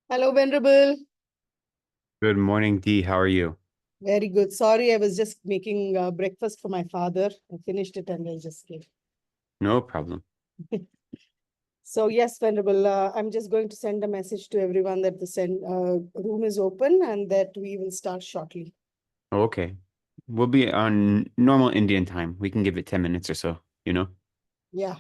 Hello, Venerable. Good morning, Dee. How are you? Very good. Sorry, I was just making breakfast for my father. I finished it and I just came. No problem. So yes, Venerable, I'm just going to send a message to everyone that the room is open and that we will start shortly. Okay. We'll be on normal Indian time. We can give it 10 minutes or so, you know? Yeah.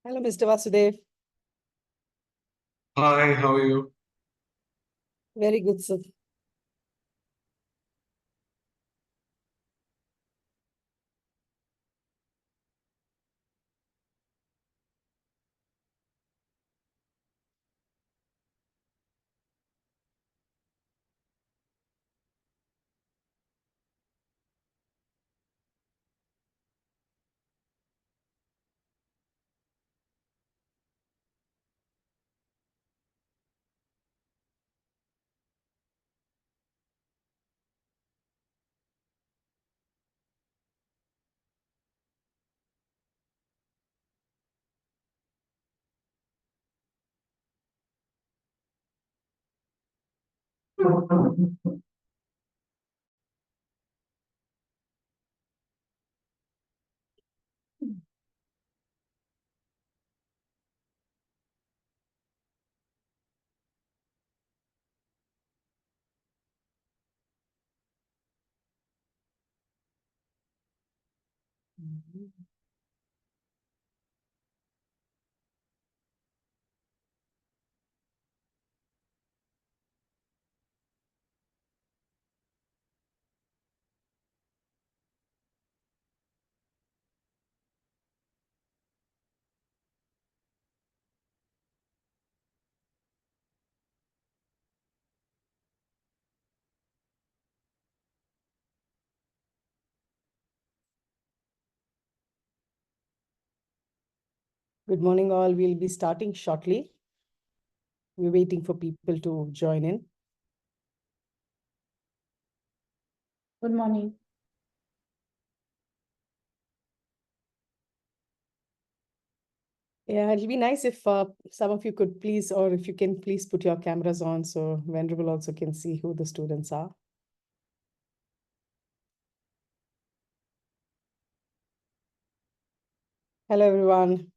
Hello, Mr. Vasudev. Hi, how are you? Very good, sir. Good morning, all. We'll be starting shortly. We're waiting for people to join in. Good morning. Yeah, it'll be nice if some of you could please, or if you can please put your cameras on so Venerable also can see who the students are. Hello, everyone.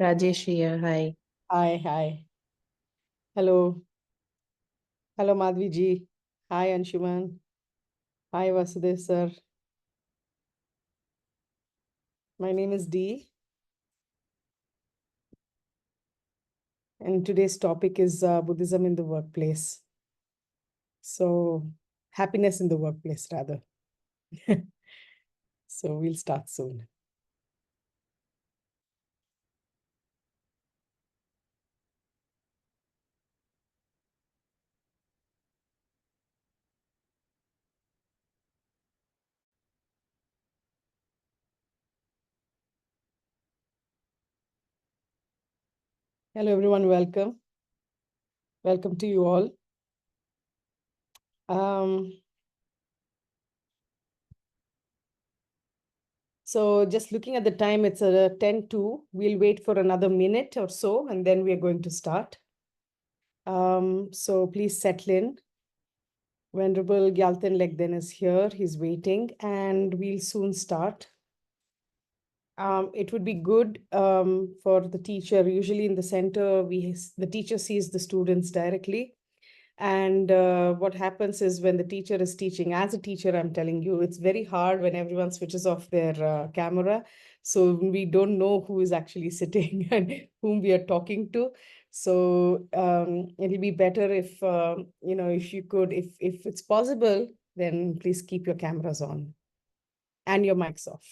Rajesh here. Hi. Hi, hi. Hello. Hello, Madhvi ji. Hi, Anshuman. Hi, Vasudev sir. My name is Dee. And today's topic is Buddhism in the workplace. So, happiness in the workplace, rather. So, we'll start soon. Hello, everyone. Welcome. Welcome to you all. So just looking at the time, it's 10:02. We'll wait for another minute or so, and then we are going to start. So please settle in. Venerable Gyalten Legden is here. He's waiting, and we'll soon start. It would be good for the teacher. Usually in the center, the teacher sees the students directly. And what happens is when the teacher is teaching, as a teacher, I'm telling you, it's very hard when everyone switches off their camera. So we don't know who is actually sitting and whom we are talking to. So it'll be better if, if you could, if it's possible, then please keep your cameras on and your mics off.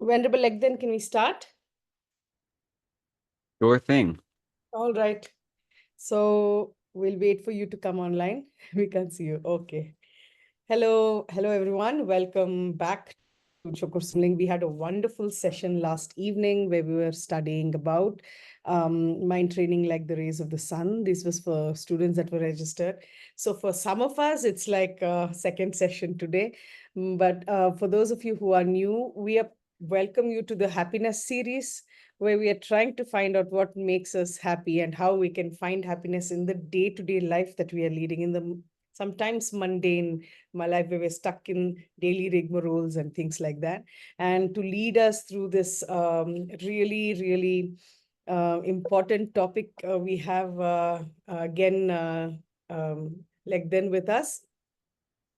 Venerable Legden, can we start? Sure thing. All right. So we'll wait for you to come online. We can't see you. Okay. Hello, everyone. Welcome back to Choe Khor Sum Ling. We had a wonderful session last evening where we were studying about mind training like the rays of the sun. This was for students that were registered. So for some of us, it's like a second session today. But for those of you who are new, we welcome you to the happiness series, where we are trying to find out what makes us happy and how we can find happiness in the day-to-day life that we are leading, in the sometimes mundane life where we're stuck in daily rigmaroles and things like that. And to lead us through this really, really important topic, we have again Legden with us.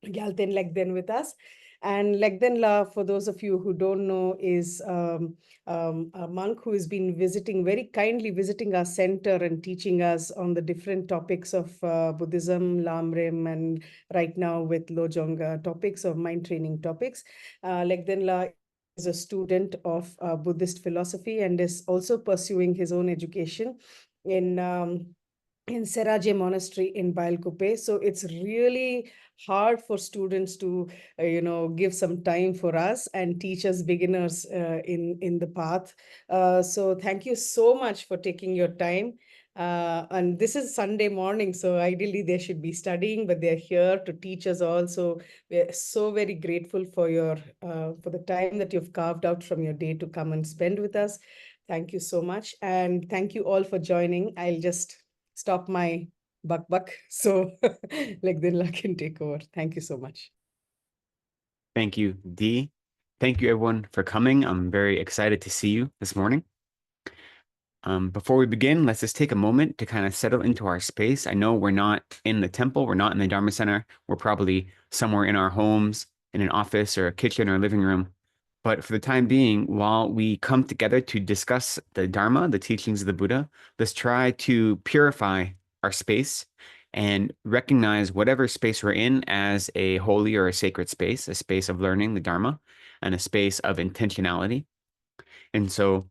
Gyalten Legden with us. And Legden La, for those of you who don't know, is a monk who has been very kindly visiting our center and teaching us on the different topics of Buddhism, Lamrim, and right now with Lojong topics of mind training topics. Legden La is a student of Buddhist philosophy and is also pursuing his own education in Seraje Monastery in Bailkupe. So it's really hard for students to, give some time for us and teach us beginners in the path. So thank you so much for taking your time. And this is Sunday morning, so ideally they should be studying, but they're here to teach us all. So we're so very grateful for for the time that you've carved out from your day to come and spend with us. Thank you so much. And thank you all for joining. I'll just stop my buck. So Legden can take over. Thank you so much. Thank you, Dee. Thank you, everyone, for coming. I'm very excited to see you this morning. Before we begin, let's just take a moment to kind of settle into our space. I know we're not in the temple, we're not in the Dharma Center. We're probably somewhere in our homes, in an office or a kitchen or a living room. But for the time being, while we come together to discuss the Dharma, the teachings of the Buddha, let's try to purify our space and recognize whatever space we're in as a holy or a sacred space, a space of learning the Dharma, and a space of intentionality. And so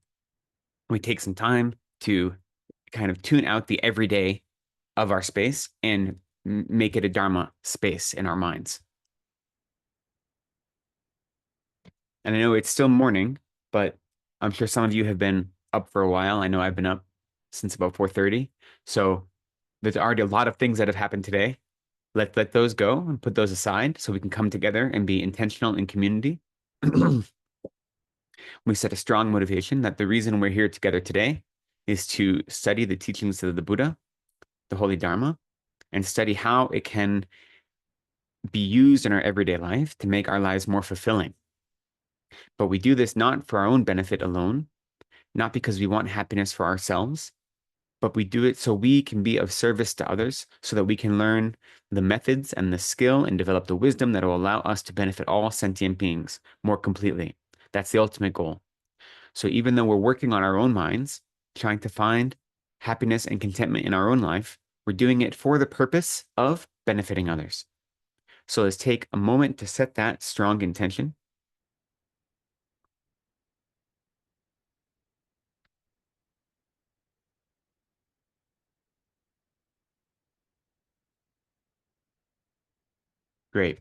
we take some time to kind of tune out the everyday of our space and make it a Dharma space in our minds. And I know it's still morning, but I'm sure some of you have been up for a while. I know I've been up since about 4:30. So there's already a lot of things that have happened today. Let those go and put those aside so we can come together and be intentional in community. We set a strong motivation that the reason we're here together today is to study the teachings of the Buddha, the Holy Dharma, and study how it can be used in our everyday life to make our lives more fulfilling. But we do this not for our own benefit alone, not because we want happiness for ourselves, but we do it so we can be of service to others, so that we can learn the methods and the skill and develop the wisdom that will allow us to benefit all sentient beings more completely. That's the ultimate goal. So even though we're working on our own minds, trying to find happiness and contentment in our own life, we're doing it for the purpose of benefiting others. So let's take a moment to set that strong intention. Great.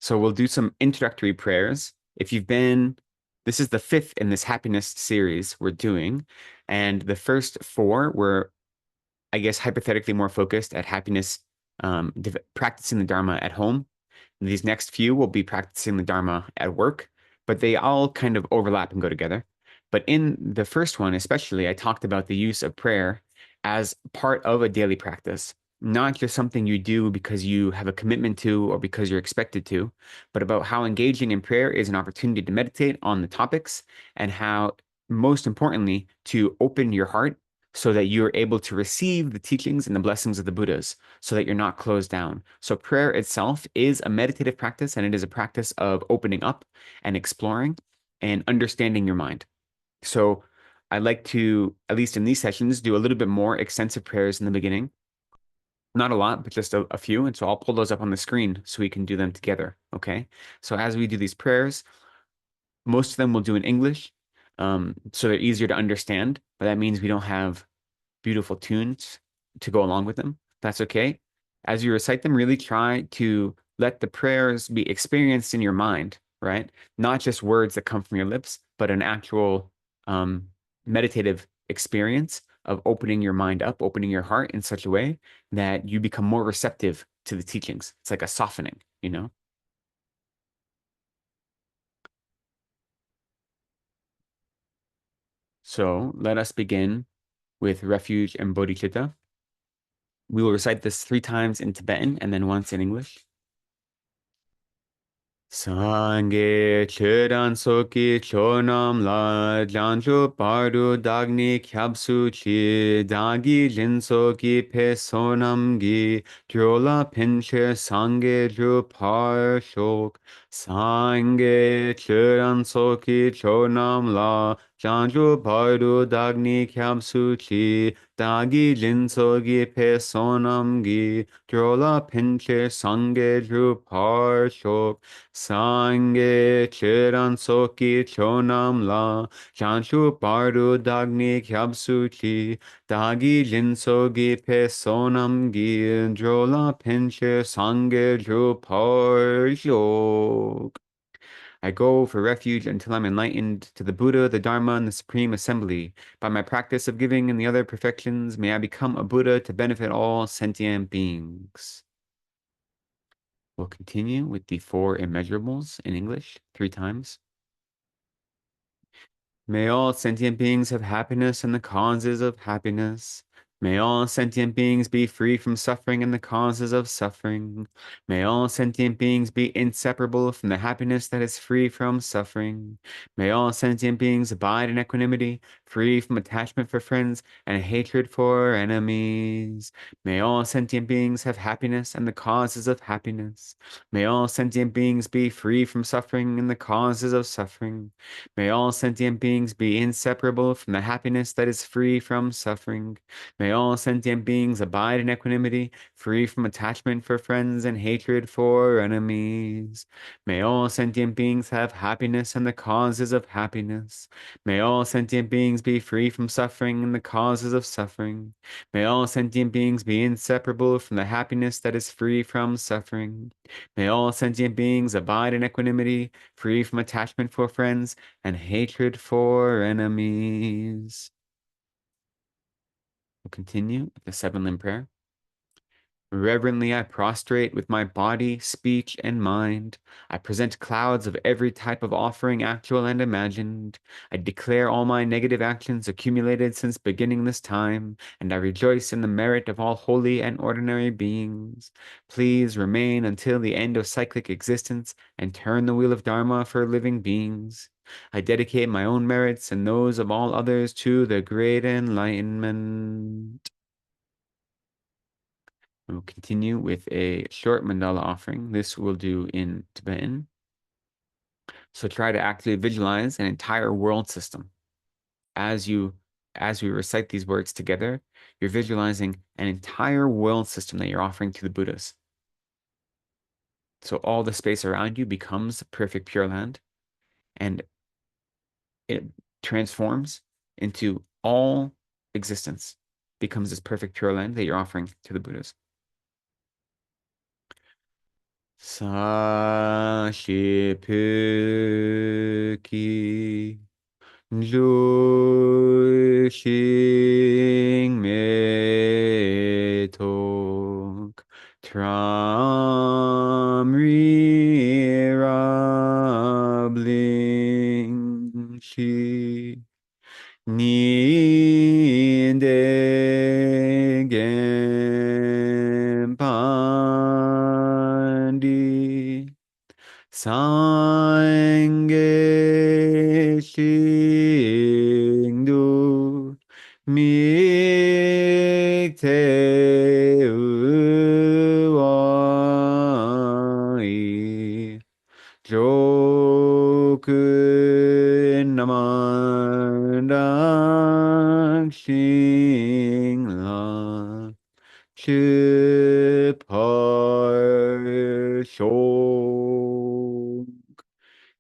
So we'll do some introductory prayers. This is the fifth in this happiness series we're doing. And the first four were, I guess, hypothetically more focused at happiness, practicing the Dharma at home. These next few will be practicing the Dharma at work, but they all kind of overlap and go together. But in the first one, especially, I talked about the use of prayer as part of a daily practice, not just something you do because you have a commitment to or because you're expected to, but about how engaging in prayer is an opportunity to meditate on the topics and how, most importantly, to open your heart so that you're able to receive the teachings and the blessings of the Buddhas so that you're not closed down. So prayer itself is a meditative practice, and it is a practice of opening up and exploring and understanding your mind. So I like to, at least in these sessions, do a little bit more extensive prayers in the beginning. Not a lot, but just a few. And so I'll pull those up on the screen so we can do them together. Okay. So as we do these prayers, most of them we'll do in English. So they're easier to understand, but that means we don't have beautiful tunes to go along with them. That's okay. As you recite them, really try to let the prayers be experienced in your mind, right? Not just words that come from your lips, but an actual meditative experience of opening your mind up, opening your heart in such a way that you become more receptive to the teachings. It's like a softening, you know? So let us begin with refuge and bodhicitta. We will recite this 3 times in Tibetan and then once in English. Sangye chedan soki chonam la janjo pardu dagni kyabsu chi dagi jinsoki pesonam gi drola pinche sangye ju par shok Sangye chedan soki chonam la janjo pardu dagni kyabsu chi dagi jinsoki pesonam gi drola pinche sangye ju par shok Sangye cheran soki chonam la chanshu pardu dagni kyabsu chi dagi jinsogi pe sonam gi drola pinche sangye dru parshok. I go for refuge until I'm enlightened to the Buddha, the Dharma, and the Supreme Assembly. By my practice of giving and the other perfections, may I become a Buddha to benefit all sentient beings. We'll continue with the 4 immeasurables in English 3 times. May all sentient beings have happiness and the causes of happiness. May all sentient beings be free from suffering and the causes of suffering. May all sentient beings be inseparable from the happiness that is free from suffering. May all sentient beings abide in equanimity, free from attachment for friends and hatred for enemies. May all sentient beings have happiness and the causes of happiness. May all sentient beings be free from suffering and the causes of suffering. May all sentient beings be inseparable from the happiness that is free from suffering. May all sentient beings abide in equanimity, free from attachment for friends and hatred for enemies. May all sentient beings have happiness and the causes of happiness. May all sentient beings be free from suffering and the causes of suffering. May all sentient beings be inseparable from the happiness that is free from suffering. May all sentient beings abide in equanimity, free from attachment for friends and hatred for enemies. We'll continue with the 7-limb prayer. Reverently I prostrate with my body, speech, and mind. I present clouds of every type of offering, actual and imagined. I declare all my negative actions accumulated since beginning this time, and I rejoice in the merit of all holy and ordinary beings. Please remain until the end of cyclic existence and turn the wheel of Dharma for living beings. I dedicate my own merits and those of all others to the great enlightenment. We'll continue with a short mandala offering. This we'll do in Tibetan. So try to actually visualize an entire world system. As we recite these words together, you're visualizing an entire world system that you're offering to the Buddhas. So all the space around you becomes perfect Pure Land, and it transforms into all existence, becomes this perfect Pure Land that you're offering to the Buddhas. Sashi Jushing me tok Tramri rabling shi Nindegem pandi Sange Shingdu Mikte Uwai Jokun Namandang Shingla Chipar Shok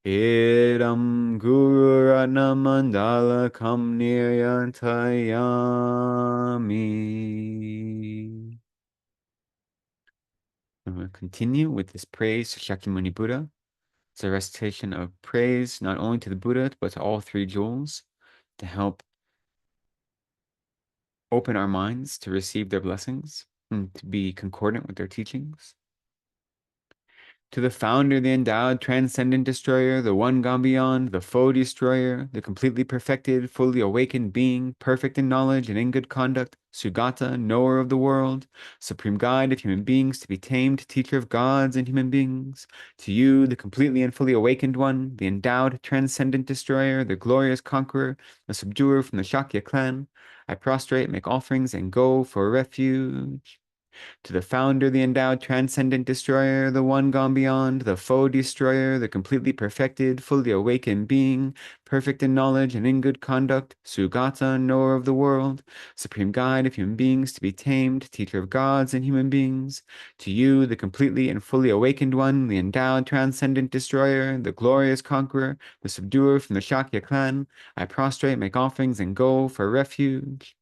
Idam Guru Mandala Kam Niryantayami. I'm going to continue with this praise to Shakyamuni Buddha. It's a recitation of praise not only to the Buddha, but to all three jewels to help open our minds to receive their blessings and to be concordant with their teachings. To the founder, the endowed, transcendent destroyer, the one gone beyond, the foe destroyer, the completely perfected, fully awakened being, perfect in knowledge and in good conduct, Sugata, knower of the world, supreme guide of human beings to be tamed, teacher of gods and human beings. To you, the completely and fully awakened one, the endowed, transcendent destroyer, the glorious conqueror, the subduer from the Shakya clan, I prostrate, make offerings, and go for refuge. To the founder, the endowed, transcendent destroyer, the one gone beyond, the foe destroyer, the completely perfected, fully awakened being, perfect in knowledge and in good conduct, Sugata, knower of the world, supreme guide of human beings to be tamed, teacher of gods and human beings. To you, the completely and fully awakened one, the endowed, transcendent destroyer, the glorious conqueror, the subduer from the Shakya clan, I prostrate, make offerings, and go for refuge.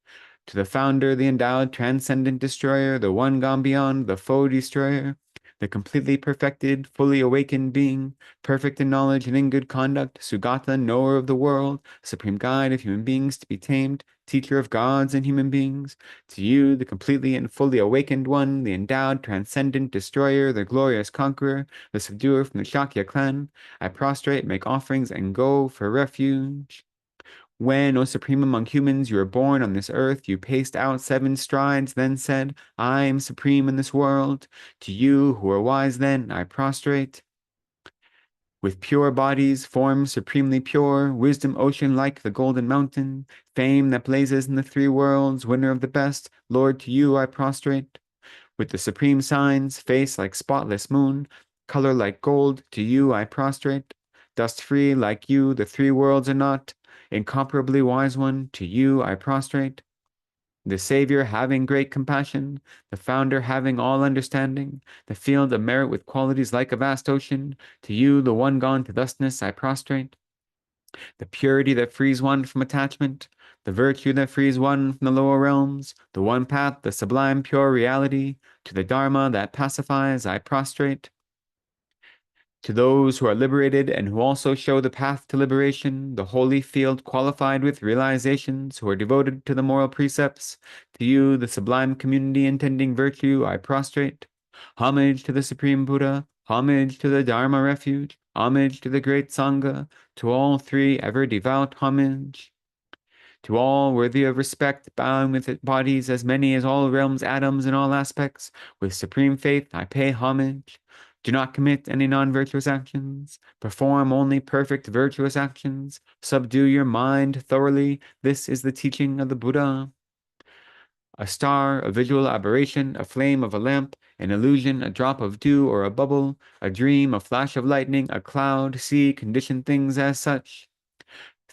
To the founder, the endowed, transcendent destroyer, the one gone beyond, the foe destroyer, the completely perfected, fully awakened being, perfect in knowledge and in good conduct, Sugata, knower of the world, supreme guide of human beings to be tamed, teacher of gods and human beings. To you, the completely and fully awakened one, the endowed, transcendent destroyer, the glorious conqueror, the subduer from the Shakya clan, I prostrate, make offerings, and go for refuge. When, O supreme among humans, you were born on this earth, you paced out 7 strides, then said, I am supreme in this world. To you, who are wise then, I prostrate. With pure bodies, forms supremely pure, wisdom ocean like the golden mountain, fame that blazes in the 3 worlds, winner of the best, Lord, to you I prostrate. With the supreme signs, face like spotless moon, color like gold, to you I prostrate. Dust free like you, the 3 worlds are not. Incomparably wise one, to you I prostrate. The Savior having great compassion, the Founder having all understanding, the field of merit with qualities like a vast ocean, to you, the one gone to thusness, I prostrate. The purity that frees one from attachment, the virtue that frees one from the lower realms, the one path, the sublime pure reality, to the Dharma that pacifies, I prostrate. To those who are liberated and who also show the path to liberation, the holy field qualified with realizations, who are devoted to the moral precepts, to you, the sublime community intending virtue, I prostrate. Homage to the Supreme Buddha, homage to the Dharma refuge, homage to the great Sangha, to all 3 ever devout homage. To all worthy of respect, bowing with bodies as many as all realms, atoms, in all aspects, with supreme faith I pay homage. Do not commit any non-virtuous actions. Perform only perfect virtuous actions. Subdue your mind thoroughly. This is the teaching of the Buddha. A star, a visual aberration, a flame of a lamp, an illusion, a drop of dew or a bubble, a dream, a flash of lightning, a cloud, see, condition things as such.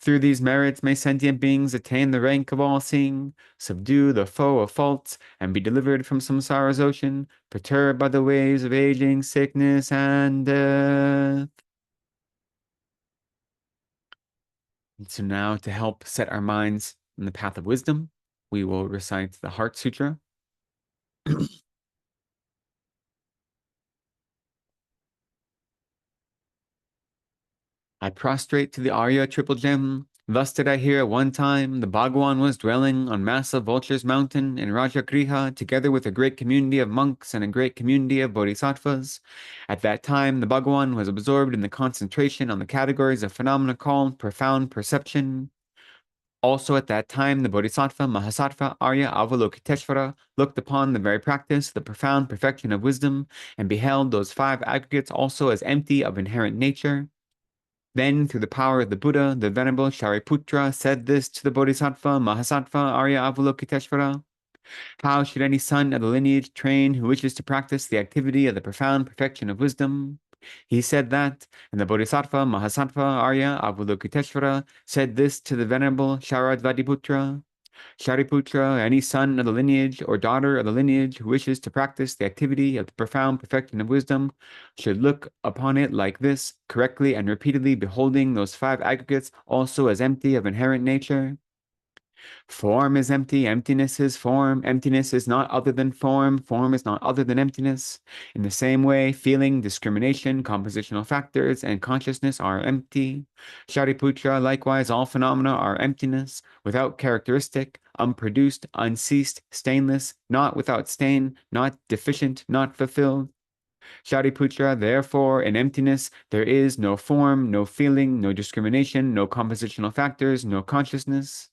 Through these merits may sentient beings attain the rank of all-seeing, subdue the foe of faults, and be delivered from samsara's ocean, perturbed by the waves of aging, sickness, and death. And so now, to help set our minds in the path of wisdom, we will recite the Heart Sutra. I prostrate to the Arya triple gem. Thus did I hear at one time the Bhagwan was dwelling on massive Vulture's mountain in Rajagriha, together with a great community of monks and a great community of bodhisattvas. At that time, the Bhagwan was absorbed in the concentration on the categories of phenomena called profound perception. Also at that time, the Bodhisattva, Mahasattva, Arya, Avalokiteshvara looked upon the very practice, the profound perfection of wisdom, and beheld those five aggregates also as empty of inherent nature. Then, through the power of the Buddha, the Venerable Shariputra said this to the Bodhisattva, Mahasattva, Arya, Avalokiteshvara. How should any son of the lineage train who wishes to practice the activity of the profound perfection of wisdom? He said that, and the Bodhisattva, Mahasattva, Arya, Avalokiteshvara said this to the Venerable Sharadvatiputra. Shariputra, any son of the lineage or daughter of the lineage who wishes to practice the activity of the profound perfection of wisdom should look upon it like this, correctly and repeatedly beholding those five aggregates also as empty of inherent nature. Form is empty, emptiness is form, emptiness is not other than form is not other than emptiness. In the same way, feeling, discrimination, compositional factors, and consciousness are empty. Shariputra, likewise, all phenomena are emptiness, without characteristic, unproduced, unceased, stainless, not without stain, not deficient, not fulfilled. Shariputra, therefore, in emptiness, there is no form, no feeling, no discrimination, no compositional factors, no consciousness.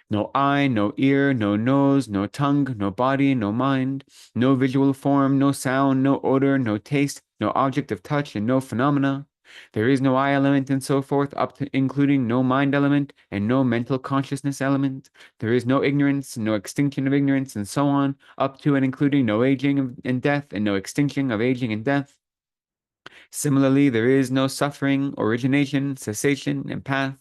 No eye, no ear, no nose, no tongue, no body, no mind, no visual form, no sound, no odor, no taste, no object of touch, and no phenomena. There is no eye element and so forth, up to including no mind element and no mental consciousness element. There is no ignorance, no extinction of ignorance, and so on, up to and including no aging and death and no extinction of aging and death. Similarly, there is no suffering, origination, cessation, and path.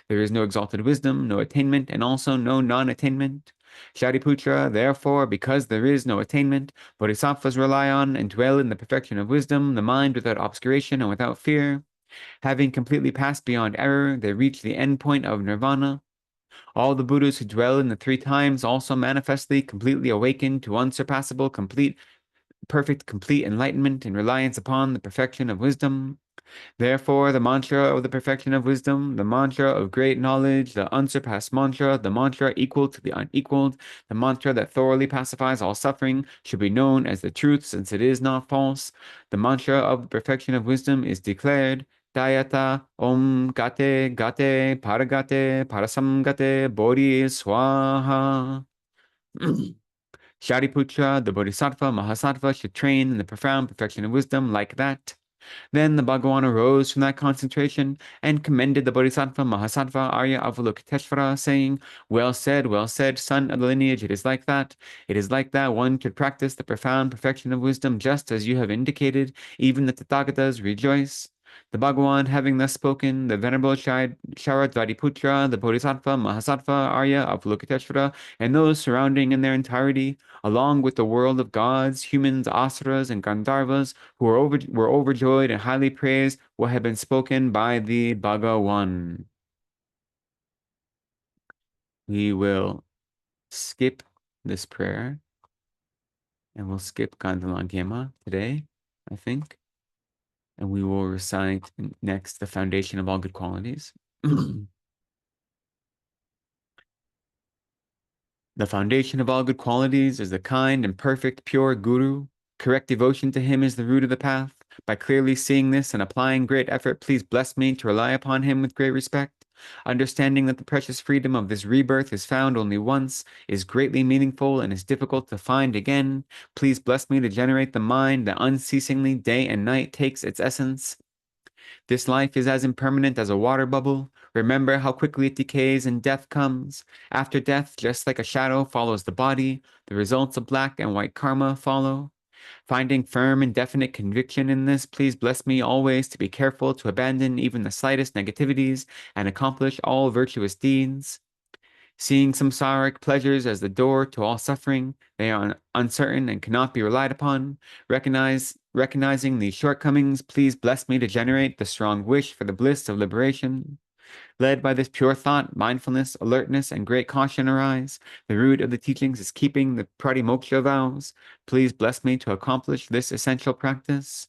There is no exalted wisdom, no attainment, and also no non-attainment. Shariputra, therefore, because there is no attainment, bodhisattvas rely on and dwell in the perfection of wisdom, the mind without obscuration and without fear. Having completely passed beyond error, they reach the end point of nirvana. All the Buddhas who dwell in the three times also manifestly, completely awaken to unsurpassable, perfect, complete enlightenment in reliance upon the perfection of wisdom. Therefore, the mantra of the perfection of wisdom, the mantra of great knowledge, the unsurpassed mantra, the mantra equal to the unequaled, the mantra that thoroughly pacifies all suffering, should be known as the truth since it is not false. The mantra of the perfection of wisdom is declared. Dayata Om Gate Gate Paragate Parasamgate Bodhi Swaha. Shariputra, the Bodhisattva, Mahasattva should train in the profound perfection of wisdom like that. Then the Bhagavan arose from that concentration and commended the Bodhisattva, Mahasattva, Arya, Avalokiteshvara, saying, well said, son of the lineage, it is like that. It is like that one should practice the profound perfection of wisdom just as you have indicated, even the Tathagatas rejoice. The Bhagavan, having thus spoken, the Venerable Sharadvatiputra, the Bodhisattva, Mahasattva, Arya, Avalokiteshvara, and those surrounding in their entirety, along with the world of gods, humans, asuras, and Gandharvas, who were overjoyed and highly praised what had been spoken by the Bhagavan. We will skip this prayer, and we'll skip Gandhalagama today, I think. And we will recite next the foundation of all good qualities. The foundation of all good qualities is the kind and perfect pure Guru. Correct devotion to him is the root of the path. By clearly seeing this and applying great effort, please bless me to rely upon him with great respect. Understanding that the precious freedom of this rebirth is found only once, is greatly meaningful, and is difficult to find again, please bless me to generate the mind that unceasingly, day and night, takes its essence. This life is as impermanent as a water bubble. Remember how quickly it decays and death comes. After death, just like a shadow follows the body, the results of black and white karma follow. Finding firm and definite conviction in this, please bless me always to be careful to abandon even the slightest negativities and accomplish all virtuous deeds. Seeing samsaric pleasures as the door to all suffering, they are uncertain and cannot be relied upon. Recognizing these shortcomings, please bless me to generate the strong wish for the bliss of liberation. Led by this pure thought, mindfulness, alertness, and great caution arise. The root of the teachings is keeping the pratimoksha vows. Please bless me to accomplish this essential practice.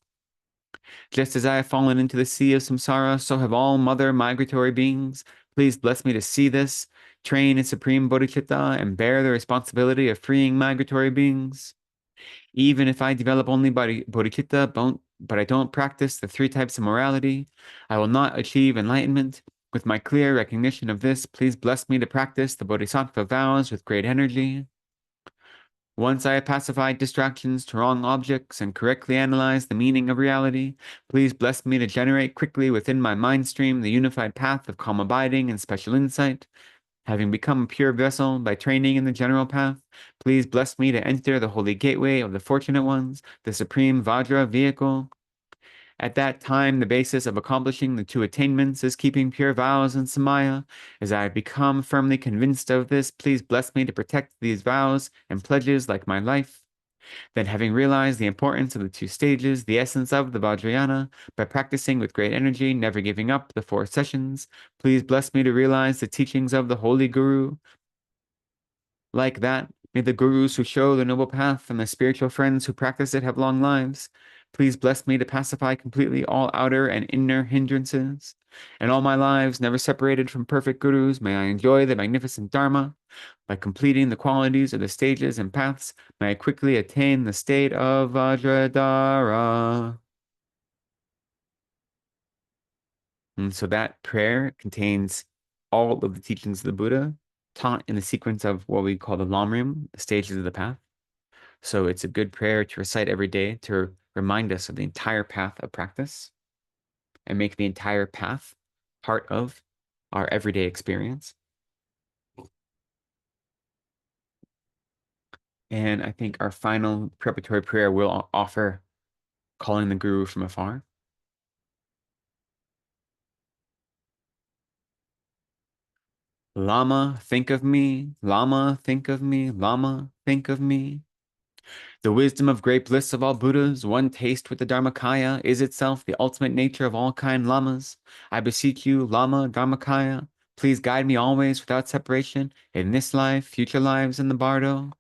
Just as I have fallen into the sea of samsara, so have all mother migratory beings. Please bless me to see this, train in supreme bodhicitta, and bear the responsibility of freeing migratory beings. Even if I develop only bodhicitta, but I don't practice the three types of morality, I will not achieve enlightenment. With my clear recognition of this, please bless me to practice the bodhisattva vows with great energy. Once I have pacified distractions to wrong objects and correctly analyzed the meaning of reality, please bless me to generate quickly within my mind stream the unified path of calm abiding and special insight. Having become a pure vessel by training in the general path, please bless me to enter the holy gateway of the fortunate ones, the supreme Vajra vehicle. At that time, the basis of accomplishing the two attainments is keeping pure vows and samaya. As I have become firmly convinced of this, please bless me to protect these vows and pledges like my life. Then, having realized the importance of the two stages, the essence of the Vajrayana, by practicing with great energy, never giving up the 4 sessions, please bless me to realize the teachings of the Holy Guru. Like that, may the gurus who show the noble path and the spiritual friends who practice it have long lives. Please bless me to pacify completely all outer and inner hindrances. In all my lives, never separated from perfect gurus, may I enjoy the magnificent Dharma. By completing the qualities of the stages and paths, may I quickly attain the state of Vajradhara. And so that prayer contains all of the teachings of the Buddha, taught in the sequence of what we call the Lamrim, the stages of the path. So it's a good prayer to recite every day to remind us of the entire path of practice and make the entire path part of our everyday experience. And I think our final preparatory prayer will offer calling the Guru from afar. Lama, think of me. Lama, think of me. Lama, think of me. The wisdom of great bliss of all Buddhas, one taste with the Dharmakaya, is itself the ultimate nature of all kind lamas. I beseech you, Lama Dharmakaya, please guide me always without separation in this life, future lives, and the bardo.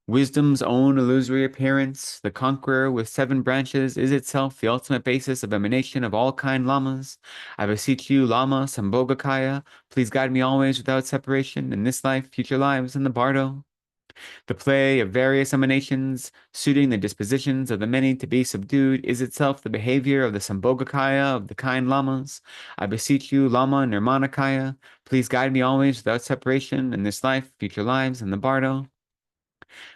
Wisdom's own illusory appearance, the conqueror with 7 branches, is itself the ultimate basis of emanation of all kind lamas. I beseech you, Lama Sambhogakaya, please guide me always without separation in this life, future lives, and the bardo. The play of various emanations, suiting the dispositions of the many to be subdued, is itself the behavior of the Sambhogakaya of the kind lamas. I beseech you, Lama Nirmanakaya, please guide me always without separation in this life, future lives, and the bardo.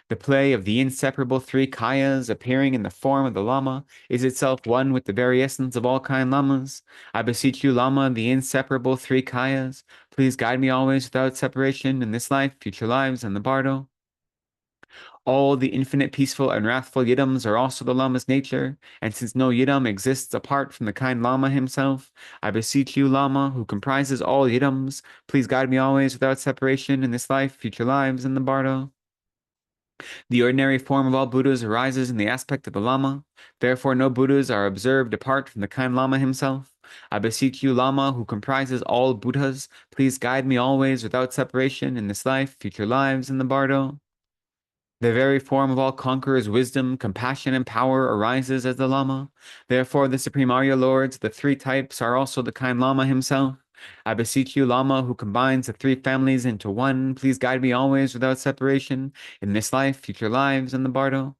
The play of the inseparable 3 kayas appearing in the form of the Lama is itself one with the very essence of all kind lamas. I beseech you, Lama, the inseparable 3 kayas, please guide me always without separation in this life, future lives, and the bardo. All the infinite peaceful and wrathful yidams are also the Lama's nature, and since no yidam exists apart from the kind Lama himself, I beseech you, Lama, who comprises all yidams, please guide me always without separation in this life, future lives, and the bardo. The ordinary form of all Buddhas arises in the aspect of the Lama. Therefore, no Buddhas are observed apart from the kind Lama himself. I beseech you, Lama, who comprises all Buddhas, please guide me always without separation in this life, future lives, and the bardo. The very form of all conquerors' wisdom, compassion, and power arises as the Lama. Therefore, the Supreme Arya Lords, the 3 types, are also the kind Lama himself. I beseech you, Lama, who combines the 3 families into one, please guide me always without separation in this life, future lives, and the bardo.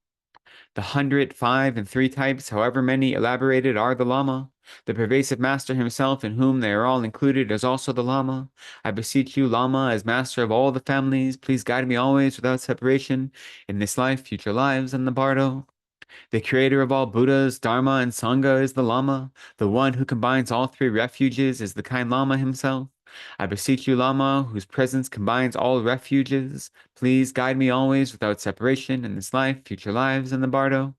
The 100, 5, and 3 types, however many elaborated, are the Lama. The pervasive master himself, in whom they are all included, is also the Lama. I beseech you, Lama, as master of all the families, please guide me always without separation in this life, future lives, and the bardo. The creator of all Buddhas, Dharma, and Sangha is the Lama. The one who combines all 3 refuges is the kind Lama himself. I beseech you, Lama, whose presence combines all refuges, please guide me always without separation in this life, future lives, and the bardo.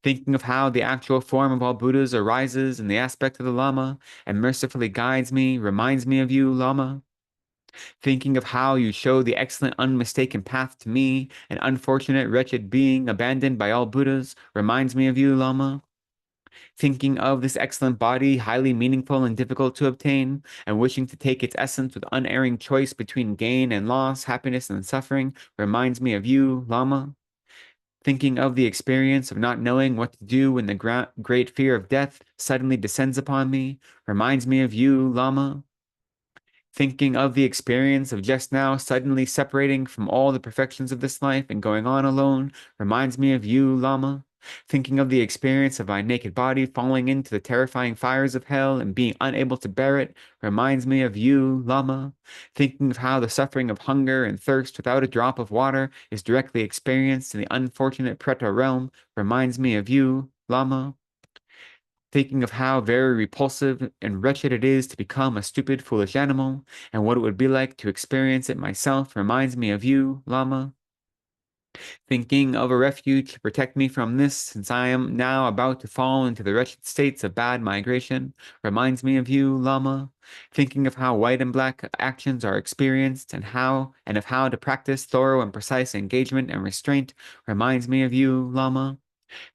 Thinking of how the actual form of all Buddhas arises in the aspect of the Lama and mercifully guides me, reminds me of you, Lama. Thinking of how you show the excellent unmistaken path to me, an unfortunate wretched being abandoned by all Buddhas, reminds me of you, Lama. Thinking of this excellent body, highly meaningful and difficult to obtain, and wishing to take its essence with unerring choice between gain and loss, happiness and suffering, reminds me of you, Lama. Thinking of the experience of not knowing what to do when the great fear of death suddenly descends upon me, reminds me of you, Lama. Thinking of the experience of just now suddenly separating from all the perfections of this life and going on alone reminds me of you, Lama. Thinking of the experience of my naked body falling into the terrifying fires of hell and being unable to bear it reminds me of you, Lama. Thinking of how the suffering of hunger and thirst without a drop of water is directly experienced in the unfortunate Preta realm reminds me of you, Lama. Thinking of how very repulsive and wretched it is to become a stupid, foolish animal, and what it would be like to experience it myself reminds me of you, Lama. Thinking of a refuge to protect me from this, since I am now about to fall into the wretched states of bad migration, reminds me of you, Lama. Thinking of how white and black actions are experienced and of how to practice thorough and precise engagement and restraint reminds me of you, Lama.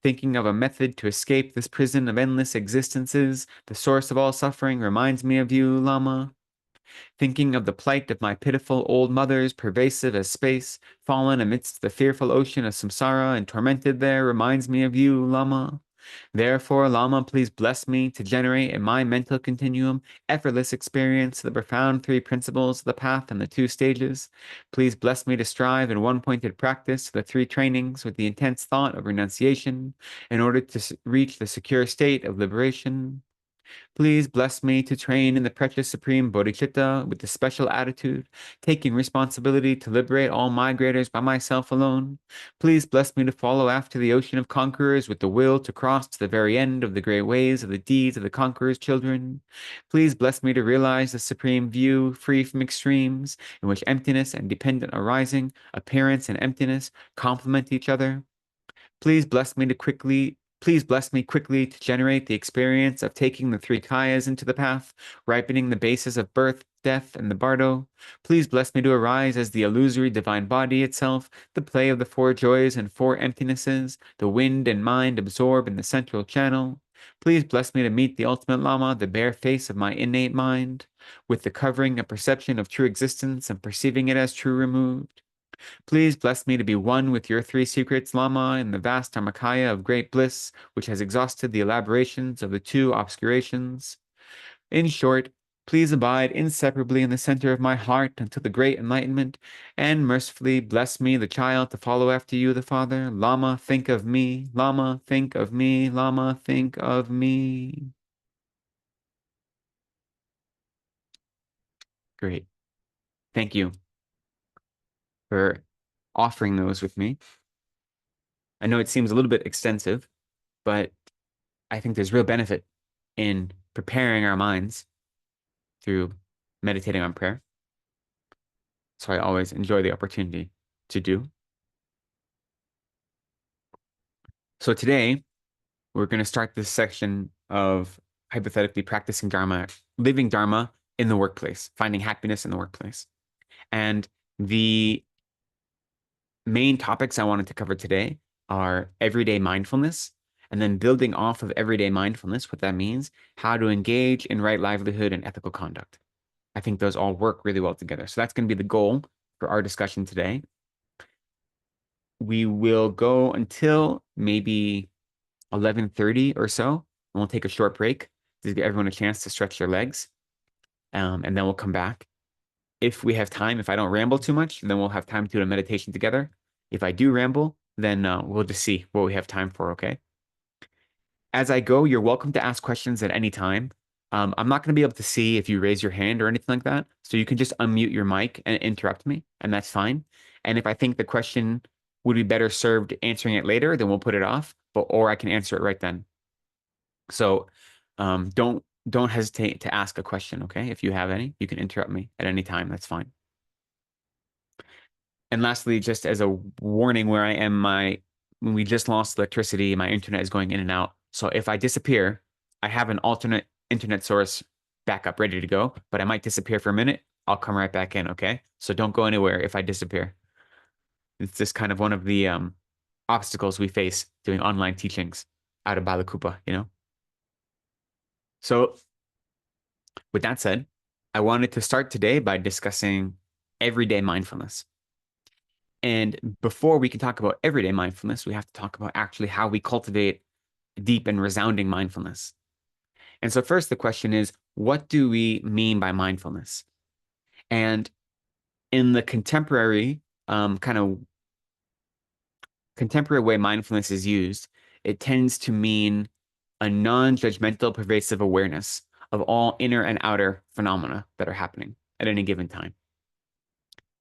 Thinking of a method to escape this prison of endless existences, the source of all suffering, reminds me of you, Lama. Thinking of the plight of my pitiful old mothers, pervasive as space, fallen amidst the fearful ocean of samsara and tormented there, reminds me of you, Lama. Therefore, Lama, please bless me to generate in my mental continuum effortless experience of the profound three principles of the path and the two stages. Please bless me to strive in one-pointed practice the three trainings with the intense thought of renunciation in order to reach the secure state of liberation. Please bless me to train in the precious supreme bodhicitta with the special attitude, taking responsibility to liberate all migrators by myself alone. Please bless me to follow after the ocean of conquerors with the will to cross to the very end of the great ways of the deeds of the conqueror's children. Please bless me to realize the supreme view, free from extremes, in which emptiness and dependent arising, appearance and emptiness complement each other. Please bless me quickly to generate the experience of taking the three kayas into the path, ripening the basis of birth, death, and the bardo. Please bless me to arise as the illusory divine body itself, the play of the four joys and four emptinesses, the wind and mind absorb in the central channel. Please bless me to meet the ultimate Lama, the bare face of my innate mind, with the covering and perception of true existence and perceiving it as true removed. Please bless me to be one with your three secrets, Lama, in the vast Dharmakaya of great bliss, which has exhausted the elaborations of the two obscurations. In short, please abide inseparably in the center of my heart until the great enlightenment, and mercifully bless me, the child, to follow after you, the Father. Lama, think of me. Lama, think of me. Lama, think of me. Great. Thank you for offering those with me. I know it seems a little bit extensive, but I think there's real benefit in preparing our minds through meditating on prayer. So I always enjoy the opportunity to do. So today, we're going to start this section of hypothetically practicing Dharma, living Dharma in the workplace, finding happiness in the workplace. And the main topics I wanted to cover today are everyday mindfulness, and then building off of everyday mindfulness, what that means, how to engage in right livelihood and ethical conduct. I think those all work really well together. So that's going to be the goal for our discussion today. We will go until maybe 11:30 or so, and we'll take a short break to give everyone a chance to stretch their legs. And then we'll come back. If we have time, if I don't ramble too much, then we'll have time to do a meditation together. If I do ramble, then we'll just see what we have time for, okay? As I go, you're welcome to ask questions at any time. I'm not going to be able to see if you raise your hand or anything like that, so you can just unmute your mic and interrupt me, and that's fine. And if I think the question would be better served answering it later, then we'll put it off, or I can answer it right then. So don't don't hesitate to ask a question, okay? If you have any, you can interrupt me at any time. That's fine. And lastly, just as a warning where I am, when we just lost electricity, my internet is going in and out. So if I disappear, I have an alternate internet source backup ready to go, but I might disappear for a minute. I'll come right back in, okay? So don't go anywhere if I disappear. It's just kind of one of the obstacles we face doing online teachings out of Balakupa, you know? So with that said, I wanted to start today by discussing everyday mindfulness. And before we can talk about everyday mindfulness, we have to talk about actually how we cultivate deep and resounding mindfulness. And so first the question is, what do we mean by mindfulness? And in the contemporary kind of contemporary way mindfulness is used, it tends to mean a non-judgmental pervasive awareness of all inner and outer phenomena that are happening at any given time.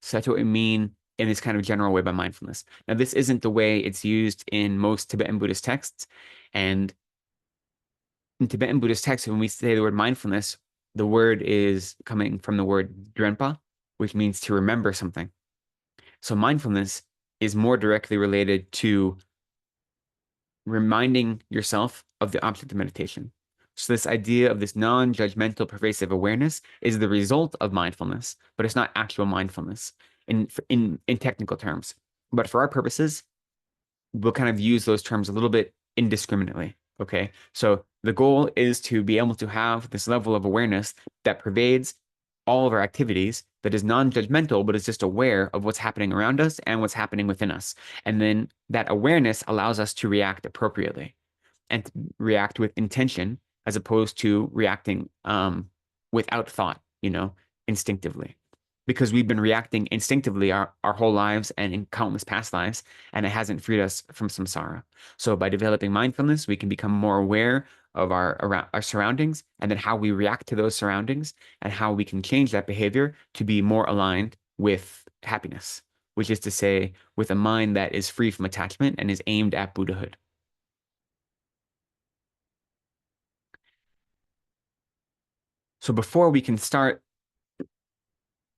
So that's what we mean in this kind of general way by mindfulness. Now, this isn't the way it's used in most Tibetan Buddhist texts. And in Tibetan Buddhist texts, when we say the word mindfulness, the word is coming from the word drenpa, which means to remember something. So mindfulness is more directly related to reminding yourself of the object of meditation. So this idea of this non-judgmental pervasive awareness is the result of mindfulness, but it's not actual mindfulness in technical terms. But for our purposes, we'll kind of use those terms a little bit indiscriminately. Okay. So the goal is to be able to have this level of awareness that pervades all of our activities, that is non-judgmental, but is just aware of what's happening around us and what's happening within us. And then that awareness allows us to react appropriately and to react with intention as opposed to reacting without thought, instinctively. Because we've been reacting instinctively our whole lives and in countless past lives, and it hasn't freed us from samsara. So by developing mindfulness, we can become more aware of our surroundings and then how we react to those surroundings and how we can change that behavior to be more aligned with happiness, which is to say, with a mind that is free from attachment and is aimed at Buddhahood. So before we can start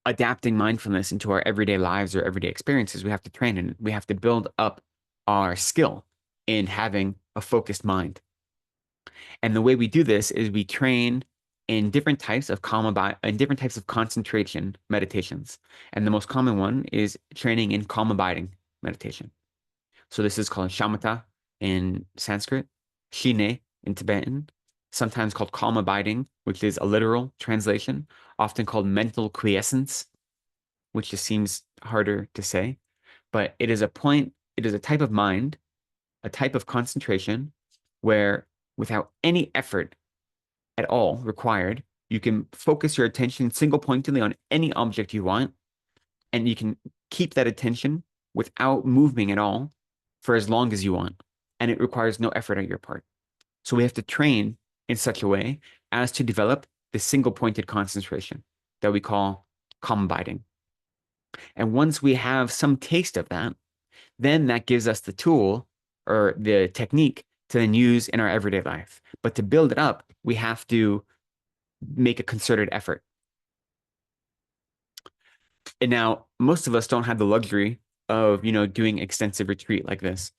adapting mindfulness into our everyday lives or everyday experiences, we have to train and we have to build up our skill in having a focused mind. And the way we do this is we train in different types of different types of concentration meditations. And the most common one is training in calm abiding meditation. So this is called shamatha in Sanskrit, shine in Tibetan, sometimes called calm abiding, which is a literal translation, often called mental quiescence, which just seems harder to say. But it is a type of mind, a type of concentration where without any effort at all required, you can focus your attention single pointedly on any object you want, and you can keep that attention without moving at all for as long as you want. And it requires no effort on your part. So we have to train in such a way as to develop the single pointed concentration that we call calm abiding. And once we have some taste of that, then that gives us the tool or the technique to then use in our everyday life. But to build it up, we have to make a concerted effort. And now most of us don't have the luxury of, doing extensive retreat like this.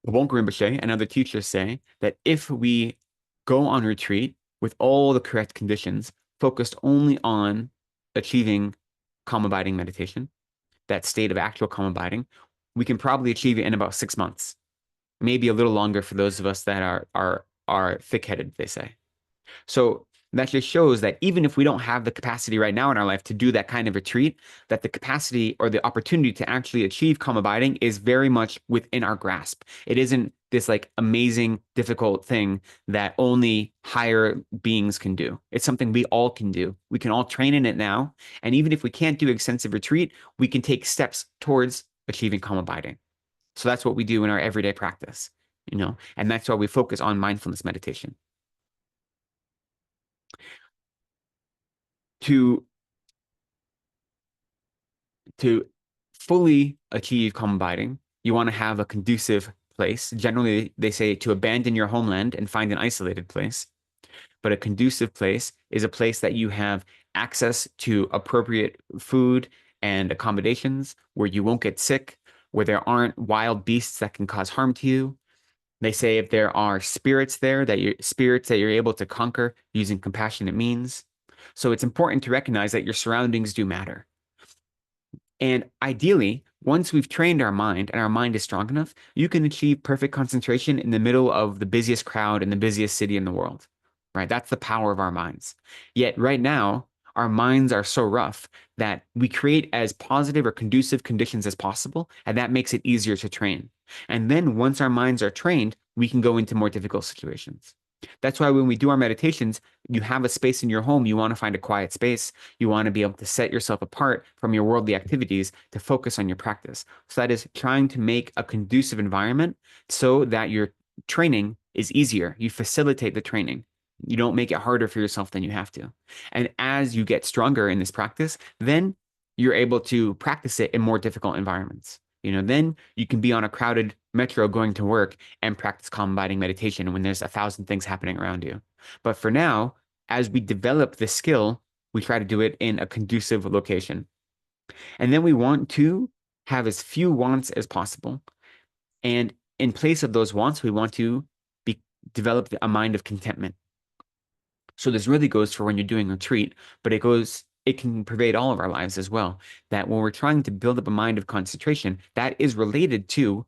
Wonka Rinpoche and other teachers say that if we go on retreat with all the correct conditions, focused only on achieving calm abiding meditation, that state of actual calm abiding, we can probably achieve it in about 6 months, maybe a little longer for those of us that are thick-headed, they say. So that just shows that even if we don't have the capacity right now in our life to do that kind of retreat, that the capacity or the opportunity to actually achieve calm abiding is very much within our grasp. It isn't this like amazing, difficult thing that only higher beings can do. It's something we all can do. We can all train in it now. And even if we can't do extensive retreat, we can take steps towards achieving calm abiding. So that's what we do in our everyday practice, and that's why we focus on mindfulness meditation. To fully achieve calm abiding, you want to have a conducive place. Generally, they say to abandon your homeland and find an isolated place. But a conducive place is a place that you have access to appropriate food and accommodations, where you won't get sick, where there aren't wild beasts that can cause harm to you. They say if there are spirits there, spirits that you're able to conquer using compassionate means. So it's important to recognize that your surroundings do matter. And ideally, once we've trained our mind and our mind is strong enough, you can achieve perfect concentration in the middle of the busiest crowd in the busiest city in the world, right? That's the power of our minds. Yet right now, our minds are so rough that we create as positive or conducive conditions as possible, and that makes it easier to train. And then once our minds are trained, we can go into more difficult situations. That's why when we do our meditations, you have a space in your home, you want to find a quiet space. You want to be able to set yourself apart from your worldly activities to focus on your practice. So that is trying to make a conducive environment so that your training is easier. You facilitate the training. You don't make it harder for yourself than you have to. And as you get stronger in this practice, then you're able to practice it in more difficult environments. Then you can be on a crowded metro going to work and practice calm abiding meditation when there's 1,000 things happening around you. But for now, as we develop this skill, we try to do it in a conducive location. And then we want to have as few wants as possible. And in place of those wants, we want to develop a mind of contentment. So this really goes for when you're doing retreat, but it can pervade all of our lives as well. That when we're trying to build up a mind of concentration, that is related to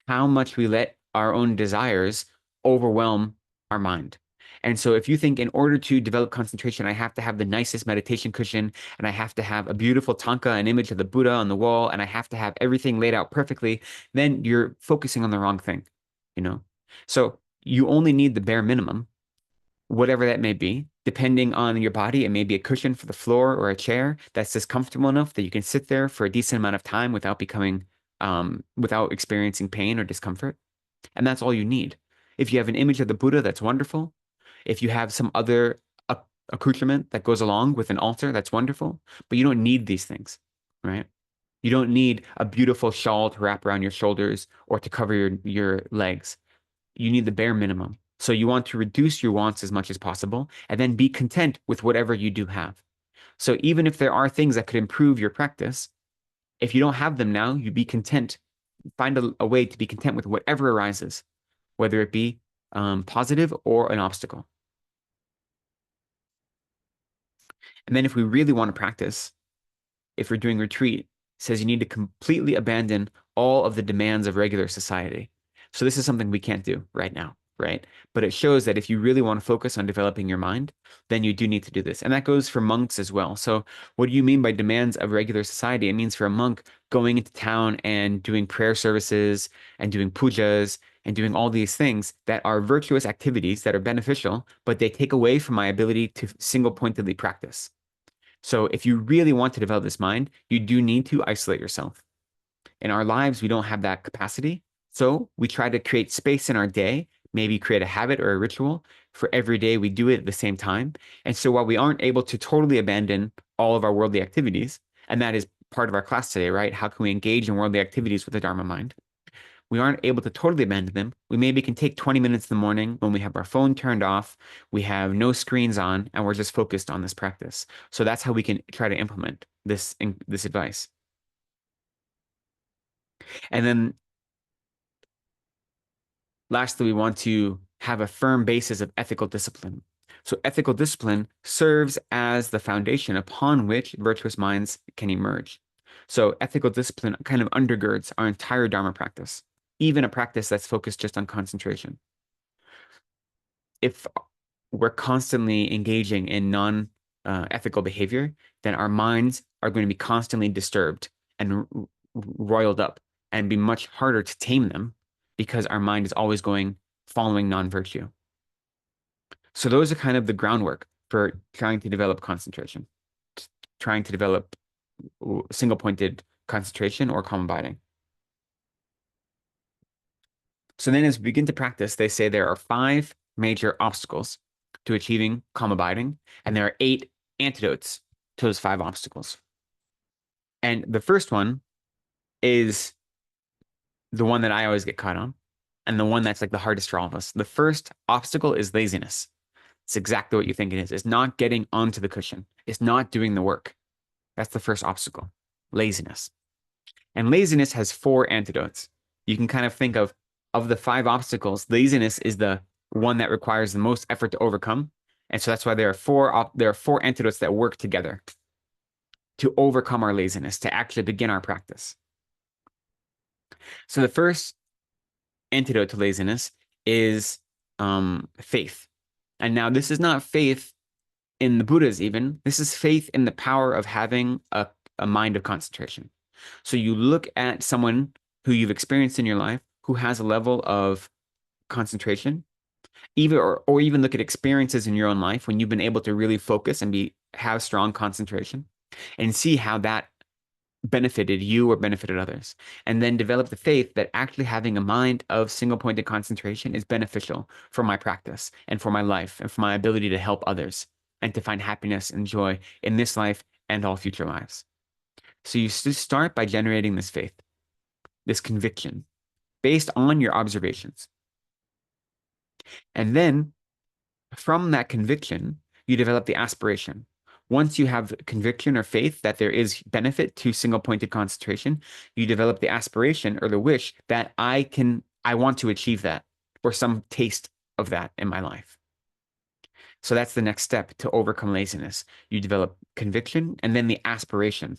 how much we let our own desires overwhelm our mind. And so if you think in order to develop concentration, I have to have the nicest meditation cushion, and I have to have a beautiful tanka, an image of the Buddha on the wall, and I have to have everything laid out perfectly, then you're focusing on the wrong thing, you know? So you only need the bare minimum, whatever that may be. Depending on your body, it may be a cushion for the floor or a chair that's just comfortable enough that you can sit there for a decent amount of time without experiencing pain or discomfort. And that's all you need. If you have an image of the Buddha, that's wonderful. If you have some other accoutrement that goes along with an altar, that's wonderful. But you don't need these things, right? You don't need a beautiful shawl to wrap around your shoulders or to cover your legs. You need the bare minimum. So you want to reduce your wants as much as possible and then be content with whatever you do have. So even if there are things that could improve your practice, if you don't have them now, you be content. Find a way to be content with whatever arises, whether it be positive or an obstacle. And then if we really want to practice, if we're doing retreat, it says you need to completely abandon all of the demands of regular society. So this is something we can't do right now, right? But it shows that if you really want to focus on developing your mind, then you do need to do this. And that goes for monks as well. So what do you mean by demands of regular society? It means for a monk going into town and doing prayer services and doing pujas and doing all these things that are virtuous activities that are beneficial, but they take away from my ability to single-pointedly practice. So if you really want to develop this mind, you do need to isolate yourself. In our lives, we don't have that capacity. So we try to create space in our day, maybe create a habit or a ritual for every day we do it at the same time. And so while we aren't able to totally abandon all of our worldly activities, and that is part of our class today, right? How can we engage in worldly activities with the Dharma mind? We aren't able to totally abandon them. We maybe can take 20 minutes in the morning when we have our phone turned off, we have no screens on, and we're just focused on this practice. So that's how we can try to implement this advice. And then lastly, we want to have a firm basis of ethical discipline. So ethical discipline serves as the foundation upon which virtuous minds can emerge. So ethical discipline kind of undergirds our entire Dharma practice, even a practice that's focused just on concentration. If we're constantly engaging in non-ethical behavior, then our minds are going to be constantly disturbed and roiled up and be much harder to tame them because our mind is always following non-virtue. So those are kind of the groundwork for trying to develop concentration, trying to develop single-pointed concentration or calm abiding. So then as we begin to practice, they say there are 5 major obstacles to achieving calm abiding, and there are 8 antidotes to those 5 obstacles. And the first one is the one that I always get caught on, and the one that's like the hardest for all of us. The first obstacle is laziness. It's exactly what you think it is. It's not getting onto the cushion. It's not doing the work. That's the first obstacle, laziness. And laziness has 4 antidotes. You can kind of think of the 5 obstacles, laziness is the one that requires the most effort to overcome. And so that's why there are 4 antidotes that work together to overcome our laziness, to actually begin our practice. So the first antidote to laziness is faith. And now this is not faith in the Buddhas even. This is faith in the power of having a mind of concentration. So you look at someone who you've experienced in your life who has a level of concentration, or even look at experiences in your own life when you've been able to really focus and have strong concentration, and see how that benefited you or benefited others, and then develop the faith that actually having a mind of single pointed concentration is beneficial for my practice and for my life and for my ability to help others and to find happiness and joy in this life and all future lives. So you start by generating this faith, this conviction based on your observations. And then from that conviction, you develop the aspiration. Once you have conviction or faith that there is benefit to single pointed concentration, you develop the aspiration or the wish that I want to achieve that, or some taste of that in my life. So that's the next step to overcome laziness. You develop conviction and then the aspiration.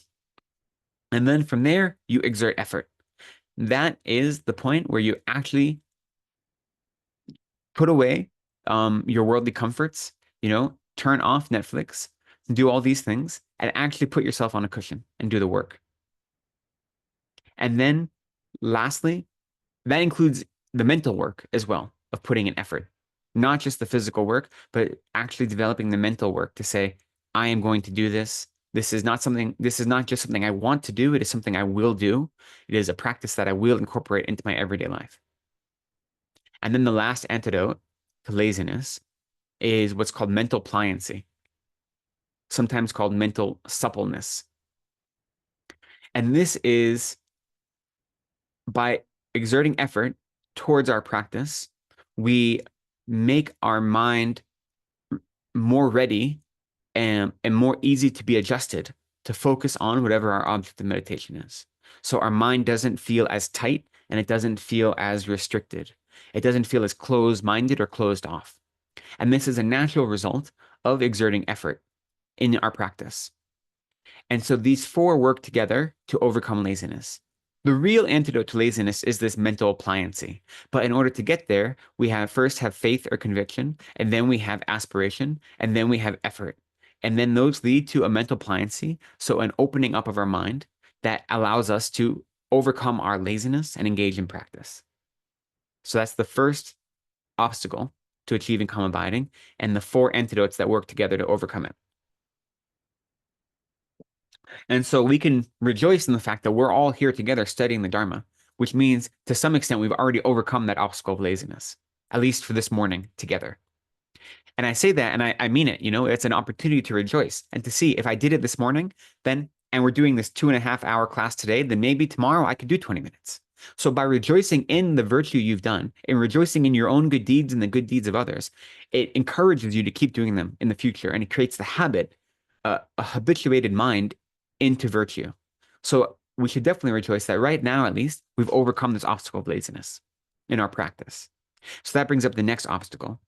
And then from there, you exert effort. That is the point where you actually put away your worldly comforts, turn off Netflix, do all these things, and actually put yourself on a cushion and do the work. And then lastly, that includes the mental work as well of putting in effort, not just the physical work, but actually developing the mental work to say, I am going to do this. This is not just something I want to do. It is something I will do. It is a practice that I will incorporate into my everyday life. And then the last antidote to laziness is what's called mental pliancy, sometimes called mental suppleness. And this is by exerting effort towards our practice, we make our mind more ready and more easy to be adjusted to focus on whatever our object of meditation is. So our mind doesn't feel as tight and it doesn't feel as restricted. It doesn't feel as closed-minded or closed off. And this is a natural result of exerting effort in our practice. And so these 4 work together to overcome laziness. The real antidote to laziness is this mental pliancy. But in order to get there, we first have faith or conviction, and then we have aspiration, and then we have effort. And then those lead to a mental pliancy, so an opening up of our mind that allows us to overcome our laziness and engage in practice. So that's the first obstacle to achieving calm abiding, and the 4 antidotes that work together to overcome it. And so we can rejoice in the fact that we're all here together studying the Dharma, which means to some extent we've already overcome that obstacle of laziness, at least for this morning together. And I say that, and I mean it, it's an opportunity to rejoice and to see if I did it this morning, and we're doing this 2.5-hour class today, then maybe tomorrow I could do 20 minutes. So by rejoicing in the virtue you've done and rejoicing in your own good deeds and the good deeds of others, it encourages you to keep doing them in the future, and it creates the habit, a habituated mind into virtue. So we should definitely rejoice that right now, at least, we've overcome this obstacle of laziness in our practice. So that brings up the next obstacle.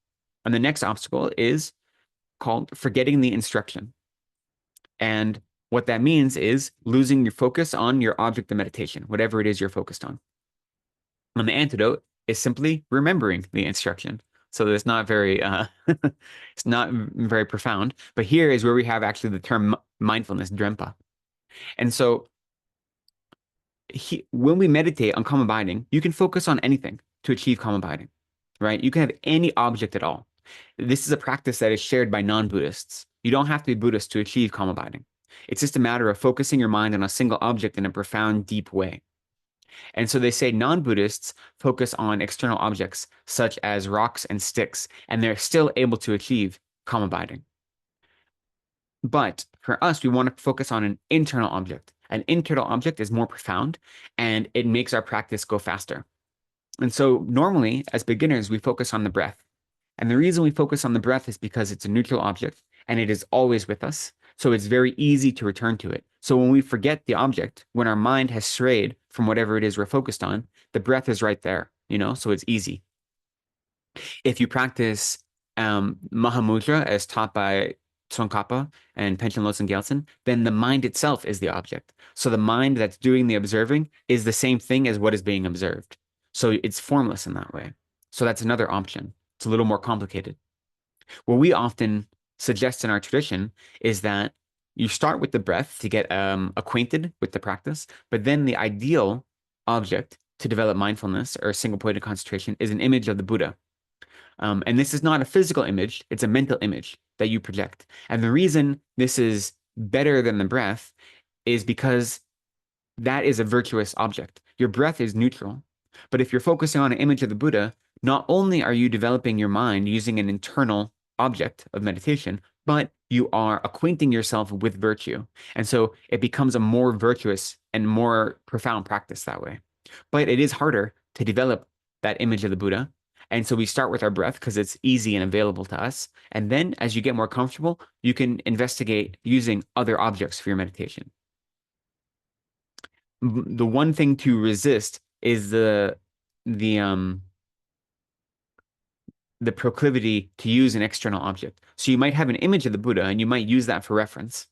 And the next obstacle is called forgetting the instruction. And what that means is losing your focus on your object of meditation, whatever it is you're focused on. And the antidote is simply remembering the instruction. So it's not very, it's not very profound. But here is where we have actually the term mindfulness, Drempa. And so when we meditate on calm abiding, you can focus on anything to achieve calm abiding, right? You can have any object at all. This is a practice that is shared by non-Buddhists. You don't have to be Buddhist to achieve calm abiding. It's just a matter of focusing your mind on a single object in a profound, deep way. And so they say non-Buddhists focus on external objects such as rocks and sticks, and they're still able to achieve calm abiding. But for us, we want to focus on an internal object. An internal object is more profound, and it makes our practice go faster. And so normally, as beginners, we focus on the breath. And the reason we focus on the breath is because it's a neutral object and it is always with us. So it's very easy to return to it. So when we forget the object, when our mind has strayed from whatever it is we're focused on, the breath is right there, so it's easy. If you practice Mahamudra as taught by Tsongkhapa and Panchen Losang Gyaltsen, then the mind itself is the object. So the mind that's doing the observing is the same thing as what is being observed. So it's formless in that way. So that's another option. It's a little more complicated. What we often suggest in our tradition is that you start with the breath to get acquainted with the practice, but then the ideal object to develop mindfulness or single-pointed concentration is an image of the Buddha. And this is not a physical image, it's a mental image that you project. And the reason this is better than the breath is because that is a virtuous object. Your breath is neutral. But if you're focusing on an image of the Buddha, not only are you developing your mind using an internal object of meditation, but you are acquainting yourself with virtue. And so it becomes a more virtuous and more profound practice that way. But it is harder to develop that image of the Buddha. And so we start with our breath because it's easy and available to us. And then as you get more comfortable, you can investigate using other objects for your meditation. The one thing to resist is the proclivity to use an external object. So you might have an image of the Buddha and you might use that for reference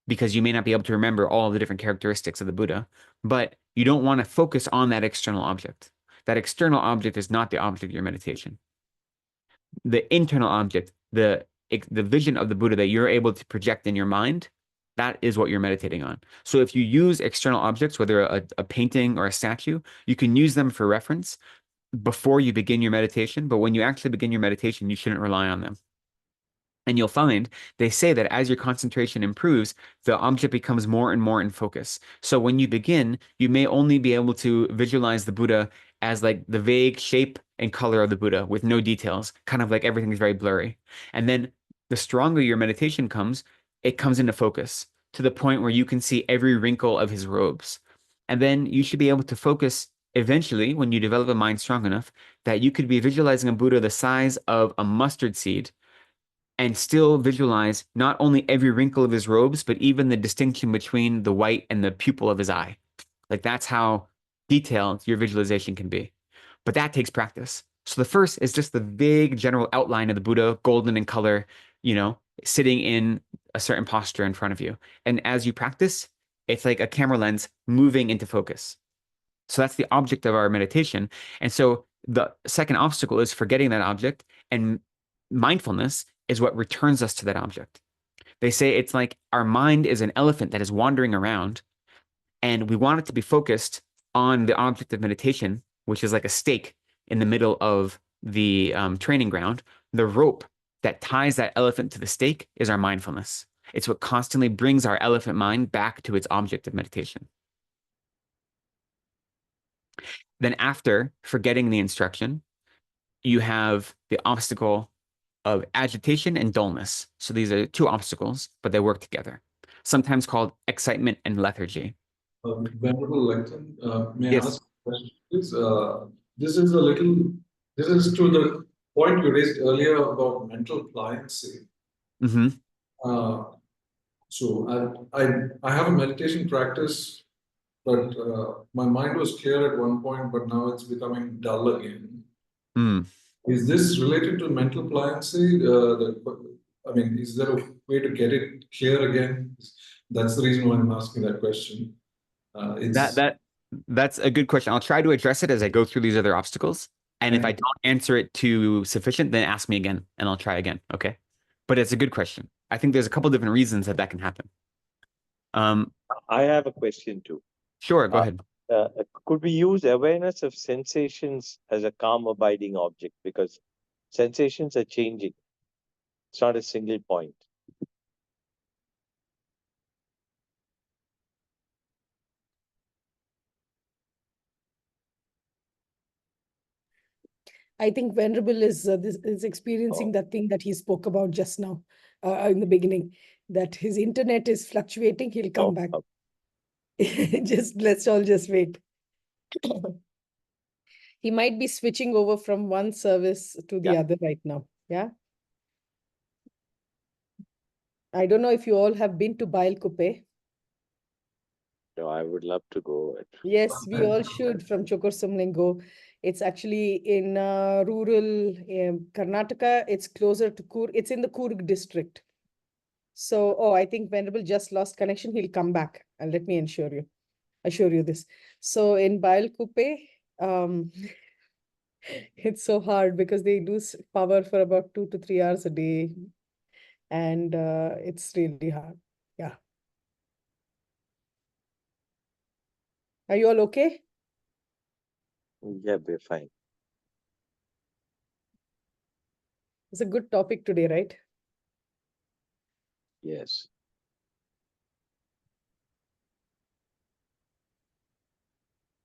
because you may not be able to remember all the different characteristics of the Buddha, but you don't want to focus on that external object. That external object is not the object of your meditation. The internal object, the vision of the Buddha that you're able to project in your mind, that is what you're meditating on. So if you use external objects, whether a painting or a statue, you can use them for reference before you begin your meditation. But when you actually begin your meditation, you shouldn't rely on them. And you'll find they say that as your concentration improves, the object becomes more and more in focus. So when you begin, you may only be able to visualize the Buddha as like the vague shape and color of the Buddha with no details, kind of like everything is very blurry. And then the stronger your meditation comes, it comes into focus to the point where you can see every wrinkle of his robes. And then you should be able to focus eventually, when you develop a mind strong enough, that you could be visualizing a Buddha the size of a mustard seed and still visualize not only every wrinkle of his robes, but even the distinction between the white and the pupil of his eye. Like that's how detailed your visualization can be. But that takes practice. So the first is just the vague general outline of the Buddha, golden in color, sitting in a certain posture in front of you. And as you practice, it's like a camera lens moving into focus. So that's the object of our meditation. And so the second obstacle is forgetting that object, and mindfulness is what returns us to that object. They say it's like our mind is an elephant that is wandering around, and we want it to be focused on the object of meditation, which is like a stake in the middle of the training ground. The rope that ties that elephant to the stake is our mindfulness. It's what constantly brings our elephant mind back to its object of meditation. Then after forgetting the instruction, you have the obstacle of agitation and dullness. So these are two obstacles, but they work together, sometimes called excitement and lethargy. Venerable Lecton, may I Yes. ask a question, please? This is to the point you raised earlier about mental pliancy. Mm-hmm. So I have a meditation practice, but my mind was clear at one point, but now it's becoming dull again. Mm. Is this related to mental pliancy? Is there a way to get it clear again? That's the reason why I'm asking that question. That's a good question. I'll try to address it as I go through these other obstacles. And if I don't answer it too sufficient, then ask me again and I'll try again. Okay. But it's a good question. I think there's a couple different reasons that can happen. I have a question too. Sure, go ahead. Could we use awareness of sensations as a calm abiding object? Because sensations are changing. It's not a single point. I think Venerable is experiencing that thing that he spoke about just now in the beginning, that his internet is fluctuating. He'll come back. Let's all just wait. He might be switching over from one service to the other right now. Yeah. I don't know if you all have been to Bailkuppe. No, I would love to go. Yes, we all should from Choe Khor Sum Ling go. It's actually in rural Karnataka. It's closer to Coorg. It's in the Coorg district. So, oh, I think Venerable just lost connection. He'll come back. And let me assure you this. So in Bailkuppe, um, it's so hard because they lose power for about 2 to 3 hours a day. And it's really hard. Yeah. Are you all okay? Yeah, we're fine. It's a good topic today, right? Yes.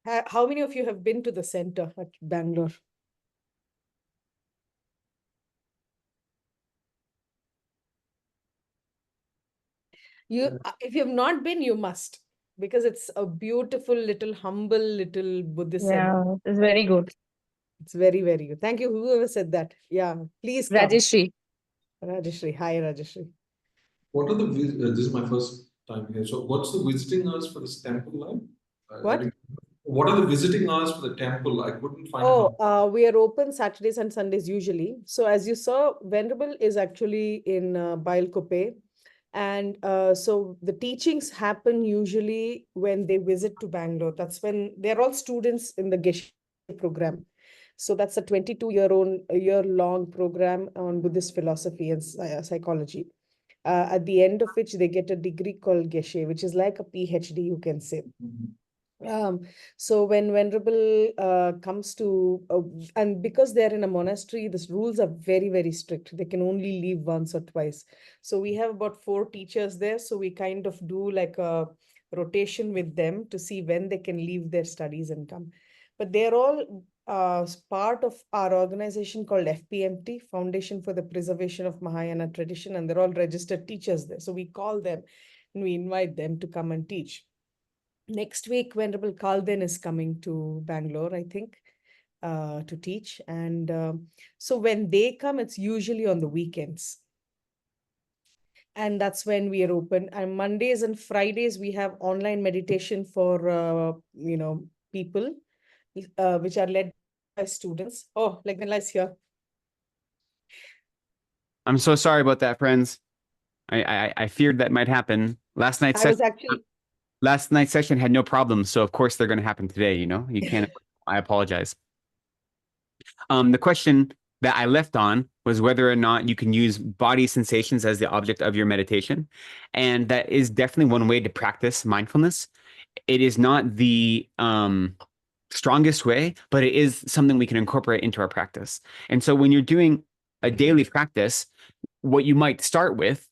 How many of you have been to the center at Bangalore? If you have not been, you must, because it's a beautiful little humble little Buddhist center. Yeah, it's very good. It's very, very good. Thank you, whoever said that. Yeah, please come. Rajeshri. Rajeshri. Hi, Rajeshri. What are this is my first time here. So, what's the visiting hours for this temple like? What? What are the visiting hours for the temple? I couldn't find it. Oh, we are open Saturdays and Sundays usually. So as you saw, Venerable is actually in Bailkuppe. And so the teachings happen usually when they visit to Bangalore. That's when they're all students in the Geshe program. So that's a 22-year-long program on Buddhist philosophy and psychology. At the end of which they get a degree called Geshe, which is like a PhD, you can say. So when Venerable comes to, and because they're in a monastery, the rules are very, very strict. They can only leave once or twice. So we have about 4 teachers there. So we kind of do like a rotation with them to see when they can leave their studies and come. But they're all part of our organization called FPMT, Foundation for the Preservation of Mahayana Tradition, and they're all registered teachers there. So we call them and we invite them to come and teach. Next week, Venerable Kalden is coming to Bangalore, I think, to teach. And so when they come, it's usually on the weekends. And that's when we are open. And Mondays and Fridays, we have online meditation for, people, which are led by students. Oh, Legnala is here. I'm so sorry about that, friends. I feared that might happen. Last night's session had no problems, so of course they're going to happen today. You can't. I apologize. The question that I left on was whether or not you can use body sensations as the object of your meditation, and that is definitely one way to practice mindfulness. It is not the strongest way, but it is something we can incorporate into our practice. And so when you're doing a daily practice, what you might start with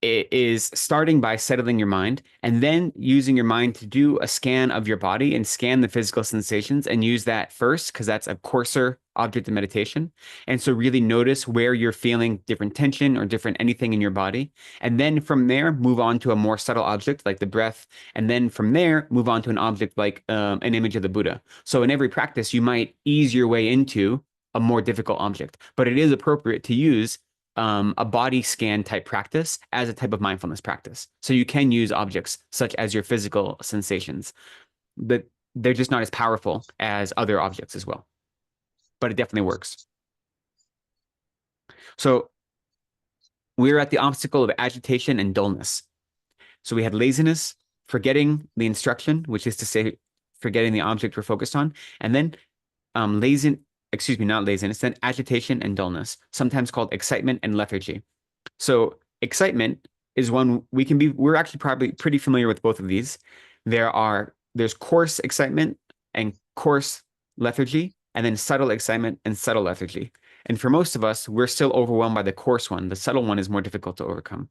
is starting by settling your mind and then using your mind to do a scan of your body and scan the physical sensations and use that first because that's a coarser object of meditation. And so really notice where you're feeling different tension or different anything in your body. And then from there, move on to a more subtle object like the breath. And then from there, move on to an object like an image of the Buddha. So in every practice, you might ease your way into a more difficult object, but it is appropriate to use a body scan type practice as a type of mindfulness practice. So you can use objects such as your physical sensations, but they're just not as powerful as other objects as well. But it definitely works. So we're at the obstacle of agitation and dullness. So we had laziness, forgetting the instruction, which is to say, forgetting the object we're focused on, and then not laziness, then agitation and dullness, sometimes called excitement and lethargy. So excitement is one we're actually probably pretty familiar with both of these. There's coarse excitement and coarse lethargy, and then subtle excitement and subtle lethargy. And for most of us, we're still overwhelmed by the coarse one. The subtle one is more difficult to overcome.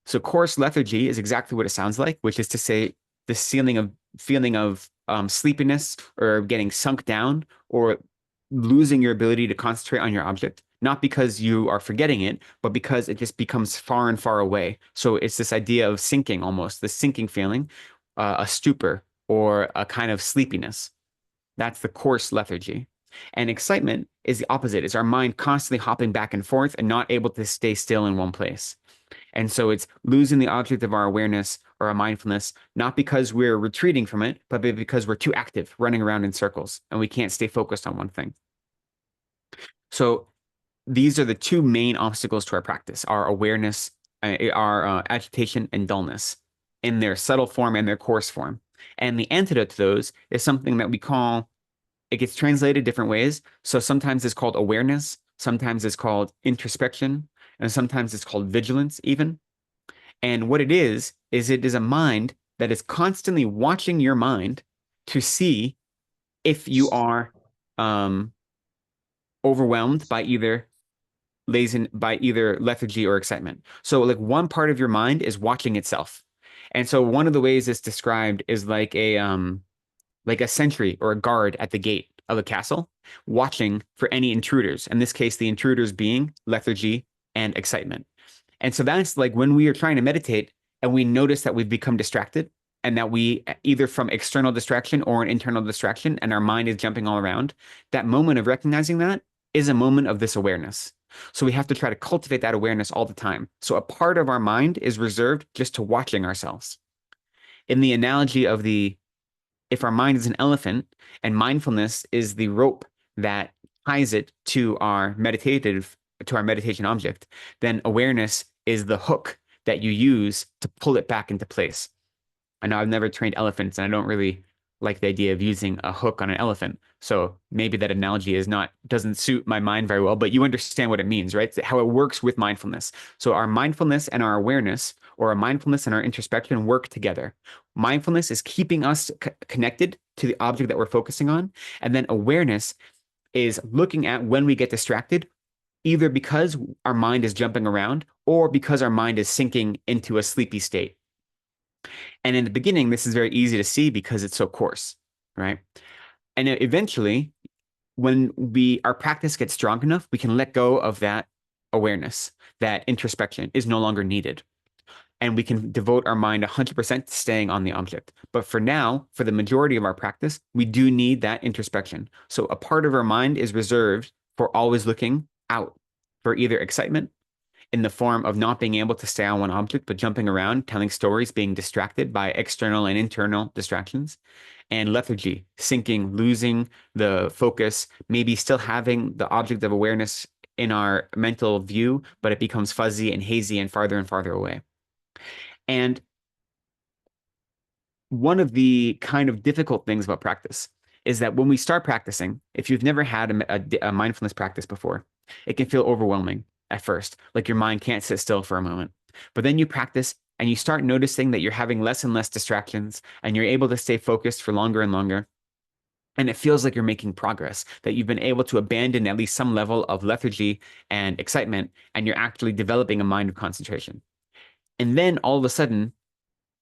So coarse lethargy is exactly what it sounds like, which is to say this feeling of sleepiness or getting sunk down or losing your ability to concentrate on your object, not because you are forgetting it, but because it just becomes far and far away. So it's this idea of sinking almost, the sinking feeling, a stupor or a kind of sleepiness. That's the coarse lethargy. And excitement is the opposite. It's our mind constantly hopping back and forth and not able to stay still in one place. And so it's losing the object of our awareness or our mindfulness, not because we're retreating from it, but because we're too active, running around in circles, and we can't stay focused on one thing. So these are the two main obstacles to our practice: our awareness, our agitation and dullness in their subtle form and their coarse form. And the antidote to those is something that we call, it gets translated different ways. So sometimes it's called awareness, sometimes it's called introspection, and sometimes it's called vigilance even. And what it is it is a mind that is constantly watching your mind to see if you are overwhelmed by either lethargy or excitement. So like one part of your mind is watching itself. And so one of the ways it's described is like a sentry or a guard at the gate of a castle, watching for any intruders. In this case, the intruders being lethargy and excitement. And so that's like when we are trying to meditate and we notice that we've become distracted and that we either from external distraction or an internal distraction and our mind is jumping all around, that moment of recognizing that is a moment of this awareness. So we have to try to cultivate that awareness all the time. So a part of our mind is reserved just to watching ourselves. In the analogy of if our mind is an elephant and mindfulness is the rope that ties it to our meditation object, then awareness is the hook that you use to pull it back into place. I know I've never trained elephants and I don't really like the idea of using a hook on an elephant. So maybe that analogy doesn't suit my mind very well, but you understand what it means, right? How it works with mindfulness. So our mindfulness and our awareness, or our mindfulness and our introspection, work together. Mindfulness is keeping us connected to the object that we're focusing on. And then awareness is looking at when we get distracted, either because our mind is jumping around or because our mind is sinking into a sleepy state. And in the beginning, this is very easy to see because it's so coarse, right? And eventually, when our practice gets strong enough, we can let go of that awareness, that introspection is no longer needed. And we can devote our mind 100% to staying on the object. But for now, for the majority of our practice, we do need that introspection. So a part of our mind is reserved for always looking out for either excitement in the form of not being able to stay on one object, but jumping around, telling stories, being distracted by external and internal distractions, and lethargy, sinking, losing the focus, maybe still having the object of awareness in our mental view, but it becomes fuzzy and hazy and farther away. And one of the kind of difficult things about practice is that when we start practicing, if you've never had a mindfulness practice before, it can feel overwhelming at first, like your mind can't sit still for a moment. But then you practice and you start noticing that you're having less and less distractions and you're able to stay focused for longer and longer. And it feels like you're making progress, that you've been able to abandon at least some level of lethargy and excitement, and you're actually developing a mind of concentration. And then all of a sudden,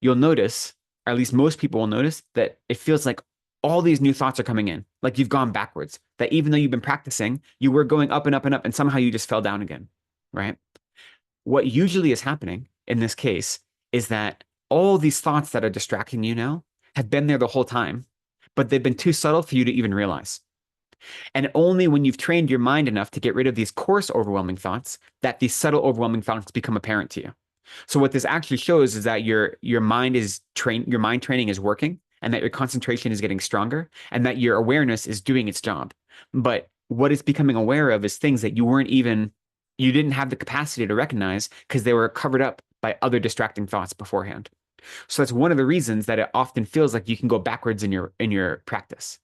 you'll notice, or at least most people will notice, that it feels like all these new thoughts are coming in, like you've gone backwards, that even though you've been practicing, you were going up and up and up, and somehow you just fell down again, right? What usually is happening in this case is that all these thoughts that are distracting you now have been there the whole time, but they've been too subtle for you to even realize. And only when you've trained your mind enough to get rid of these coarse, overwhelming thoughts, that these subtle, overwhelming thoughts become apparent to you. So what this actually shows is that your mind training is working, and that your concentration is getting stronger, and that your awareness is doing its job. But what it's becoming aware of is things that you didn't have the capacity to recognize because they were covered up by other distracting thoughts beforehand. So that's one of the reasons that it often feels like you can go backwards in your practice.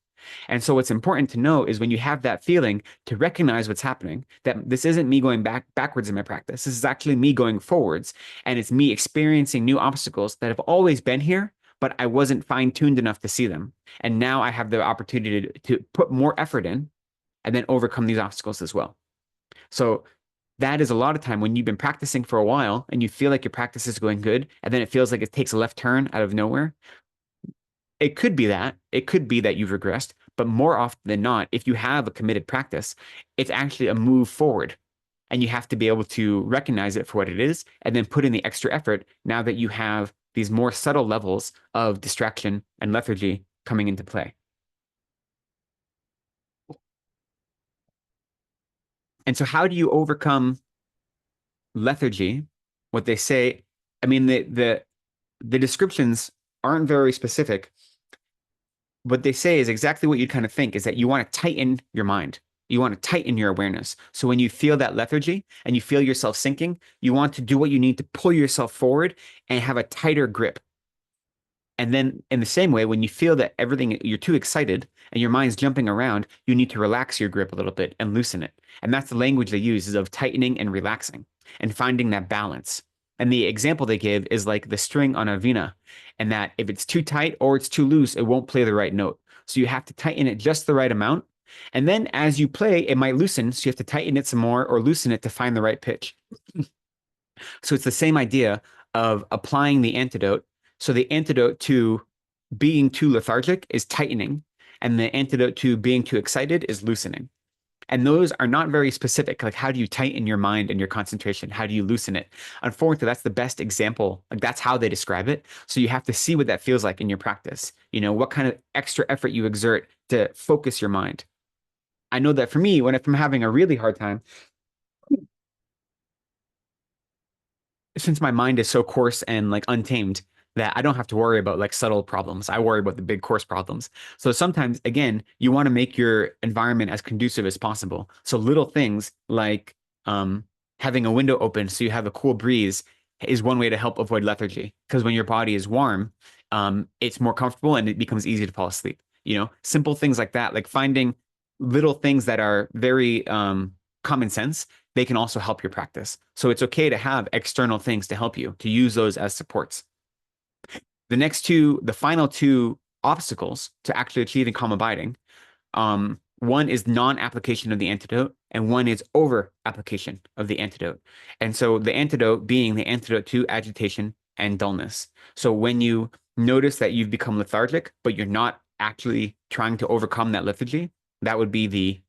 And so what's important to know is when you have that feeling, to recognize what's happening, that this isn't me going backwards in my practice. This is actually me going forwards. And it's me experiencing new obstacles that have always been here, but I wasn't fine-tuned enough to see them. And now I have the opportunity to put more effort in and then overcome these obstacles as well. So that is a lot of time when you've been practicing for a while and you feel like your practice is going good, and then it feels like it takes a left turn out of nowhere. It could be that. It could be that you've regressed, but more often than not, if you have a committed practice, it's actually a move forward. And you have to be able to recognize it for what it is and then put in the extra effort now that you have these more subtle levels of distraction and lethargy coming into play. And so how do you overcome lethargy? What they say, I mean, the descriptions aren't very specific. What they say is exactly what you'd kind of think, is that you want to tighten your mind. You want to tighten your awareness. So when you feel that lethargy and you feel yourself sinking, you want to do what you need to pull yourself forward and have a tighter grip. And then in the same way, when you feel that everything, you're too excited and your mind's jumping around, you need to relax your grip a little bit and loosen it. And that's the language they use, is of tightening and relaxing and finding that balance. And the example they give is like the string on a vina, and that if it's too tight or it's too loose, it won't play the right note. So you have to tighten it just the right amount. And then as you play, it might loosen. So you have to tighten it some more or loosen it to find the right pitch. So it's the same idea of applying the antidote. So the antidote to being too lethargic is tightening, and the antidote to being too excited is loosening. And those are not very specific. Like, how do you tighten your mind and your concentration? How do you loosen it? Unfortunately, that's the best example. Like, that's how they describe it. So you have to see what that feels like in your practice. You know, what kind of extra effort you exert to focus your mind. I know that for me, when if I'm having a really hard time, since my mind is so coarse and like untamed, that I don't have to worry about like subtle problems. I worry about the big coarse problems. So sometimes, again, you want to make your environment as conducive as possible. So little things like having a window open so you have a cool breeze is one way to help avoid lethargy. Because when your body is warm, it's more comfortable and it becomes easy to fall asleep. You know, simple things like that, like finding little things that are very common sense, they can also help your practice. So it's okay to have external things to help you, to use those as supports. The final two obstacles to actually achieving calm abiding, one is non-application of the antidote, and one is over-application of the antidote. And so the antidote being the antidote to agitation and dullness. So when you notice that you've become lethargic, but you're not actually trying to overcome that lethargy, that would be the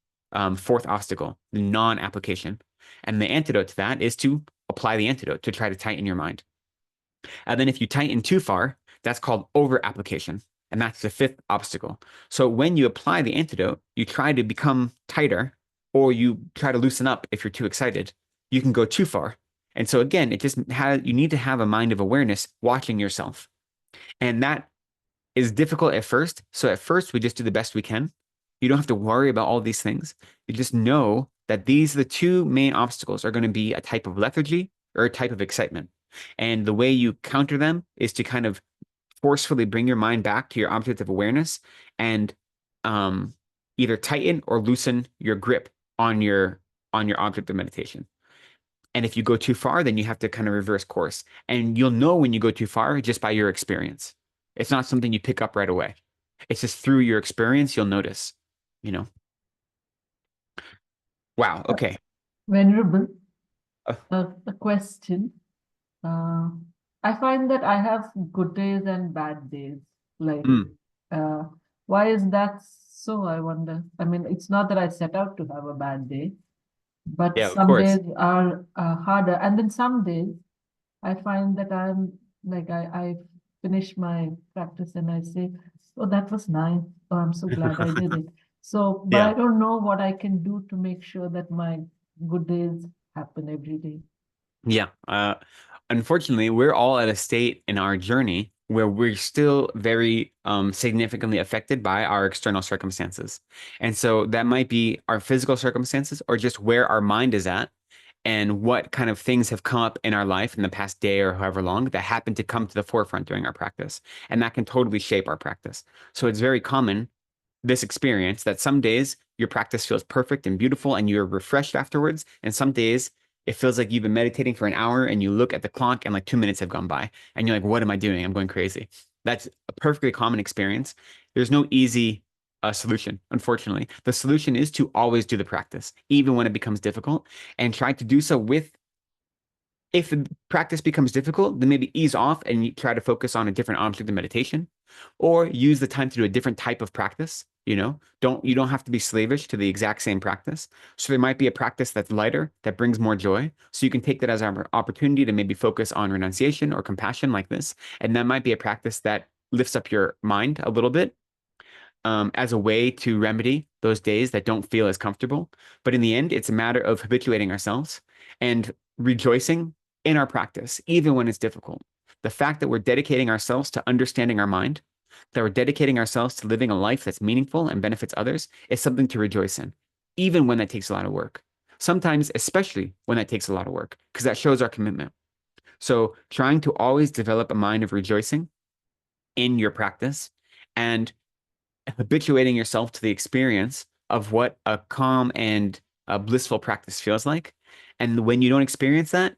fourth obstacle, the non-application. And the antidote to that is to apply the antidote, to try to tighten your mind. And then if you tighten too far, that's called over application. And that's the fifth obstacle. So when you apply the antidote, you try to become tighter, or you try to loosen up if you're too excited. You can go too far. And so again, you need to have a mind of awareness watching yourself. And that is difficult at first. So at first, we just do the best we can. You don't have to worry about all these things. You just know that the two main obstacles are going to be a type of lethargy or a type of excitement. And the way you counter them is to kind of forcefully bring your mind back to your object of awareness and either tighten or loosen your grip on your object of meditation. And if you go too far, then you have to kind of reverse course. And you'll know when you go too far just by your experience. It's not something you pick up right away. It's just through your experience, you'll notice, you know. Wow. Okay. Venerable, Uh, a question. I find that I have good days and bad days. Like, mm, why is that so? I wonder. I mean, it's not that I set out to have a bad day, but yeah, of some days course. are harder. And then some days I find that I'm like, I finish my practice and I say, oh, that was nice. Oh, I'm so glad I did it. So, but I Yeah. don't know what I can do to make sure that my good days happen every day. Yeah. Unfortunately, we're all at a state in our journey where we're still very significantly affected by our external circumstances. And so that might be our physical circumstances or just where our mind is at and what kind of things have come up in our life in the past day or however long that happen to come to the forefront during our practice. And that can totally shape our practice. So it's very common, this experience, that some days your practice feels perfect and beautiful and you're refreshed afterwards. And some days it feels like you've been meditating for an hour and you look at the clock and like 2 minutes have gone by and you're like, what am I doing? I'm going crazy. That's a perfectly common experience. There's no easy solution, unfortunately. The solution is to always do the practice, even when it becomes difficult, and try to do so with, if the practice becomes difficult, then maybe ease off and you try to focus on a different object of meditation, or use the time to do a different type of practice. You know, you don't have to be slavish to the exact same practice. So there might be a practice that's lighter, that brings more joy. So you can take that as an opportunity to maybe focus on renunciation or compassion like this. And that might be a practice that lifts up your mind a little bit. as a way to remedy those days that don't feel as comfortable. But in the end, it's a matter of habituating ourselves and rejoicing in our practice, even when it's difficult. The fact that we're dedicating ourselves to understanding our mind, that we're dedicating ourselves to living a life that's meaningful and benefits others, is something to rejoice in, even when that takes a lot of work. Sometimes, especially when that takes a lot of work, because that shows our commitment. So, trying to always develop a mind of rejoicing in your practice and habituating yourself to the experience of what a calm and a blissful practice feels like. And when you don't experience that,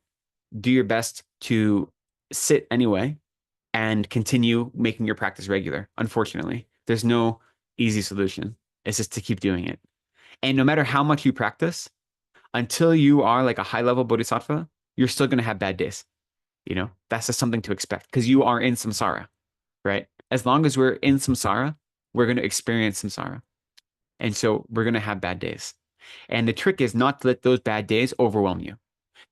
do your best to sit anyway and continue making your practice regular. Unfortunately, there's no easy solution. It's just to keep doing it. And no matter how much you practice, until you are like a high level bodhisattva, you're still going to have bad days. You know, that's just something to expect because you are in samsara, right? As long as we're in samsara, we're going to experience samsara. And so we're going to have bad days. And the trick is not to let those bad days overwhelm you.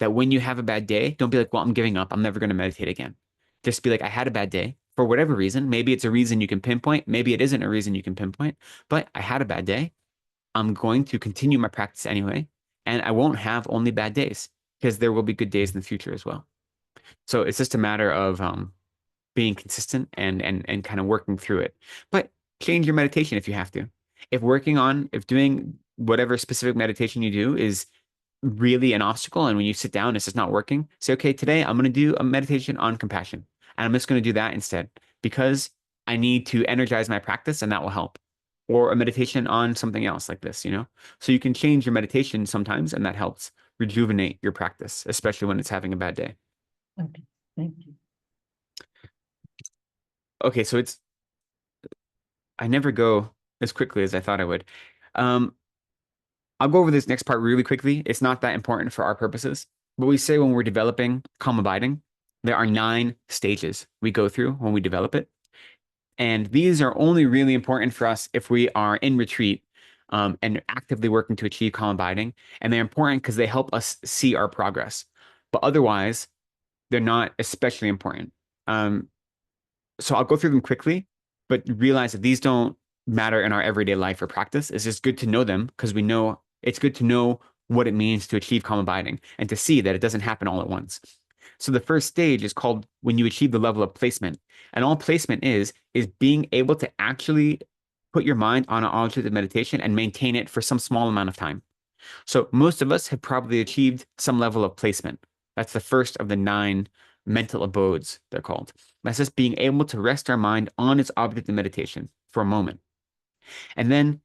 That when you have a bad day, don't be like, well, I'm giving up. I'm never going to meditate again. Just be like, I had a bad day for whatever reason. Maybe it's a reason you can pinpoint. Maybe it isn't a reason you can pinpoint, but I had a bad day. I'm going to continue my practice anyway. And I won't have only bad days because there will be good days in the future as well. So it's just a matter of being consistent and kind of working through it. But change your meditation if you have to. If doing whatever specific meditation you do is really an obstacle, and when you sit down, it's just not working, say, okay, today I'm going to do a meditation on compassion. And I'm just going to do that instead because I need to energize my practice and that will help. Or a meditation on something else like this, you know? So you can change your meditation sometimes, and that helps rejuvenate your practice, especially when it's having a bad day. Okay, thank you. Okay, so I never go as quickly as I thought I would. I'll go over this next part really quickly. It's not that important for our purposes, but we say when we're developing calm abiding, there are 9 stages we go through when we develop it. And these are only really important for us if we are in retreat and actively working to achieve calm abiding. And they're important because they help us see our progress. But otherwise, they're not especially important. So I'll go through them quickly, but realize that these don't matter in our everyday life or practice. It's just good to know them because we know it's good to know what it means to achieve calm abiding and to see that it doesn't happen all at once. So the first stage is called when you achieve the level of placement. And all placement is being able to actually put your mind on an object of meditation and maintain it for some small amount of time. So most of us have probably achieved some level of placement. That's the first of the 9 mental abodes, they're called. That's just being able to rest our mind on its object of meditation for a moment. And then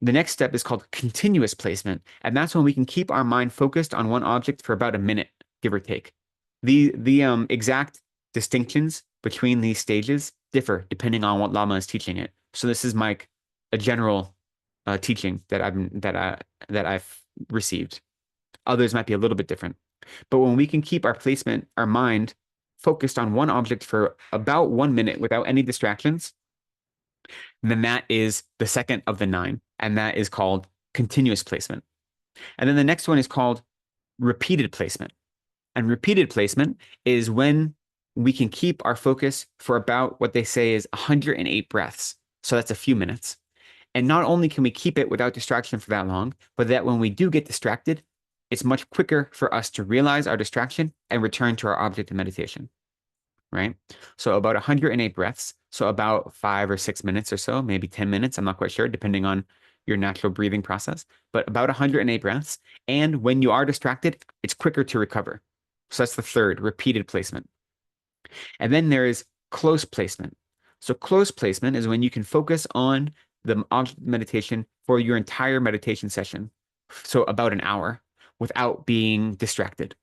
the next step is called continuous placement. And that's when we can keep our mind focused on one object for about a minute, give or take. The exact distinctions between these stages differ depending on what Lama is teaching it. So this is a general teaching that I've received. Others might be a little bit different. But when we can keep our mind focused on one object for about 1 minute without any distractions, then that is the second of the 9, and that is called continuous placement. And then the next one is called repeated placement. And repeated placement is when we can keep our focus for about what they say is 108 breaths. So that's a few minutes. And not only can we keep it without distraction for that long, but that when we do get distracted, it's much quicker for us to realize our distraction and return to our object of meditation, right? So about 108 breaths, so about 5 or 6 minutes or so, maybe 10 minutes, I'm not quite sure, depending on your natural breathing process, but about 108 breaths. And when you are distracted, it's quicker to recover. So that's the third, repeated placement. And then there is close placement. So close placement is when you can focus on the object meditation for your entire meditation session, so about an hour, without being distracted.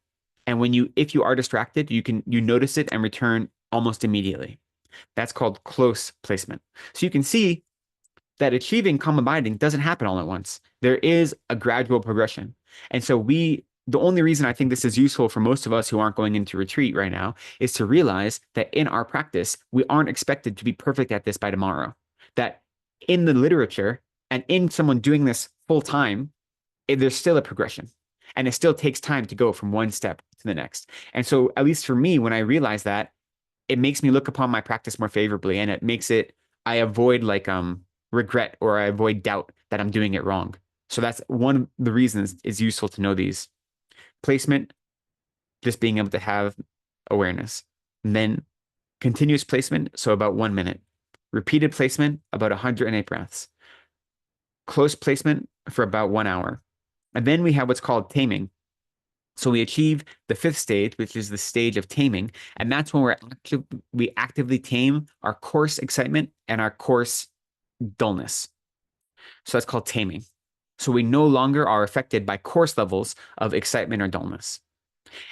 And if you are distracted, you notice it and return almost immediately. That's called close placement. So you can see that achieving calm abiding doesn't happen all at once. There is a gradual progression. And so the only reason I think this is useful for most of us who aren't going into retreat right now is to realize that in our practice, we aren't expected to be perfect at this by tomorrow. That in the literature and in someone doing this full time, there's still a progression. And it still takes time to go from one step to the next. And so, at least for me, when I realize that, it makes me look upon my practice more favorably, and it makes it, I avoid regret or I avoid doubt that I'm doing it wrong. So that's one of the reasons it's useful to know these. Placement, just being able to have awareness. And then continuous placement, so about 1 minute. Repeated placement, about 108 breaths. Close placement for about 1 hour. And then we have what's called taming. So we achieve the fifth stage, which is the stage of taming. And that's when we actively tame our coarse excitement and our coarse dullness. So that's called taming. So we no longer are affected by coarse levels of excitement or dullness.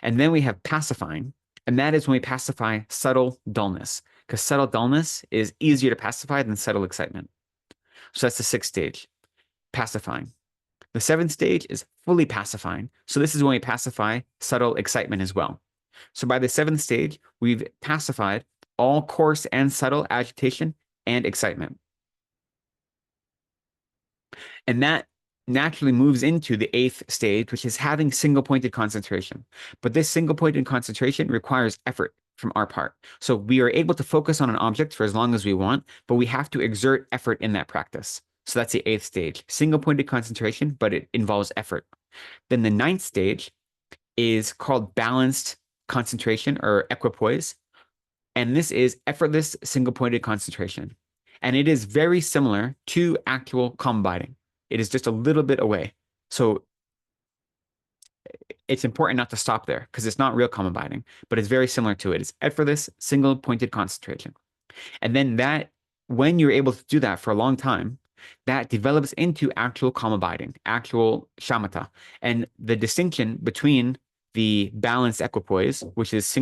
And then we have pacifying. And that is when we pacify subtle dullness, because subtle dullness is easier to pacify than subtle excitement. So that's the sixth stage, pacifying. The seventh stage is fully pacifying. So this is when we pacify subtle excitement as well. So by the seventh stage, we've pacified all coarse and subtle agitation and excitement. And that naturally moves into the eighth stage, which is having single-pointed concentration. But this single-pointed concentration requires effort from our part. So we are able to focus on an object for as long as we want, but we have to exert effort in that practice. So that's the eighth stage, single-pointed concentration, but it involves effort. Then the ninth stage is called balanced concentration or equipoise. And this is effortless single-pointed concentration. And it is very similar to actual calm abiding. It is just a little bit away. So it's important not to stop there because it's not real calm abiding, but it's very similar to it. It's effortless single-pointed concentration. And then that, when you're able to do that for a long time, that develops into actual calm abiding, actual shamatha. And the distinction between the balanced equipoise, which is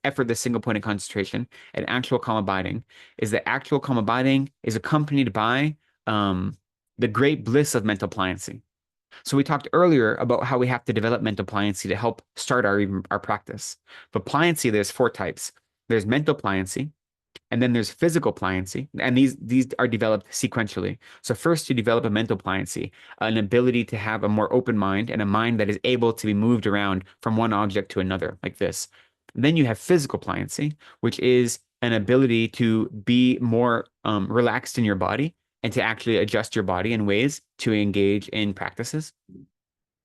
effortless single-pointed concentration, and actual calm abiding, is that actual calm abiding is accompanied by the great bliss of mental pliancy. So we talked earlier about how we have to develop mental pliancy to help start our practice. But pliancy, there's 4 types. There's mental pliancy, and then there's physical pliancy, and these are developed sequentially. So first you develop a mental pliancy, an ability to have a more open mind and a mind that is able to be moved around from one object to another, like this. Then you have physical pliancy, which is an ability to be more relaxed in your body and to actually adjust your body in ways to engage in practices.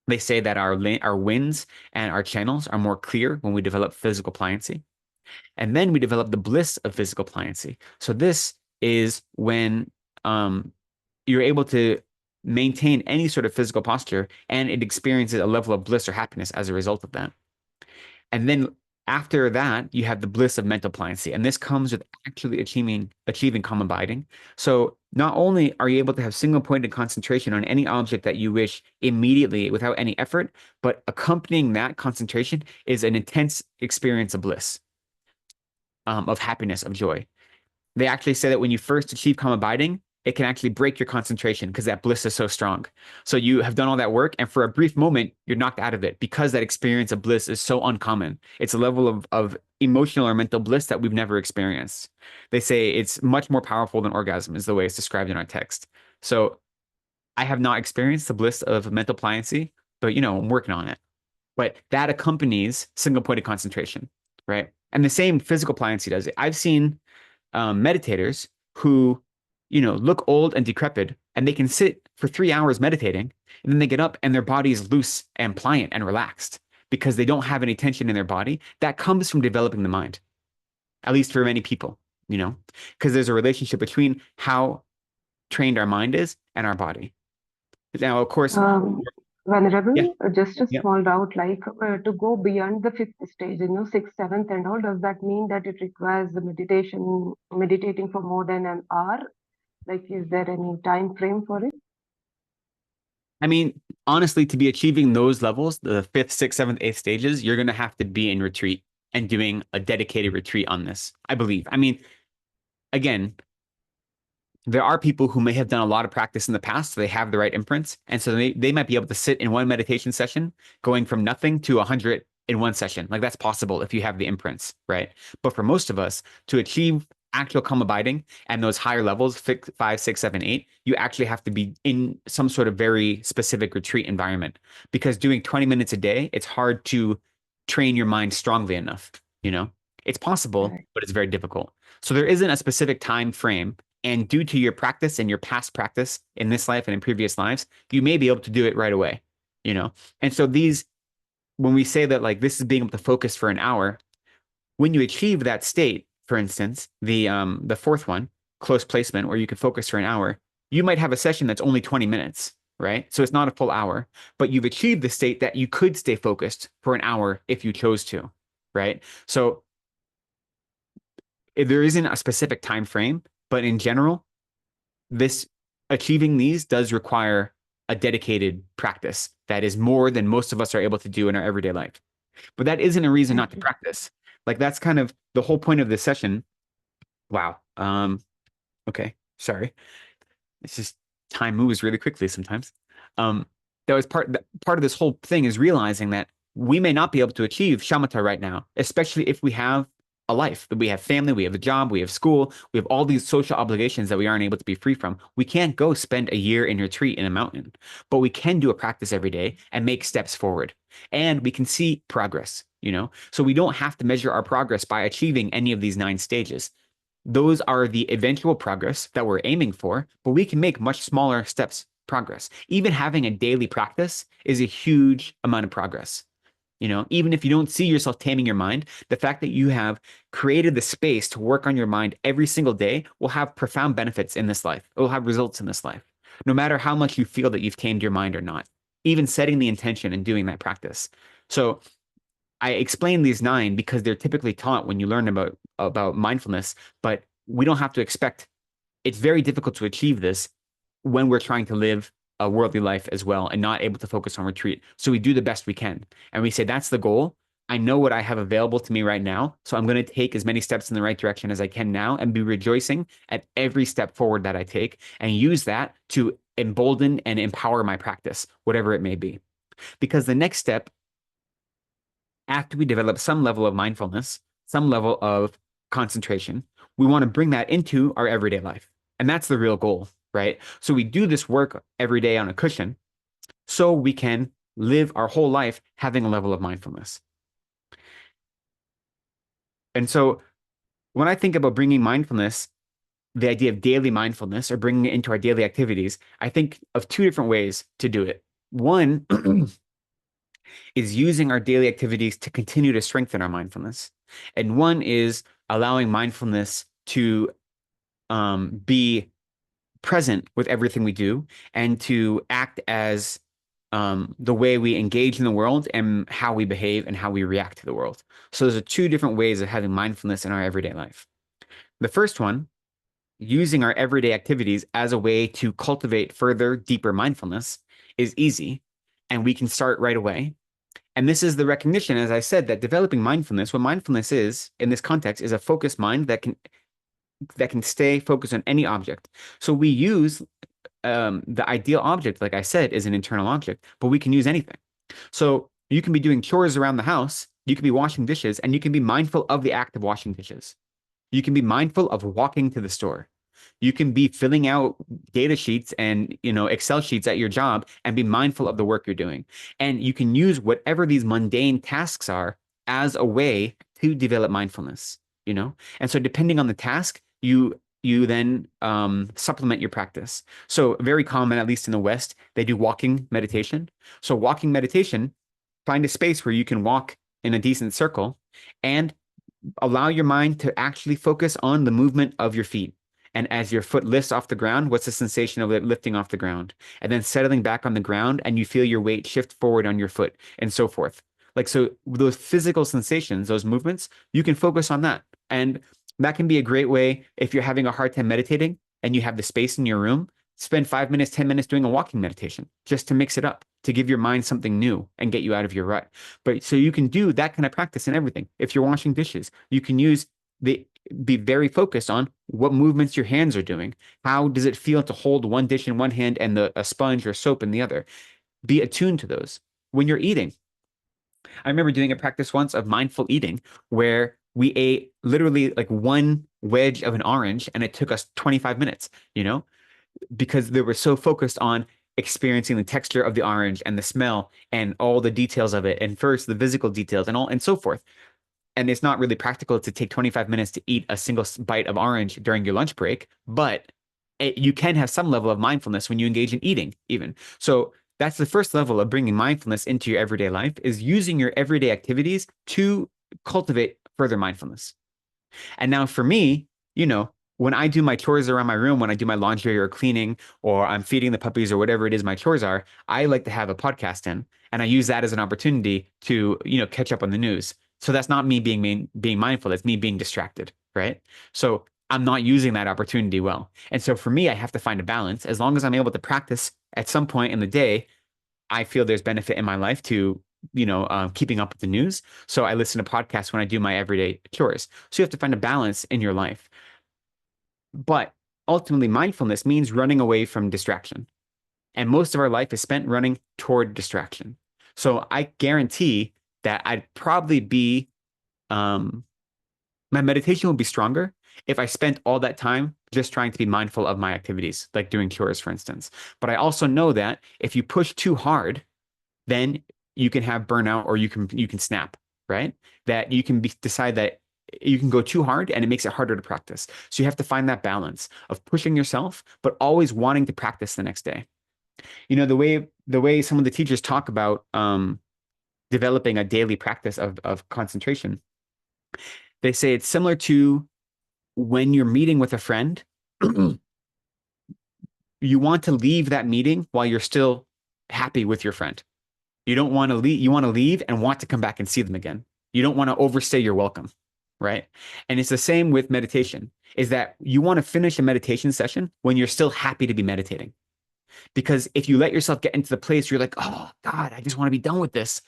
They say that our winds and our channels are more clear when we develop physical pliancy. And then we develop the bliss of physical pliancy. So this is when you're able to maintain any sort of physical posture and it experiences a level of bliss or happiness as a result of that. And then after that, you have the bliss of mental pliancy. And this comes with actually achieving calm abiding. So not only are you able to have single-pointed concentration on any object that you wish immediately without any effort, but accompanying that concentration is an intense experience of bliss, of happiness, of joy. They actually say that when you first achieve calm abiding, it can actually break your concentration because that bliss is so strong. So you have done all that work, and for a brief moment, you're knocked out of it because that experience of bliss is so uncommon. It's a level of emotional or mental bliss that we've never experienced. They say it's much more powerful than orgasm is the way it's described in our text. So I have not experienced the bliss of mental pliancy, but I'm working on it. But that accompanies single-pointed concentration, right? And the same physical pliancy does it. I've seen meditators who look old and decrepit, and they can sit for 3 hours meditating, and then they get up and their body is loose and pliant and relaxed because they don't have any tension in their body. That comes from developing the mind, at least for many people, because there's a relationship between how trained our mind is and our body. Now, of course, Venerable, just a yeah. small doubt, like to go beyond the fifth stage, sixth, seventh, and all, does that mean that it requires the meditating for more than an hour? Like, is there any time frame for it? I mean, honestly, to be achieving those levels, the fifth, sixth, seventh, eighth stages, you're going to have to be in retreat and doing a dedicated retreat on this, I believe. I mean, again, there are people who may have done a lot of practice in the past, so they have the right imprints. And so they might be able to sit in one meditation session, going from nothing to 100 in one session. Like that's possible if you have the imprints, right? But for most of us, to achieve actual calm abiding and those higher levels, 5, 6, 7, 8, you actually have to be in some sort of very specific retreat environment. Because doing 20 minutes a day, it's hard to train your mind strongly enough, It's possible, but it's very difficult. So there isn't a specific time frame And due to your practice and your past practice in this life and in previous lives, you may be able to do it right away, you know? And so when we say that like this is being able to focus for an hour, when you achieve that state, for instance, the fourth one, close placement, where you can focus for an hour, you might have a session that's only 20 minutes, right? So it's not a full hour, but you've achieved the state that you could stay focused for an hour if you chose to, right? So there isn't a specific time frame, but in general, this achieving these does require a dedicated practice that is more than most of us are able to do in our everyday life. But that isn't a reason not to practice. Like that's kind of the whole point of this session. Wow. Okay. Sorry. It's just time moves really quickly sometimes. That was part of this whole thing is realizing that we may not be able to achieve shamatha right now, especially if we have a life, that we have family, we have a job, we have school, we have all these social obligations that we aren't able to be free from. We can't go spend a year in retreat in a mountain, but we can do a practice every day and make steps forward. And we can see progress, you know? So we don't have to measure our progress by achieving any of these 9 stages. Those are the eventual progress that we're aiming for, but we can make much smaller steps progress. Even having a daily practice is a huge amount of progress. You know, even if you don't see yourself taming your mind, the fact that you have created the space to work on your mind every single day will have profound benefits in this life. It will have results in this life, no matter how much you feel that you've tamed your mind or not, even setting the intention and doing that practice. So I explain these 9 because they're typically taught when you learn about mindfulness, but we don't have to expect. It's very difficult to achieve this when we're trying to live a worldly life as well and not able to focus on retreat. So we do the best we can. And we say, that's the goal. I know what I have available to me right now. So I'm going to take as many steps in the right direction as I can now and be rejoicing at every step forward that I take and use that to embolden and empower my practice, whatever it may be. Because the next step, after we develop some level of mindfulness, some level of concentration, we want to bring that into our everyday life. And that's the real goal, right? So we do this work every day on a cushion so we can live our whole life having a level of mindfulness. And so when I think about bringing mindfulness, the idea of daily mindfulness or bringing it into our daily activities, I think of 2 different ways to do it. One is using our daily activities to continue to strengthen our mindfulness. And one is allowing mindfulness to be present with everything we do and to act as the way we engage in the world and how we behave and how we react to the world. So those are 2 different ways of having mindfulness in our everyday life. The first one, using our everyday activities as a way to cultivate further, deeper mindfulness, is easy, and we can start right away. And this is the recognition, as I said, that developing mindfulness, what mindfulness is in this context, is a focused mind that can stay focused on any object. So we use the ideal object, like I said, is an internal object, but we can use anything. So you can be doing chores around the house, you can be washing dishes, and you can be mindful of the act of washing dishes. You can be mindful of walking to the store. You can be filling out data sheets and, Excel sheets at your job and be mindful of the work you're doing. And you can use whatever these mundane tasks are as a way to develop mindfulness, And so depending on the task, you then supplement your practice. So very common, at least in the West, they do walking meditation. So walking meditation, find a space where you can walk in a decent circle and allow your mind to actually focus on the movement of your feet. And as your foot lifts off the ground, what's the sensation of it lifting off the ground? And then settling back on the ground, and you feel your weight shift forward on your foot, and so forth. So those physical sensations, those movements, you can focus on that. And that can be a great way if you're having a hard time meditating and you have the space in your room, spend 5 minutes, 10 minutes doing a walking meditation just to mix it up, to give your mind something new and get you out of your rut. But so you can do that kind of practice in everything. If you're washing dishes, you can be very focused on what movements your hands are doing. How does it feel to hold one dish in one hand and a sponge or soap in the other? Be attuned to those. When you're eating, I remember doing a practice once of mindful eating where we ate literally like one wedge of an orange and it took us 25 minutes, because they were so focused on experiencing the texture of the orange and the smell and all the details of it. And first the physical details and so forth. And it's not really practical to take 25 minutes to eat a single bite of orange during your lunch break, but you can have some level of mindfulness when you engage in eating, even. So that's the first level of bringing mindfulness into your everyday life, is using your everyday activities to cultivate further mindfulness. And now for me, when I do my chores around my room, when I do my laundry or cleaning, or I'm feeding the puppies or whatever it is my chores are, I like to have a podcast in, and I use that as an opportunity to, catch up on the news. So that's not me being mindful. That's me being distracted, right? So I'm not using that opportunity well. And so for me, I have to find a balance. As long as I'm able to practice at some point in the day, I feel there's benefit in my life to, keeping up with the news. So I listen to podcasts when I do my everyday chores. So you have to find a balance in your life. But ultimately, mindfulness means running away from distraction. And most of our life is spent running toward distraction. So I guarantee that I'd probably be, my meditation would be stronger if I spent all that time just trying to be mindful of my activities, like doing chores, for instance. But I also know that if you push too hard, then you can have burnout, or you can snap, right? That you can decide that you can go too hard and it makes it harder to practice. So you have to find that balance of pushing yourself, but always wanting to practice the next day. The way some of the teachers talk about developing a daily practice of concentration, they say it's similar to when you're meeting with a friend. You want to leave that meeting while you're still happy with your friend. You don't want to leave. You want to leave and want to come back and see them again. You don't want to overstay your welcome, right? And it's the same with meditation, is that you want to finish a meditation session when you're still happy to be meditating. Because if you let yourself get into the place where you're like, oh God, I just want to be done with this,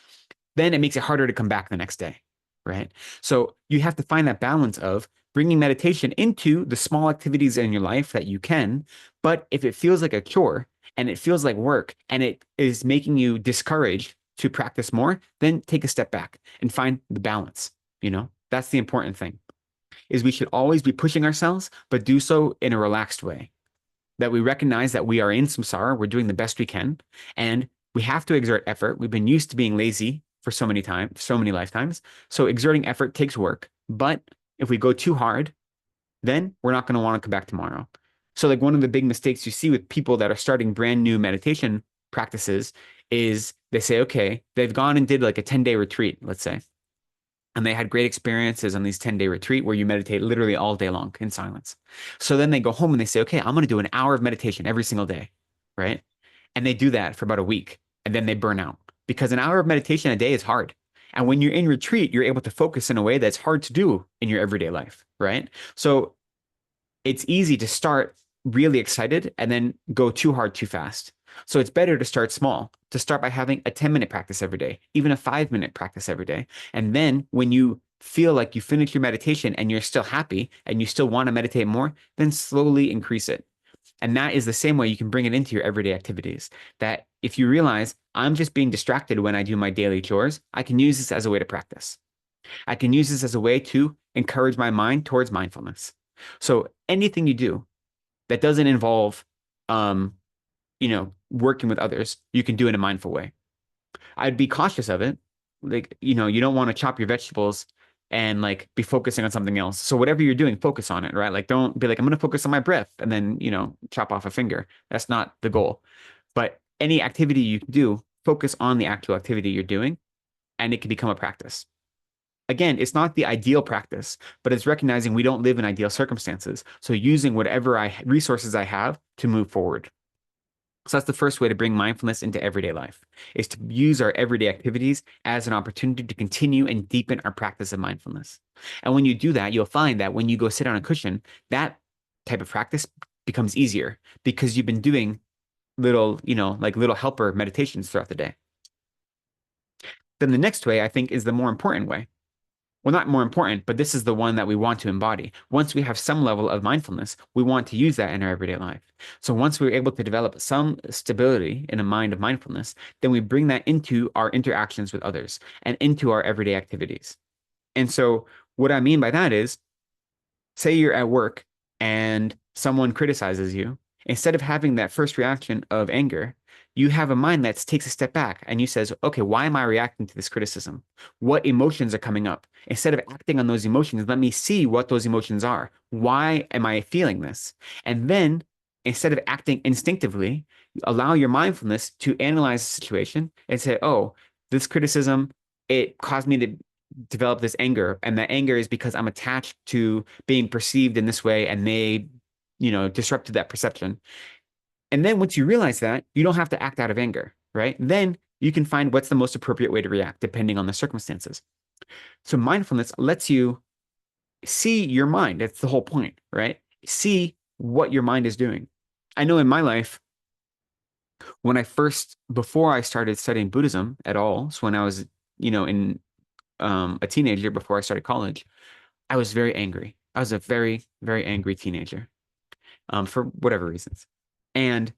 then it makes it harder to come back the next day, right? So you have to find that balance of bringing meditation into the small activities in your life that you can. But if it feels like a chore and it feels like work and it is making you discouraged to practice more, then take a step back and find the balance. That's the important thing, is we should always be pushing ourselves, but do so in a relaxed way. That we recognize that we are in samsara, we're doing the best we can, and we have to exert effort. We've been used to being lazy for so many times, so many lifetimes. So exerting effort takes work. But if we go too hard, then we're not going to want to come back tomorrow. So like one of the big mistakes you see with people that are starting brand new meditation practices is they say, okay, they've gone and did like a 10-day retreat, let's say. And they had great experiences on these 10-day retreat where you meditate literally all day long in silence. So then they go home and they say, okay, I'm going to do an hour of meditation every single day, right? And they do that for about a week, and then they burn out, because an hour of meditation a day is hard. And when you're in retreat, you're able to focus in a way that's hard to do in your everyday life, right? So it's easy to start really excited and then go too hard too fast. So it's better to start small, to start by having a 10-minute practice every day, even a 5-minute practice every day. And then when you feel like you finish your meditation and you're still happy and you still want to meditate more, then slowly increase it. And that is the same way you can bring it into your everyday activities. That if you realize I'm just being distracted when I do my daily chores, I can use this as a way to practice. I can use this as a way to encourage my mind towards mindfulness. So anything you do that doesn't involve, working with others, you can do in a mindful way. I'd be cautious of it. Like, you don't want to chop your vegetables and like be focusing on something else. So whatever you're doing, focus on it, right? Like don't be like, I'm going to focus on my breath and then, chop off a finger. That's not the goal. But any activity you do, focus on the actual activity you're doing, and it can become a practice. Again, it's not the ideal practice, but it's recognizing we don't live in ideal circumstances. So using whatever resources I have to move forward. So that's the first way to bring mindfulness into everyday life, is to use our everyday activities as an opportunity to continue and deepen our practice of mindfulness. And when you do that, you'll find that when you go sit on a cushion, that type of practice becomes easier because you've been doing little, like little helper meditations throughout the day. Then the next way, I think, is the more important way. Well, not more important, but this is the one that we want to embody. Once we have some level of mindfulness, we want to use that in our everyday life. So once we're able to develop some stability in a mind of mindfulness, then we bring that into our interactions with others and into our everyday activities. And so what I mean by that is, say you're at work and someone criticizes you, instead of having that first reaction of anger, you have a mind that takes a step back and you says, okay, why am I reacting to this criticism? What emotions are coming up? Instead of acting on those emotions, let me see what those emotions are. Why am I feeling this? And then instead of acting instinctively, allow your mindfulness to analyze the situation and say, oh, this criticism, it caused me to develop this anger. And that anger is because I'm attached to being perceived in this way and they, disrupted that perception. And then once you realize that, you don't have to act out of anger, right? Then you can find what's the most appropriate way to react depending on the circumstances. So mindfulness lets you see your mind. That's the whole point, right? See what your mind is doing. I know in my life, before I started studying Buddhism at all, so when I was, in a teenager before I started college, I was very angry. I was a very, very angry teenager, for whatever reasons. And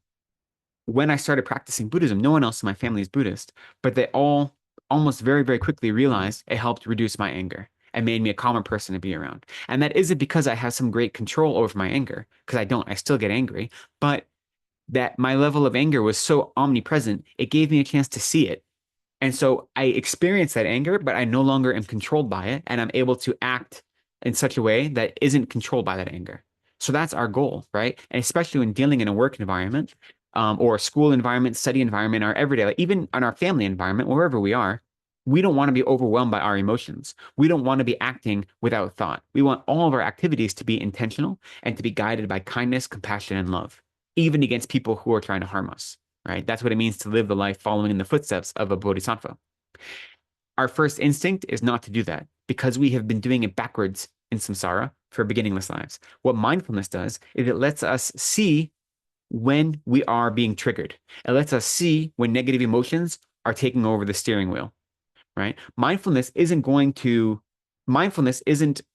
when I started practicing Buddhism, no one else in my family is Buddhist, but they all almost very, very quickly realized it helped reduce my anger and made me a calmer person to be around. And that isn't because I have some great control over my anger, because I don't. I still get angry, but that my level of anger was so omnipresent, it gave me a chance to see it. And so I experience that anger, but I no longer am controlled by it, and I'm able to act in such a way that isn't controlled by that anger. So that's our goal, right? And especially when dealing in a work environment, or a school environment, study environment, our everyday life, even in our family environment, wherever we are, we don't want to be overwhelmed by our emotions. We don't want to be acting without thought. We want all of our activities to be intentional and to be guided by kindness, compassion, and love, even against people who are trying to harm us, right? That's what it means to live the life following in the footsteps of a bodhisattva. Our first instinct is not to do that because we have been doing it backwards in samsara for beginningless lives. What mindfulness does is it lets us see when we are being triggered. It lets us see when negative emotions are taking over the steering wheel, right? Mindfulness isn't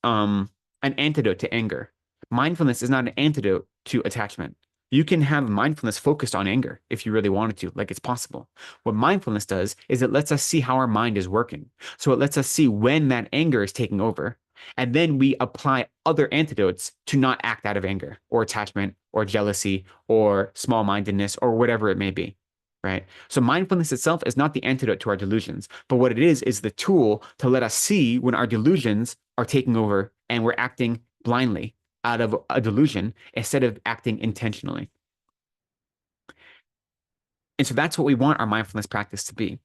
an antidote to anger. Mindfulness is not an antidote to attachment. You can have mindfulness focused on anger if you really wanted to, like it's possible. What mindfulness does is it lets us see how our mind is working. So it lets us see when that anger is taking over. And then we apply other antidotes to not act out of anger or attachment or jealousy or small-mindedness or whatever it may be, right? So mindfulness itself is not the antidote to our delusions, but what it is the tool to let us see when our delusions are taking over and we're acting blindly out of a delusion instead of acting intentionally. And so that's what we want our mindfulness practice to be.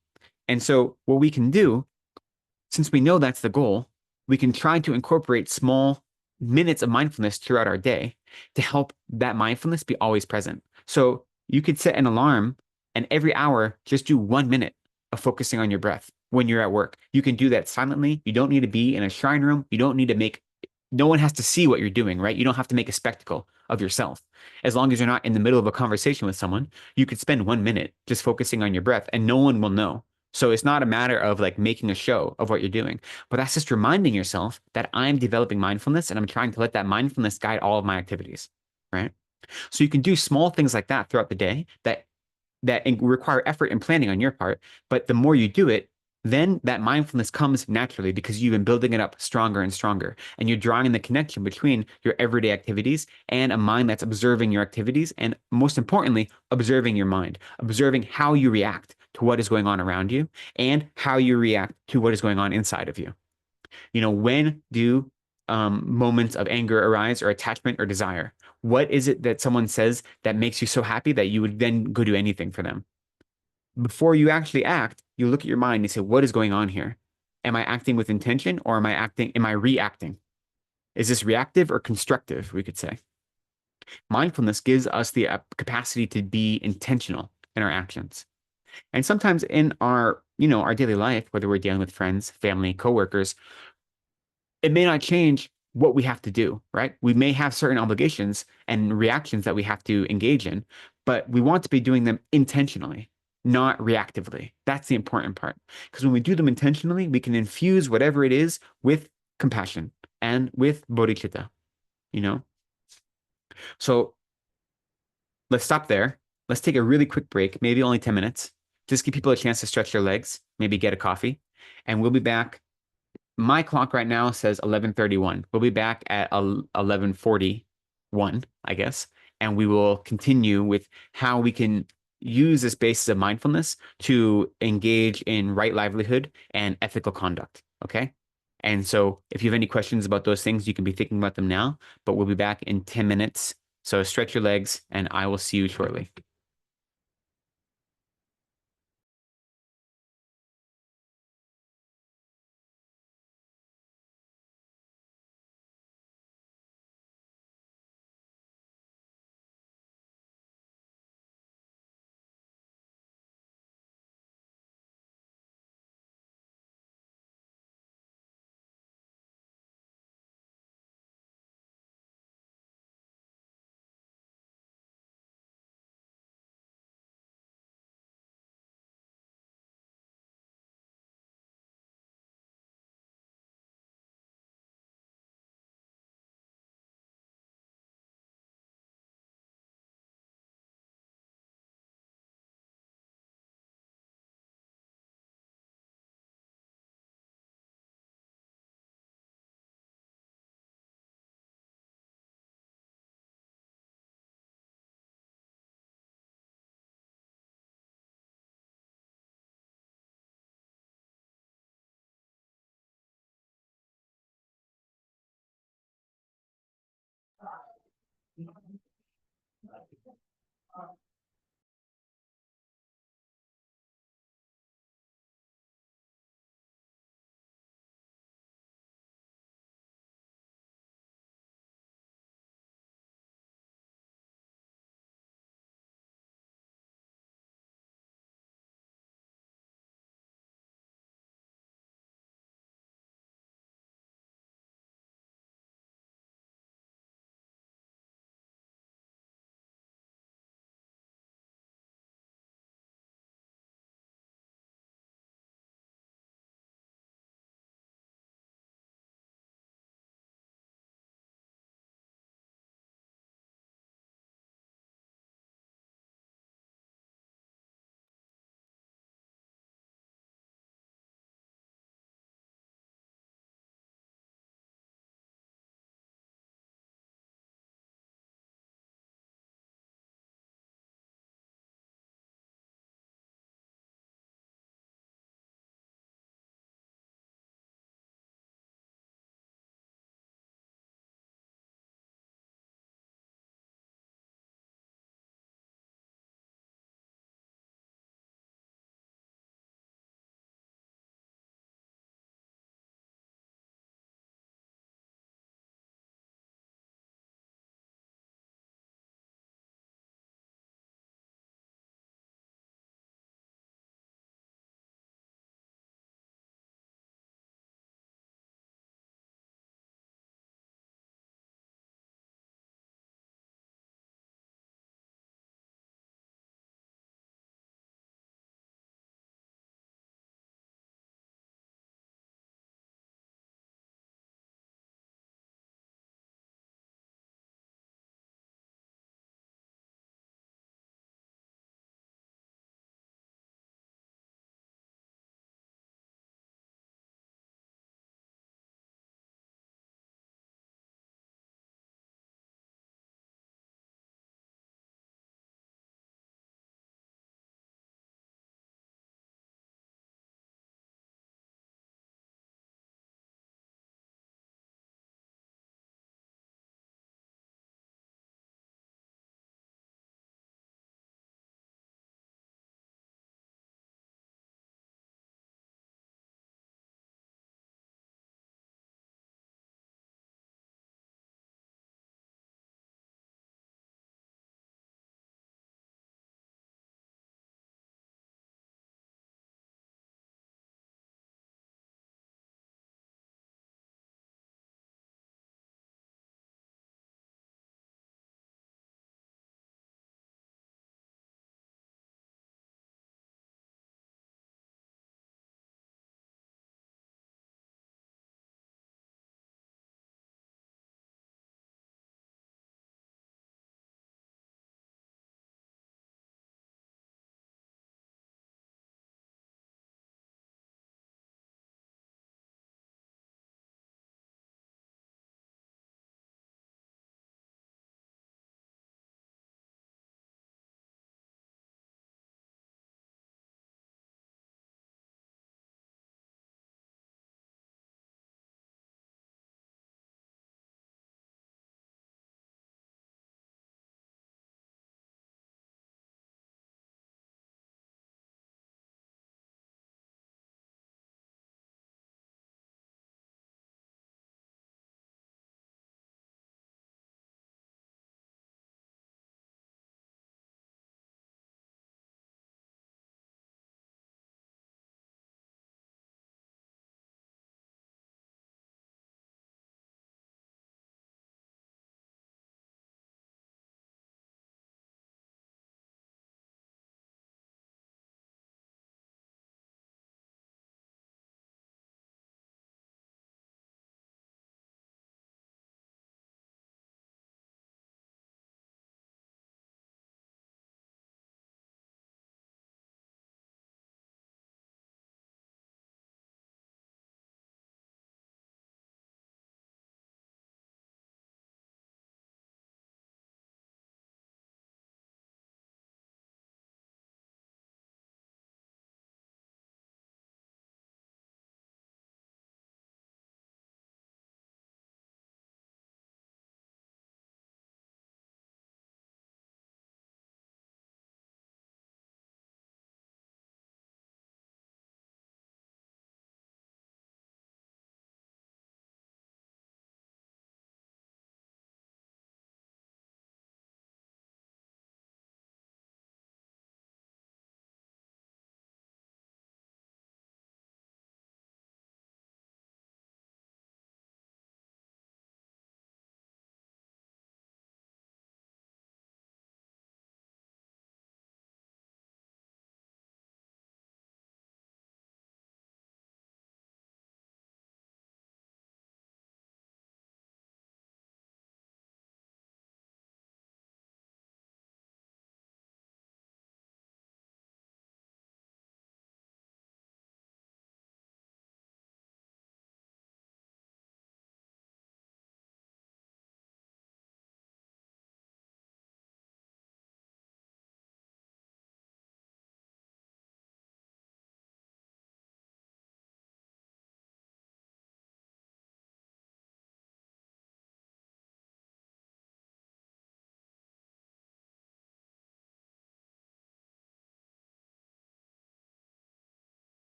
And so what we can do, since we know that's the goal, we can try to incorporate small minutes of mindfulness throughout our day to help that mindfulness be always present. So you could set an alarm and every hour just do 1 minute of focusing on your breath when you're at work. You can do that silently. You don't need to be in a shrine room. You don't need to no one has to see what you're doing, right? You don't have to make a spectacle of yourself. As long as you're not in the middle of a conversation with someone, you could spend 1 minute just focusing on your breath and no one will know. So it's not a matter of like making a show of what you're doing, but that's just reminding yourself that I'm developing mindfulness and I'm trying to let that mindfulness guide all of my activities, right? So you can do small things like that throughout the day that require effort and planning on your part, but the more you do it, then that mindfulness comes naturally because you've been building it up stronger and stronger. And you're drawing the connection between your everyday activities and a mind that's observing your activities. And most importantly, observing your mind, observing how you react to what is going on around you and how you react to what is going on inside of you. When do moments of anger arise or attachment or desire? What is it that someone says that makes you so happy that you would then go do anything for them? Before you actually act, you look at your mind and say, what is going on here? Am I acting with intention or am I reacting? Is this reactive or constructive, we could say? Mindfulness gives us the capacity to be intentional in our actions. And sometimes in our daily life, whether we're dealing with friends, family, coworkers, it may not change what we have to do, right? We may have certain obligations and reactions that we have to engage in, but we want to be doing them intentionally, not reactively. That's the important part. Because when we do them intentionally, we can infuse whatever it is with compassion and with bodhicitta, So let's stop there. Let's take a really quick break, maybe only 10 minutes. Just give people a chance to stretch their legs, maybe get a coffee, and we'll be back. My clock right now says 11:31. We'll be back at 11:41, I guess, and we will continue with how we can use this basis of mindfulness to engage in right livelihood and ethical conduct, okay? And so if you have any questions about those things, you can be thinking about them now, but we'll be back in 10 minutes So stretch your legs, and I will see you shortly.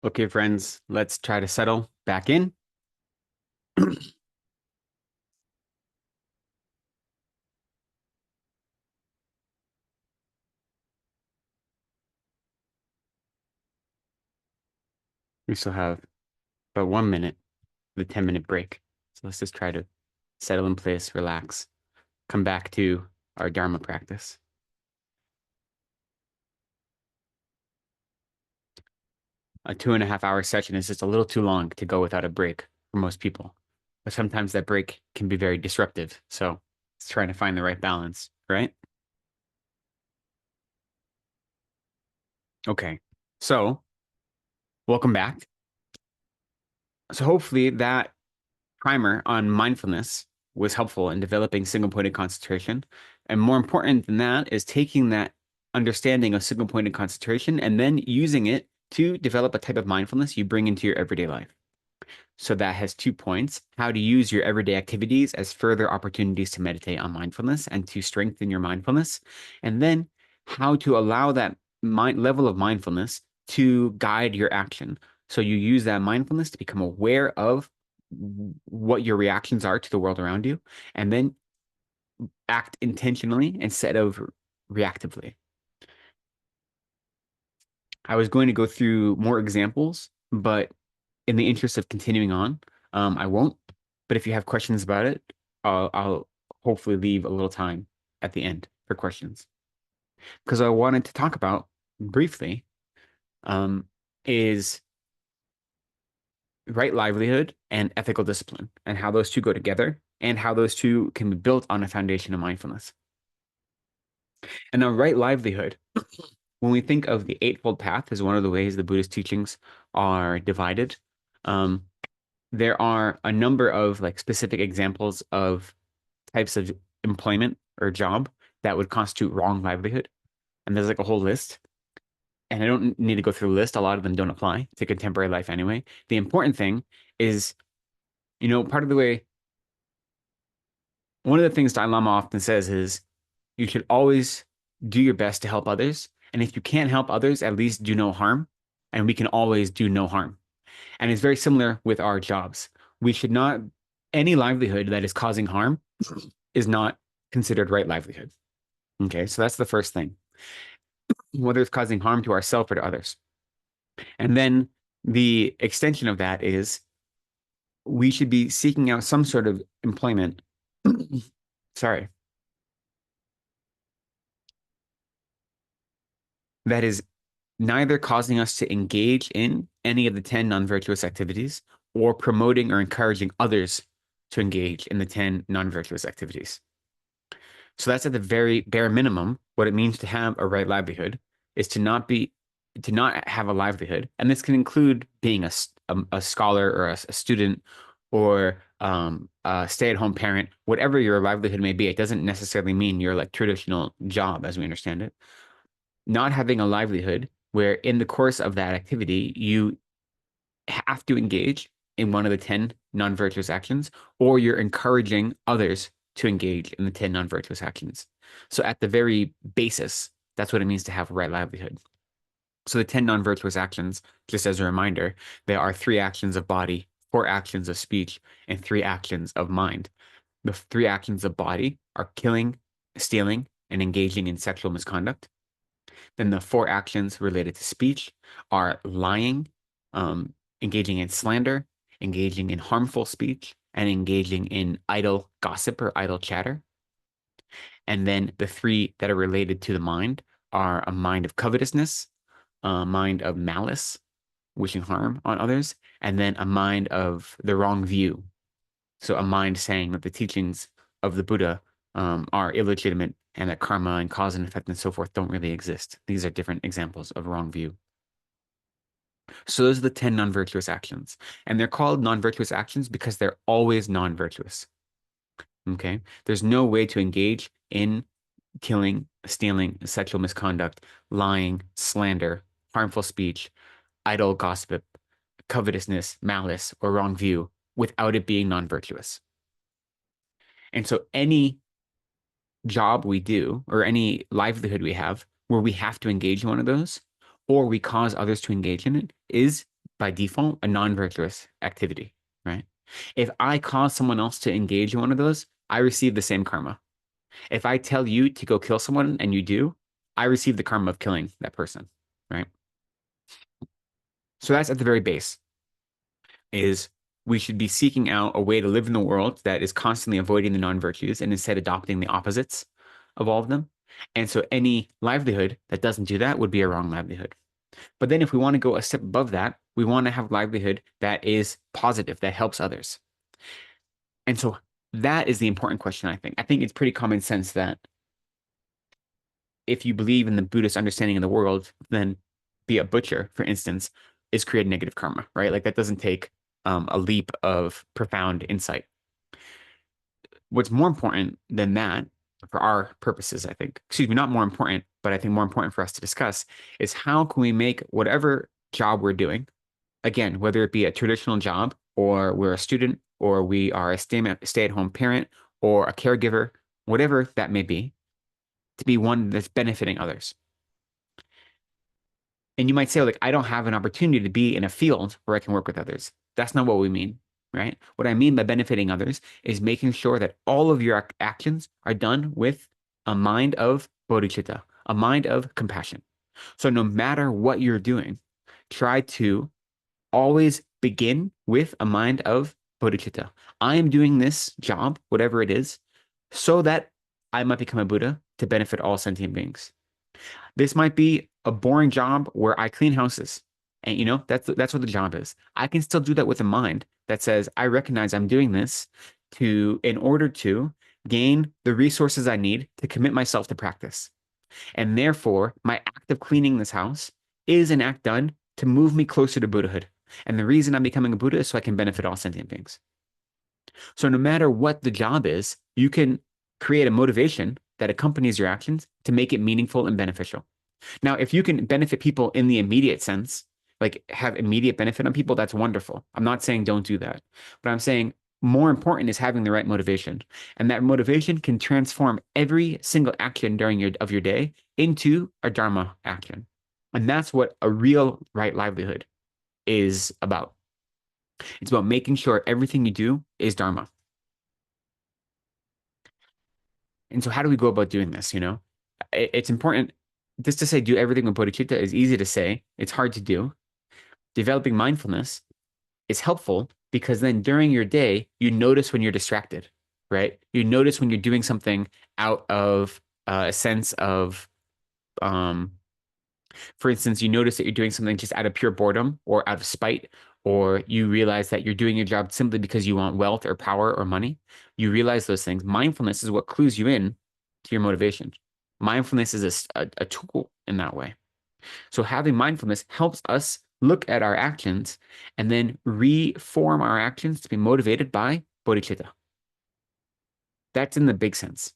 Okay, friends, let's try to settle back in. We still have about 1 minute, the 10-minute break. So let's just try to settle in place, relax, come back to our Dharma practice. A 2.5 hour session is just a little too long to go without a break for most people. But sometimes that break can be very disruptive. So it's trying to find the right balance, right? Okay. So welcome back. So hopefully that primer on mindfulness was helpful in developing single-pointed concentration. And more important than that is taking that understanding of single-pointed concentration and then using it to develop a type of mindfulness you bring into your everyday life. So that has 2 points: how to use your everyday activities as further opportunities to meditate on mindfulness and to strengthen your mindfulness, and then how to allow that level of mindfulness to guide your action. So you use that mindfulness to become aware of what your reactions are to the world around you, and then act intentionally instead of reactively. I was going to go through more examples, but in the interest of continuing on, I won't. But if you have questions about it, I'll hopefully leave a little time at the end for questions. Because I wanted to talk about briefly is right livelihood and ethical discipline, and how those two go together, and how those two can be built on a foundation of mindfulness. And now, right livelihood, when we think of the Eightfold Path as one of the ways the Buddhist teachings are divided, there are a number of like specific examples of types of employment or job that would constitute wrong livelihood. And there's like a whole list. And I don't need to go through the list. A lot of them don't apply to contemporary life anyway. The important thing is, part of the way, one of the things Dalai Lama often says is you should always do your best to help others. And if you can't help others, at least do no harm. And we can always do no harm. And it's very similar with our jobs. We should not, any livelihood that is causing harm is not considered right livelihood. Okay, so that's the first thing, whether it's causing harm to ourselves or to others. And then the extension of that is we should be seeking out some sort of employment. Sorry. That is neither causing us to engage in any of the 10 non-virtuous activities or promoting or encouraging others to engage in the 10 non-virtuous activities. So that's at the very bare minimum. What it means to have a right livelihood is to not have a livelihood. And this can include being a scholar or a student or a stay-at-home parent, whatever your livelihood may be. It doesn't necessarily mean your like traditional job as we understand it. Not having a livelihood where in the course of that activity, you have to engage in one of the 10 non-virtuous actions, or you're encouraging others to engage in the 10 non-virtuous actions. So at the very basis, that's what it means to have a right livelihood. So the 10 non-virtuous actions, just as a reminder, there are 3 actions of body, 4 actions of speech, and 3 actions of mind. The 3 actions of body are killing, stealing, and engaging in sexual misconduct. Then the 4 actions related to speech are lying, engaging in slander, engaging in harmful speech, and engaging in idle gossip or idle chatter. And then the 3 that are related to the mind are a mind of covetousness, a mind of malice, wishing harm on others, and then a mind of the wrong view. So a mind saying that the teachings of the Buddha are illegitimate and that karma and cause and effect and so forth don't really exist. These are different examples of wrong view. So those are the 10 non-virtuous actions. And they're called non-virtuous actions because they're always non-virtuous. Okay? There's no way to engage in killing, stealing, sexual misconduct, lying, slander, harmful speech, idle gossip, covetousness, malice, or wrong view without it being non-virtuous. And so any job we do or any livelihood we have where we have to engage in one of those or we cause others to engage in it is by default a non-virtuous activity, right? If I cause someone else to engage in one of those, I receive the same karma. If I tell you to go kill someone and you do, I receive the karma of killing that person, right? So that's at the very base, is we should be seeking out a way to live in the world that is constantly avoiding the non-virtues and instead adopting the opposites of all of them. And so any livelihood that doesn't do that would be a wrong livelihood. But then if we want to go a step above that, we want to have livelihood that is positive, that helps others. And so that is the important question, I think. I think it's pretty common sense that if you believe in the Buddhist understanding of the world, then be a butcher, for instance, is create negative karma, right? Like that doesn't take a leap of profound insight. What's more important than that, for our purposes, I think, excuse me, not more important, but I think more important for us to discuss, is how can we make whatever job we're doing, again, whether it be a traditional job or we're a student or we are a stay-at-home parent or a caregiver, whatever that may be, to be one that's benefiting others. And you might say, like, I don't have an opportunity to be in a field where I can work with others. That's not what we mean, right? What I mean by benefiting others is making sure that all of your actions are done with a mind of bodhicitta, a mind of compassion. So no matter what you're doing, try to always begin with a mind of bodhicitta. I am doing this job, whatever it is, so that I might become a Buddha to benefit all sentient beings. This might be a boring job where I clean houses. And that's what the job is. I can still do that with a mind that says, I recognize I'm doing this in order to gain the resources I need to commit myself to practice. And therefore, my act of cleaning this house is an act done to move me closer to Buddhahood. And the reason I'm becoming a Buddha is so I can benefit all sentient beings. So no matter what the job is, you can create a motivation that accompanies your actions to make it meaningful and beneficial. Now, if you can benefit people in the immediate sense, like have immediate benefit on people, that's wonderful. I'm not saying don't do that, but I'm saying more important is having the right motivation. And that motivation can transform every single action of your day into a Dharma action. And that's what a real right livelihood is about. It's about making sure everything you do is Dharma. And so how do we go about doing this? It's important just to say do everything with bodhicitta is easy to say. It's hard to do. Developing mindfulness is helpful because then during your day, you notice when you're distracted, right? You notice when you're doing something out of a sense of, for instance, you notice that you're doing something just out of pure boredom or out of spite, or you realize that you're doing your job simply because you want wealth or power or money. You realize those things. Mindfulness is what clues you in to your motivation. Mindfulness is a tool in that way. So having mindfulness helps us look at our actions and then reform our actions to be motivated by bodhicitta. That's in the big sense.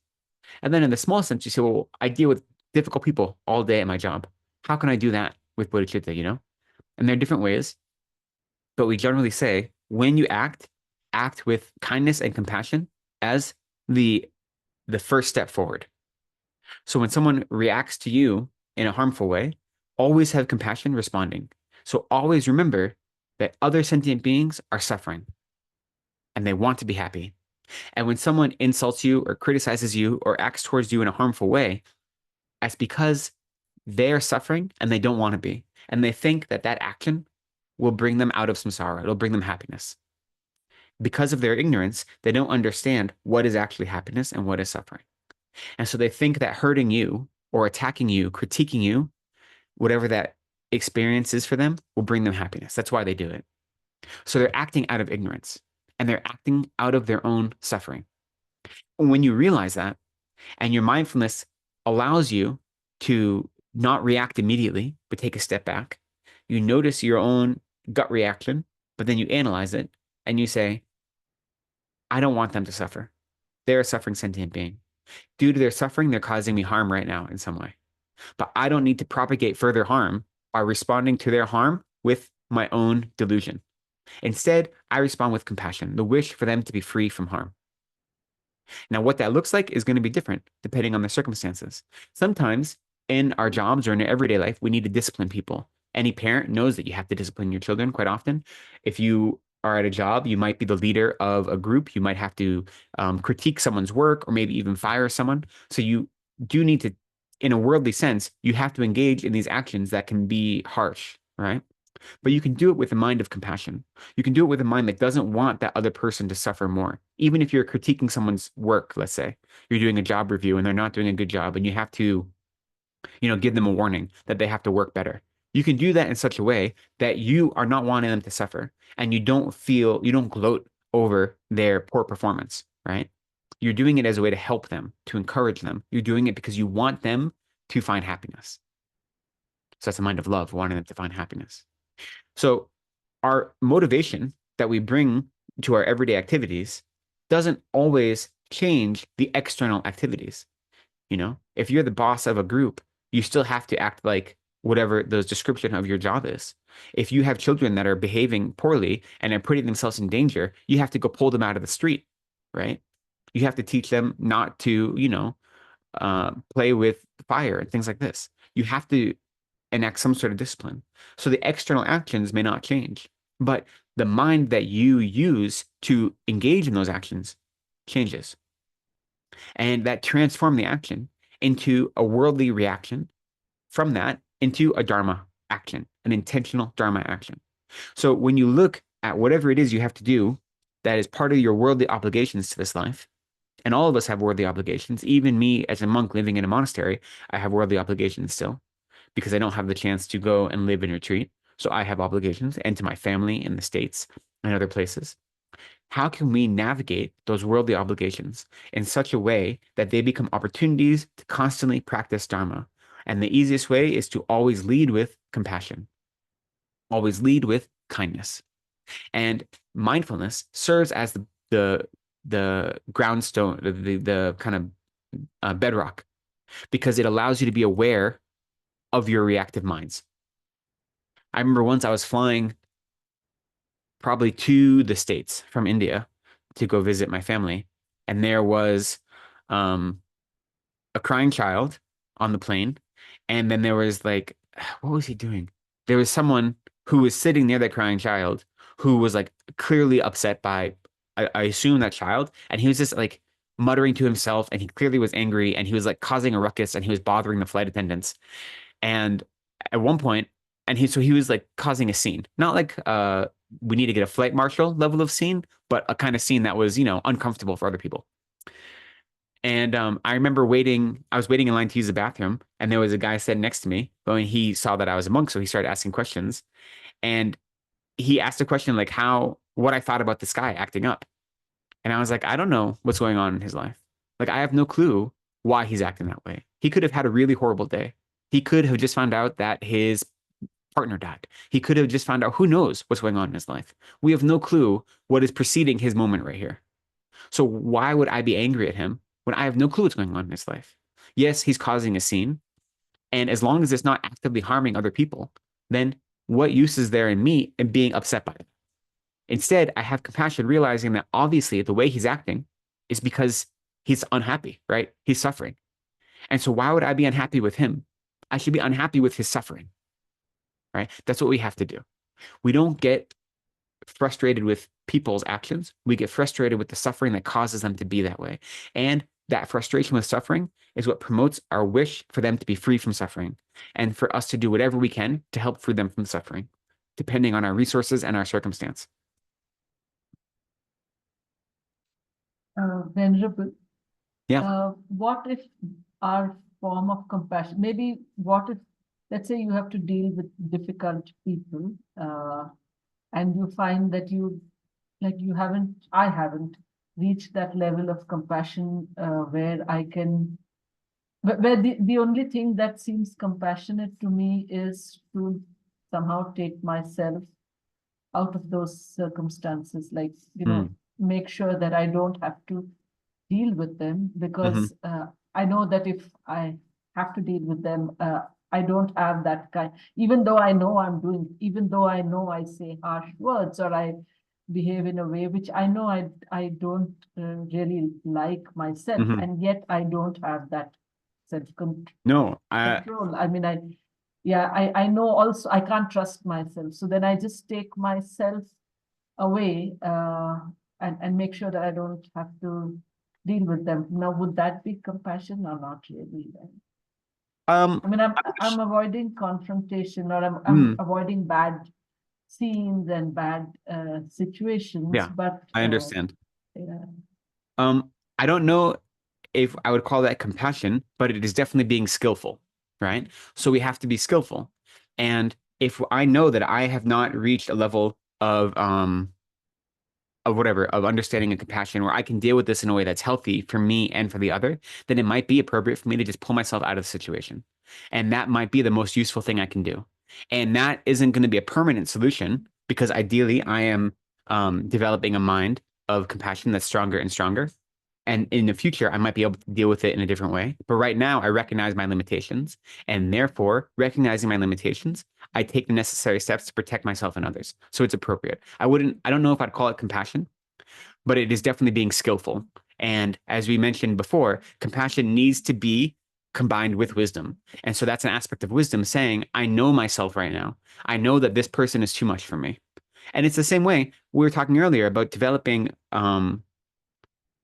And then in the small sense, you say, well, I deal with difficult people all day at my job. How can I do that with bodhicitta, And there are different ways, but we generally say when you act with kindness and compassion as the first step forward. So when someone reacts to you in a harmful way, always have compassion responding. So always remember that other sentient beings are suffering and they want to be happy. And when someone insults you or criticizes you or acts towards you in a harmful way, that's because they are suffering and they don't want to be. And they think that action will bring them out of samsara. It'll bring them happiness. Because of their ignorance, they don't understand what is actually happiness and what is suffering. And so they think that hurting you or attacking you, critiquing you, whatever that experience is for them, will bring them happiness. That's why they do it. So they're acting out of ignorance and they're acting out of their own suffering. When you realize that and your mindfulness allows you to not react immediately, but take a step back, you notice your own gut reaction, but then you analyze it and you say, I don't want them to suffer. They're a suffering sentient being. Due to their suffering, they're causing me harm right now in some way. But I don't need to propagate further harm by responding to their harm with my own delusion. Instead, I respond with compassion, the wish for them to be free from harm. Now, what that looks like is going to be different depending on the circumstances. Sometimes in our jobs or in our everyday life, we need to discipline people Any parent knows that you have to discipline your children quite often. If you are at a job, you might be the leader of a group. You might have to critique someone's work or maybe even fire someone. So you do need to, in a worldly sense, you have to engage in these actions that can be harsh, right? But you can do it with a mind of compassion. You can do it with a mind that doesn't want that other person to suffer more. Even if you're critiquing someone's work, let's say you're doing a job review and they're not doing a good job and you have to, give them a warning that they have to work better. You can do that in such a way that you are not wanting them to suffer and you don't gloat over their poor performance, right? You're doing it as a way to help them, to encourage them. You're doing it because you want them to find happiness. So that's a mind of love, wanting them to find happiness. So our motivation that we bring to our everyday activities doesn't always change the external activities. If you're the boss of a group, you still have to act like whatever the description of your job is. If you have children that are behaving poorly and are putting themselves in danger, you have to go pull them out of the street, right? You have to teach them not to, play with fire and things like this. You have to enact some sort of discipline. So the external actions may not change, but the mind that you use to engage in those actions changes. And that transforms the action into a worldly reaction, from that into a Dharma action, an intentional Dharma action. So when you look at whatever it is you have to do that is part of your worldly obligations to this life, and all of us have worldly obligations, even me as a monk living in a monastery, I have worldly obligations still because I don't have the chance to go and live in retreat. So I have obligations, and to my family in the States and other places. How can we navigate those worldly obligations in such a way that they become opportunities to constantly practice Dharma? And the easiest way is to always lead with compassion, always lead with kindness. And mindfulness serves as the groundstone, the kind of bedrock, because it allows you to be aware of your reactive minds. I remember once I was flying probably to the States from India to go visit my family. And there was a crying child on the plane. And then there was like, what was he doing? There was someone who was sitting near that crying child who was like clearly upset by, I assume, that child. And he was just like muttering to himself, and he clearly was angry, and he was like causing a ruckus, and he was bothering the flight attendants. And at one point, he was like causing a scene, not like we need to get a flight marshal level of scene, but a kind of scene that was, uncomfortable for other people. And I remember I was waiting in line to use the bathroom, and there was a guy sitting next to me. But when he saw that I was a monk, so he started asking questions. And he asked a question like what I thought about this guy acting up. And I was like, I don't know what's going on in his life. Like, I have no clue why he's acting that way. He could have had a really horrible day. He could have just found out that his partner died. He could have just found out, who knows what's going on in his life. We have no clue what is preceding his moment right here. So why would I be angry at him when I have no clue what's going on in his life? Yes, he's causing a scene. And as long as it's not actively harming other people, then what use is there in me and being upset by it? Instead, I have compassion, realizing that obviously the way he's acting is because he's unhappy, right? He's suffering. And so why would I be unhappy with him? I should be unhappy with his suffering, right? That's what we have to do. We don't get frustrated with people's actions. We get frustrated with the suffering that causes them to be that way. And that frustration with suffering is what promotes our wish for them to be free from suffering, and for us to do whatever we can to help free them from suffering, depending on our resources and our circumstance. Venerable, Yeah. what if our form of compassion, maybe what if, let's say you have to deal with difficult people, and you find that I haven't reached that level of compassion where I can, where the only thing that seems compassionate to me is to somehow take myself out of those circumstances, like, make sure that I don't have to deal with them, because I know that if I have to deal with them, I don't have that kind, even though I know I say harsh words, or I behave in a way which I know I don't really like myself, and yet I don't have that self No, control. I mean, yeah, I know also I can't trust myself. So then I just take myself away and make sure that I don't have to deal with them. Now, would that be compassion or not really then? Um, I mean, I'm I'm avoiding confrontation, or I'm Hmm. avoiding bad scenes and bad situations, Yeah, but I understand. yeah. I don't know if I would call that compassion, but it is definitely being skillful, right? So we have to be skillful. And if I know that I have not reached a level of whatever, of understanding and compassion where I can deal with this in a way that's healthy for me and for the other, then it might be appropriate for me to just pull myself out of the situation. And that might be the most useful thing I can do. And that isn't going to be a permanent solution because ideally I am developing a mind of compassion that's stronger and stronger. And in the future, I might be able to deal with it in a different way. But right now, I recognize my limitations. And therefore, recognizing my limitations, I take the necessary steps to protect myself and others. So it's appropriate. I don't know if I'd call it compassion, but it is definitely being skillful. And as we mentioned before, compassion needs to be combined with wisdom. And so that's an aspect of wisdom saying, I know myself right now. I know that this person is too much for me. And it's the same way we were talking earlier about developing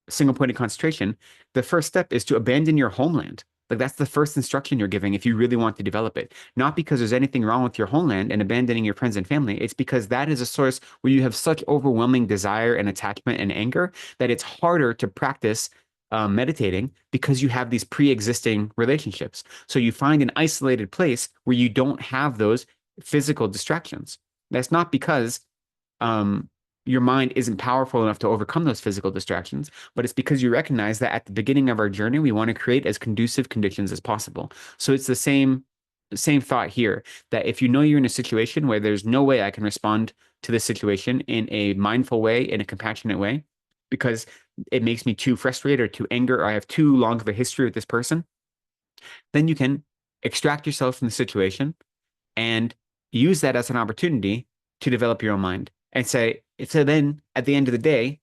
single point of concentration. The first step is to abandon your homeland. Like that's the first instruction you're giving if you really want to develop it. Not because there's anything wrong with your homeland and abandoning your friends and family. It's because that is a source where you have such overwhelming desire and attachment and anger that it's harder to practice meditating because you have these pre-existing relationships. So you find an isolated place where you don't have those physical distractions. That's not because um, your mind isn't powerful enough to overcome those physical distractions, but it's because you recognize that at the beginning of our journey, we want to create as conducive conditions as possible. So it's the same thought here that if you know you're in a situation where there's no way I can respond to this situation in a mindful way, in a compassionate way, because it makes me too frustrated or too angry, or I have too long of a history with this person, then you can extract yourself from the situation and use that as an opportunity to develop your own mind and say, so then at the end of the day,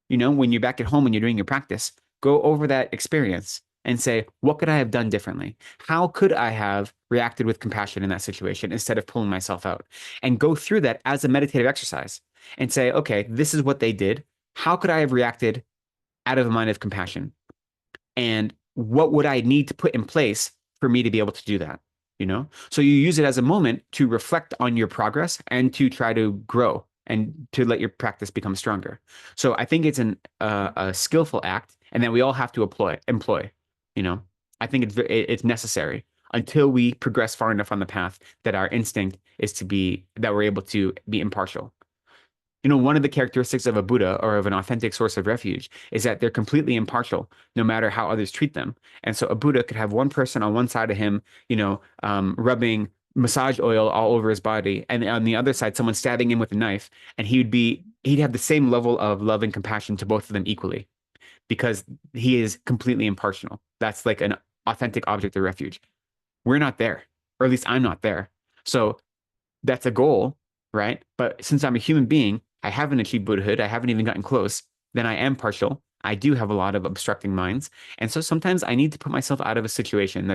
when you're back at home and you're doing your practice, go over that experience and say, what could I have done differently? How could I have reacted with compassion in that situation instead of pulling myself out? And go through that as a meditative exercise and say, okay, this is what they did. How could I have reacted out of a mind of compassion? And what would I need to put in place for me to be able to do that? So you use it as a moment to reflect on your progress and to try to grow and to let your practice become stronger. So I think it's a skillful act, and that we all have to employ. I think it's necessary until we progress far enough on the path that our instinct is to be that we're able to be impartial. One of the characteristics of a Buddha or of an authentic source of refuge is that they're completely impartial, no matter how others treat them. And so a Buddha could have one person on one side of him, rubbing massage oil all over his body, and on the other side, someone stabbing him with a knife, and he'd have the same level of love and compassion to both of them equally, because he is completely impartial. That's like an authentic object of refuge. We're not there, or at least I'm not there. So that's a goal, right? But since I'm a human being, I haven't achieved Buddhahood, I haven't even gotten close, then I am partial. I do have a lot of obstructing minds. And so sometimes I need to put myself out of a situation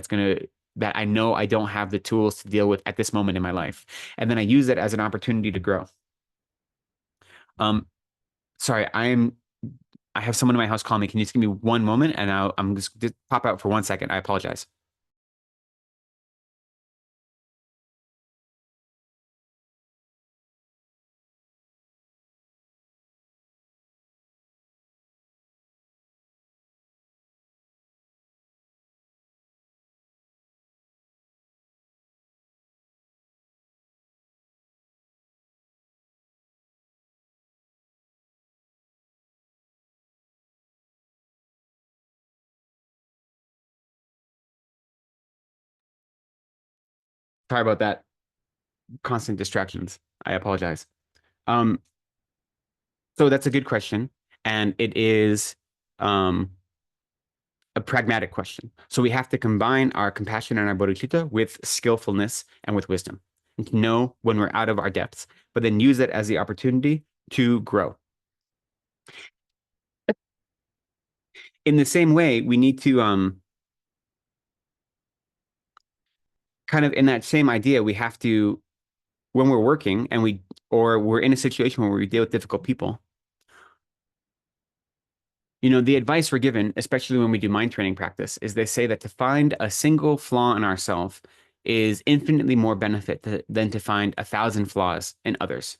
that I know I don't have the tools to deal with at this moment in my life. And then I use it as an opportunity to grow. Sorry, I have someone in my house calling me. Can you just give me one moment and I'm just pop out for 1 second. I apologize. Sorry about that. Constant distractions. I apologize. Um, So that's a good question. And it is a pragmatic question. So we have to combine our compassion and our bodhicitta with skillfulness and with wisdom, and to know when we're out of our depths, but then use it as the opportunity to grow. In the same way, we need to kind of in that same idea, we have to, when we're working and we're in a situation where we deal with difficult people, the advice we're given, especially when we do mind training practice, is they say that to find a single flaw in ourselves is infinitely more benefit than to find 1,000 flaws in others.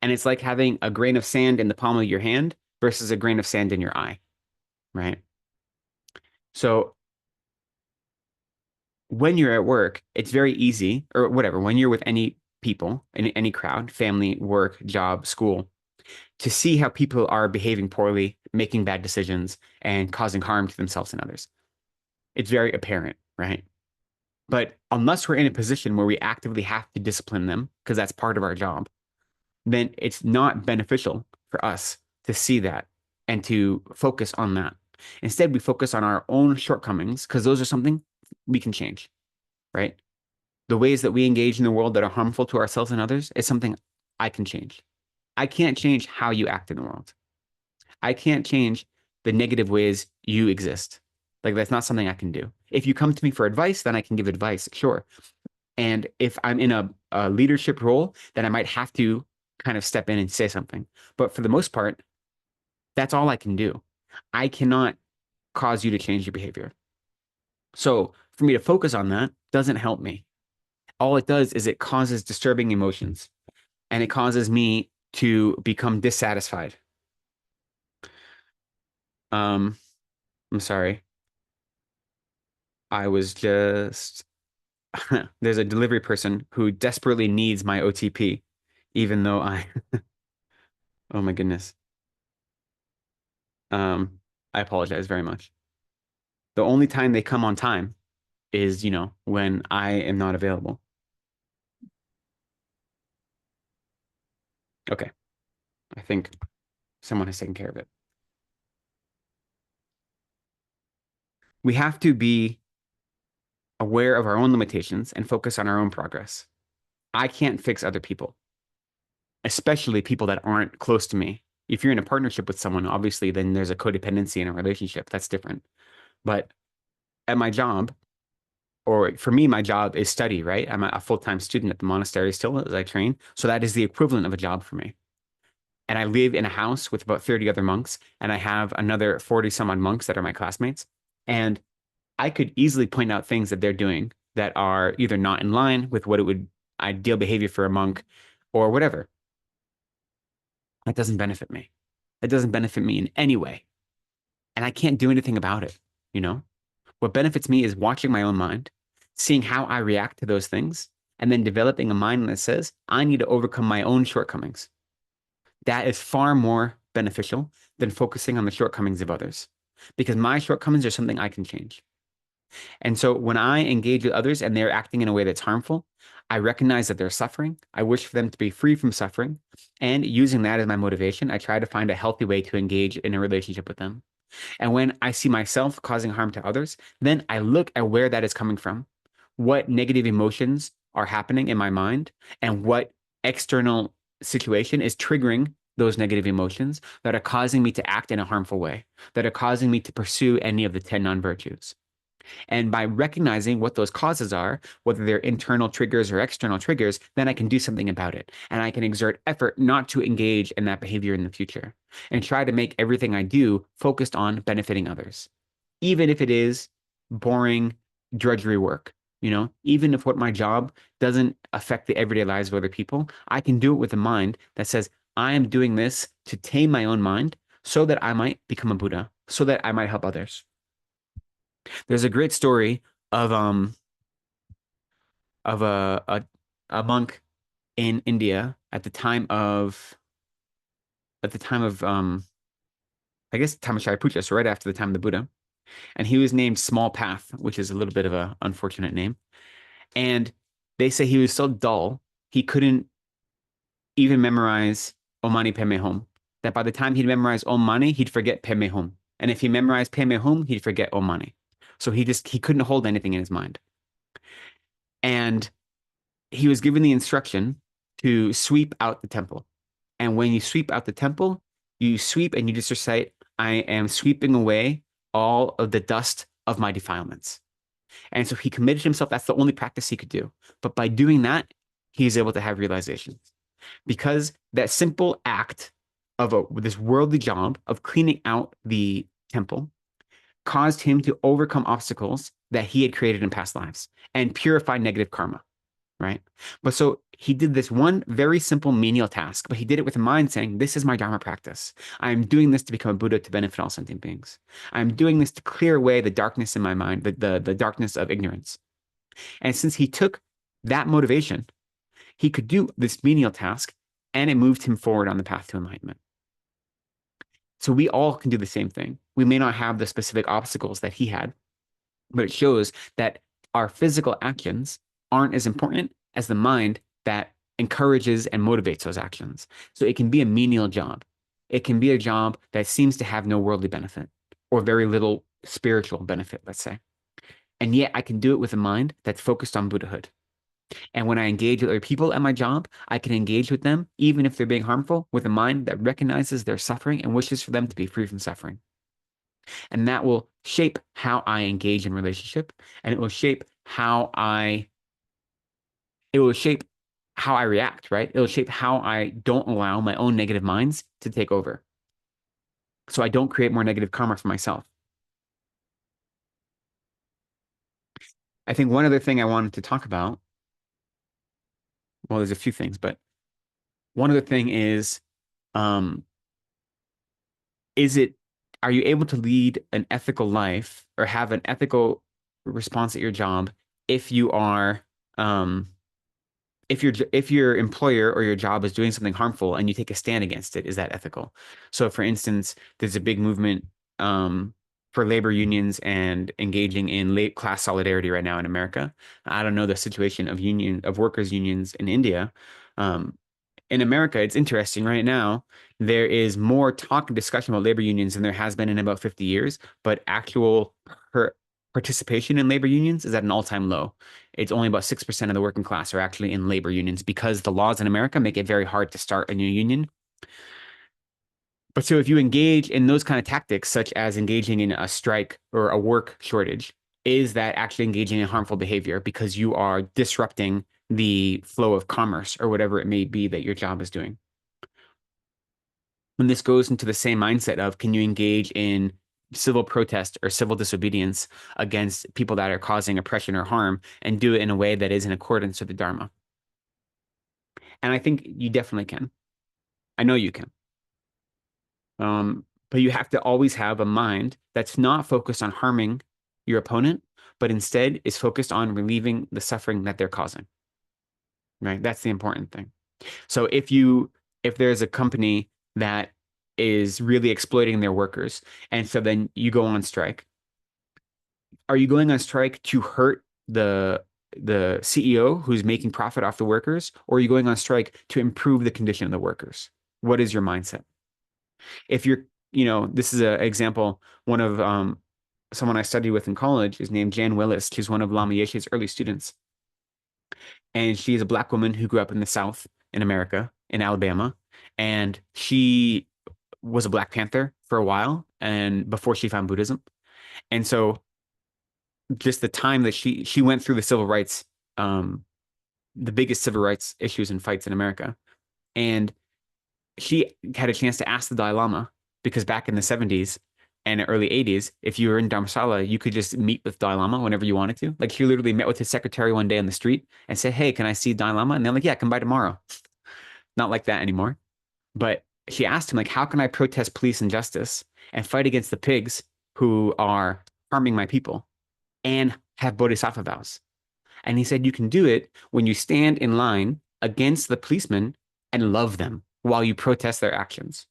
And it's like having a grain of sand in the palm of your hand versus a grain of sand in your eye, right? So when you're at work, it's very easy, or whatever, when you're with any people, in any crowd, family, work, job, school, to see how people are behaving poorly, making bad decisions, and causing harm to themselves and others. It's very apparent, right? But unless we're in a position where we actively have to discipline them, because that's part of our job, then it's not beneficial for us to see that and to focus on that. Instead, we focus on our own shortcomings, because those are something we can change, right? The ways that we engage in the world that are harmful to ourselves and others is something I can change. I can't change how you act in the world. I can't change the negative ways you exist. Like, that's not something I can do. If you come to me for advice, then I can give advice, sure. And if I'm in a leadership role, then I might have to kind of step in and say something. But for the most part, that's all I can do. I cannot cause you to change your behavior. So for me to focus on that doesn't help me. All it does is it causes disturbing emotions, and it causes me to become dissatisfied. I'm sorry. I was just there's a delivery person who desperately needs my OTP, even though oh my goodness. I apologize very much. The only time they come on time is, when I am not available. Okay. I think someone has taken care of it. We have to be aware of our own limitations and focus on our own progress. I can't fix other people, especially people that aren't close to me. If you're in a partnership with someone, obviously, then there's a codependency in a relationship. That's different. But at my job, or for me, my job is study, right? I'm a full-time student at the monastery still as I train. So that is the equivalent of a job for me. And I live in a house with about 30 other monks, and I have another 40 some odd monks that are my classmates. And I could easily point out things that they're doing that are either not in line with what it would ideal behavior for a monk or whatever. That doesn't benefit me. It doesn't benefit me in any way. And I can't do anything about it, What benefits me is watching my own mind, seeing how I react to those things, and then developing a mind that says, I need to overcome my own shortcomings. That is far more beneficial than focusing on the shortcomings of others, because my shortcomings are something I can change. And so when I engage with others and they're acting in a way that's harmful, I recognize that they're suffering. I wish for them to be free from suffering. And using that as my motivation, I try to find a healthy way to engage in a relationship with them. And when I see myself causing harm to others, then I look at where that is coming from, what negative emotions are happening in my mind, and what external situation is triggering those negative emotions that are causing me to act in a harmful way, that are causing me to pursue any of the 10 non-virtues. And by recognizing what those causes are, whether they're internal triggers or external triggers, then I can do something about it. And I can exert effort not to engage in that behavior in the future and try to make everything I do focused on benefiting others. Even if it is boring drudgery work, even if what my job doesn't affect the everyday lives of other people, I can do it with a mind that says, I am doing this to tame my own mind so that I might become a Buddha, so that I might help others. There's a great story of a monk in India at the time of I guess time of Shariputra, so right after the time of the Buddha. And he was named Small Path, which is a little bit of an unfortunate name. And they say he was so dull, he couldn't even memorize Om Mani Padme Hum. That by the time he'd memorize Om Mani, he'd forget Padme Hum. And if he memorized Padme Hum, he'd forget Om Mani. So he couldn't hold anything in his mind. And he was given the instruction to sweep out the temple. And when you sweep out the temple, you sweep and you just recite, I am sweeping away all of the dust of my defilements. And so he committed himself. That's the only practice he could do. But by doing that, he's able to have realizations. Because that simple act of this worldly job of cleaning out the temple caused him to overcome obstacles that he had created in past lives and purify negative karma, right? But so he did this one very simple menial task, but he did it with a mind saying, this is my Dharma practice. I'm doing this to become a Buddha to benefit all sentient beings. I'm doing this to clear away the darkness in my mind, the darkness of ignorance. And since he took that motivation, he could do this menial task and it moved him forward on the path to enlightenment. So we all can do the same thing. We may not have the specific obstacles that he had, but it shows that our physical actions aren't as important as the mind that encourages and motivates those actions. So it can be a menial job. It can be a job that seems to have no worldly benefit or very little spiritual benefit, let's say. And yet I can do it with a mind that's focused on Buddhahood. And when I engage with other people at my job, I can engage with them, even if they're being harmful, with a mind that recognizes their suffering and wishes for them to be free from suffering. And that will shape how I engage in relationship, and it will shape how I react, right? It'll shape how I don't allow my own negative minds to take over. So I don't create more negative karma for myself. I think one other thing I wanted to talk about, well, there's a few things, but one other thing is, are you able to lead an ethical life or have an ethical response at your job if you are, if your employer or your job is doing something harmful and you take a stand against it? Is that ethical? So for instance, there's a big movement for labor unions and engaging in late class solidarity right now in America. I don't know the situation of workers unions in India. In America, it's interesting right now. There is more talk and discussion about labor unions than there has been in about 50 years, but actual participation in labor unions is at an all-time low. It's only about 6% of the working class are actually in labor unions because the laws in America make it very hard to start a new union. But so if you engage in those kind of tactics, such as engaging in a strike or a work shortage, is that actually engaging in harmful behavior because you are disrupting the flow of commerce or whatever it may be that your job is doing? When this goes into the same mindset of, can you engage in civil protest or civil disobedience against people that are causing oppression or harm and do it in a way that is in accordance with the Dharma? And I think you definitely can. I know you can. But you have to always have a mind that's not focused on harming your opponent, but instead is focused on relieving the suffering that they're causing. Right? That's the important thing. So if there's a company that is really exploiting their workers, and so then you go on strike, are you going on strike to hurt the CEO who's making profit off the workers, or are you going on strike to improve the condition of the workers? What is your mindset? If you're, this is an example, one of someone I studied with in college is named Jan Willis. She's one of Lama Yeshe's early students. And she is a Black woman who grew up in the South in America, in Alabama. And she was a Black Panther for a while and before she found Buddhism. And so just the time that she went through the civil rights, the biggest civil rights issues and fights in America. And she had a chance to ask the Dalai Lama, because back in the 70s and early 80s, if you were in Dharamsala, you could just meet with Dalai Lama whenever you wanted to. Like, she literally met with his secretary one day on the street and said, hey, can I see Dalai Lama? And they're like, yeah, come by tomorrow. Not like that anymore. But she asked him, like, how can I protest police injustice and fight against the pigs who are harming my people and have bodhisattva vows? And he said, you can do it when you stand in line against the policemen and love them while you protest their actions.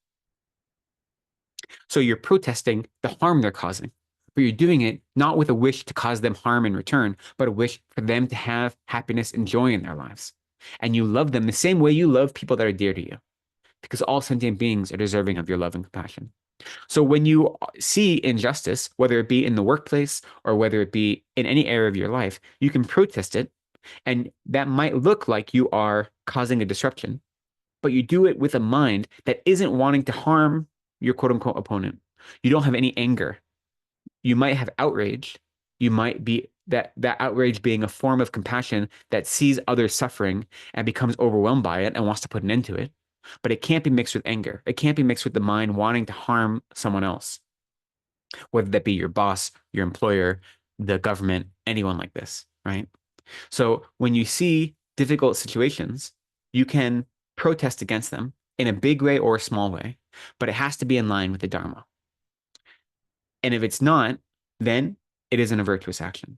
So you're protesting the harm they're causing, but you're doing it not with a wish to cause them harm in return, but a wish for them to have happiness and joy in their lives. And you love them the same way you love people that are dear to you, because all sentient beings are deserving of your love and compassion. So when you see injustice, whether it be in the workplace or whether it be in any area of your life, you can protest it. And that might look like you are causing a disruption, but you do it with a mind that isn't wanting to harm your quote unquote opponent. You don't have any anger. You might have outrage. You might be that outrage being a form of compassion that sees others suffering and becomes overwhelmed by it and wants to put an end to it. But it can't be mixed with anger. It can't be mixed with the mind wanting to harm someone else, whether that be your boss, your employer, the government, anyone like this, right? So when you see difficult situations, you can protest against them in a big way or a small way, but it has to be in line with the Dharma. And if it's not, then it isn't a virtuous action.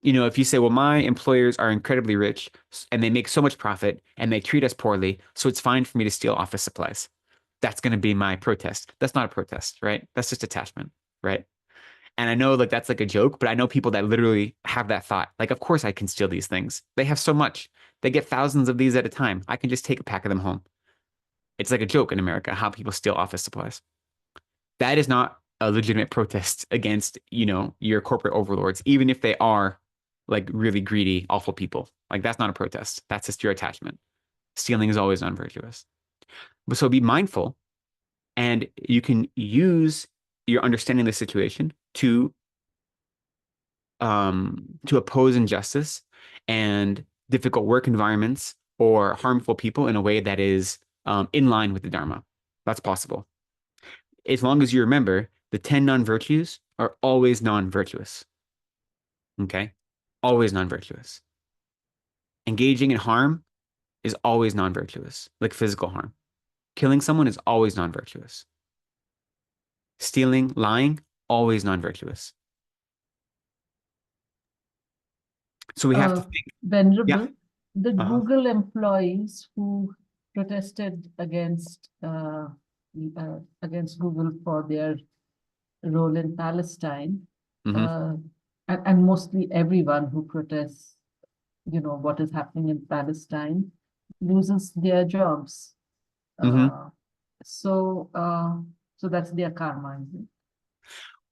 You know, if you say, well, my employers are incredibly rich and they make so much profit and they treat us poorly, so it's fine for me to steal office supplies. That's going to be my protest. That's not a protest, right? That's just attachment, right? And I know like that's like a joke, but I know people that literally have that thought. Like, of course I can steal these things. They have so much. They get thousands of these at a time. I can just take a pack of them home. It's like a joke in America how people steal office supplies. That is not a legitimate protest against, you know, your corporate overlords, even if they are like really greedy, awful people. Like that's not a protest. That's just your attachment. Stealing is always non-virtuous. But so be mindful, and you can use your understanding of the situation to oppose injustice and difficult work environments or harmful people in a way that is in line with the Dharma. That's possible. As long as you remember the 10 non-virtues are always non-virtuous. Okay? Always non-virtuous. Engaging in harm is always non-virtuous, like physical harm. Killing someone is always non-virtuous. Stealing, lying, always non-virtuous. So we have to think, Venerable, the Uh-huh. Google employees who protested against Google for their role in Palestine, Mhm. and mostly everyone who protests, you know, what is happening in Palestine, loses their jobs. Mhm. Uh, so that's their karma, isn't it?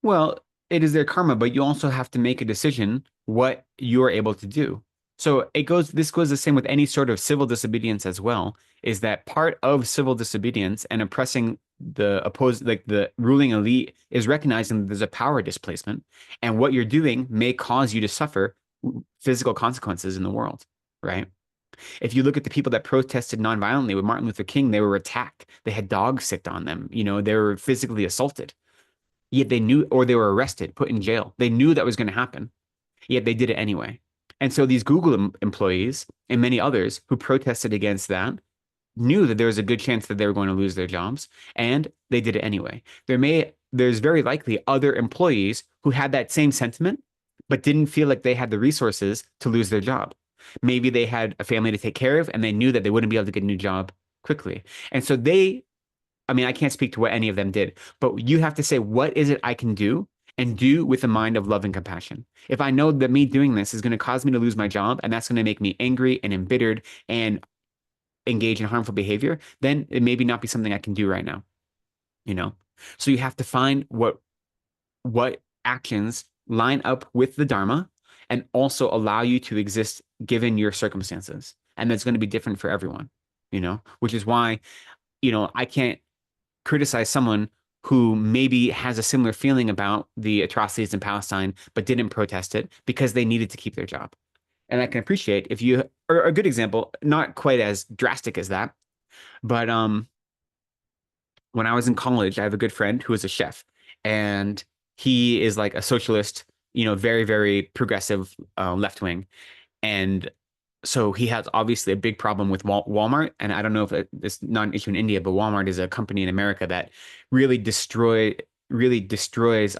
Well, it is their karma, but you also have to make a decision what you're able to do. So this goes the same with any sort of civil disobedience as well, is that part of civil disobedience and oppressing like the ruling elite is recognizing that there's a power displacement, and what you're doing may cause you to suffer physical consequences in the world, right? If you look at the people that protested nonviolently with Martin Luther King, they were attacked. They had dogs sicked on them. You know, they were physically assaulted. Yet they knew, or they were arrested, put in jail. They knew that was going to happen, yet they did it anyway. And so these Google employees and many others who protested against that knew that there was a good chance that they were going to lose their jobs, and they did it anyway. There's very likely other employees who had that same sentiment, but didn't feel like they had the resources to lose their job. Maybe they had a family to take care of, and they knew that they wouldn't be able to get a new job quickly. And so I mean, I can't speak to what any of them did, but you have to say, what is it I can do and do with a mind of love and compassion? If I know that me doing this is going to cause me to lose my job and that's going to make me angry and embittered and engage in harmful behavior, then it maybe not be something I can do right now, you know? So you have to find what actions line up with the Dharma and also allow you to exist given your circumstances. And that's going to be different for everyone, you know, which is why, you know, I can't criticize someone who maybe has a similar feeling about the atrocities in Palestine, but didn't protest it because they needed to keep their job. And I can appreciate if you, or a good example, not quite as drastic as that, but when I was in college, I have a good friend who is a chef, and he is like a socialist, you know, very, very progressive, left wing. And so he has obviously a big problem with Walmart. And I don't know if it's not an issue in India, but Walmart is a company in America that really destroys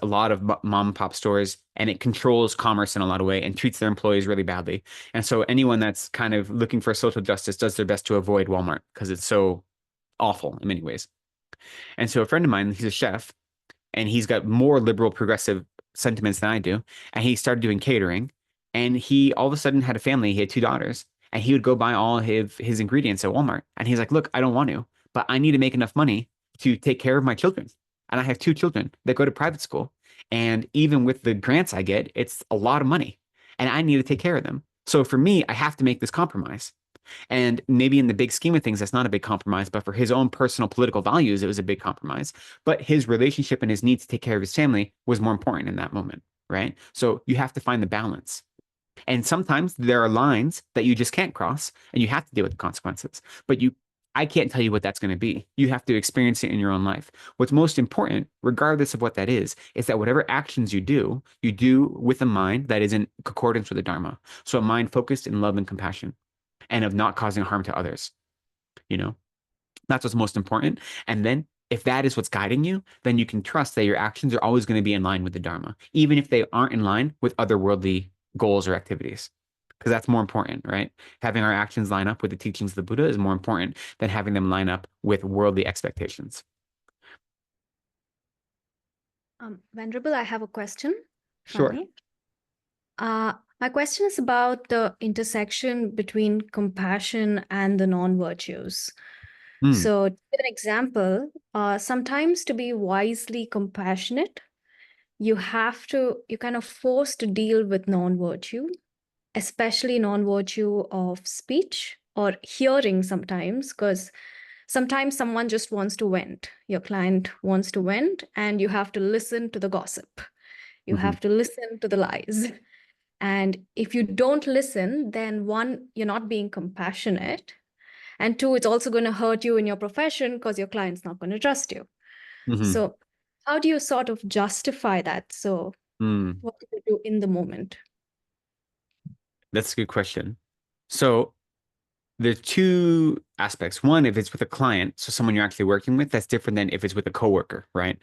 a lot of mom and pop stores, and it controls commerce in a lot of way and treats their employees really badly. And so anyone that's kind of looking for social justice does their best to avoid Walmart because it's so awful in many ways. And so a friend of mine, he's a chef, and he's got more liberal progressive sentiments than I do. And he started doing catering, and he all of a sudden had a family. He had two daughters, and he would go buy all his ingredients at Walmart. And he's like, look, I don't want to, but I need to make enough money to take care of my children. And I have two children that go to private school. And even with the grants I get, it's a lot of money, and I need to take care of them. So for me, I have to make this compromise. And maybe in the big scheme of things, that's not a big compromise, but for his own personal political values, it was a big compromise. But his relationship and his need to take care of his family was more important in that moment. right? So you have to find the balance. And sometimes there are lines that you just can't cross and you have to deal with the consequences. But I can't tell you what that's going to be. You have to experience it in your own life. What's most important, regardless of what that is that whatever actions you do with a mind that is in accordance with the Dharma. So a mind focused in love and compassion and of not causing harm to others. You know, that's what's most important. And then if that is what's guiding you, then you can trust that your actions are always going to be in line with the Dharma, even if they aren't in line with otherworldly goals or activities. Because that's more important, right? Having our actions line up with the teachings of the Buddha is more important than having them line up with worldly expectations. Venerable, I have a question from Sure. me. My question is about the intersection between compassion and the non-virtues. Hmm. So, to give an example, sometimes to be wisely compassionate, you're kind of forced to deal with non-virtue, especially non-virtue of speech or hearing sometimes, because sometimes someone just wants to vent. Your client wants to vent, and you have to listen to the gossip. You Mhm. have to listen to the lies. And if you don't listen, then one, you're not being compassionate. And two, it's also going to hurt you in your profession because your client's not going to trust you. Mhm. So, how do you sort of justify that? So, Hmm. what do you do in the moment? That's a good question. So there's two aspects. One, if it's with a client, so someone you're actually working with, that's different than if it's with a coworker, right?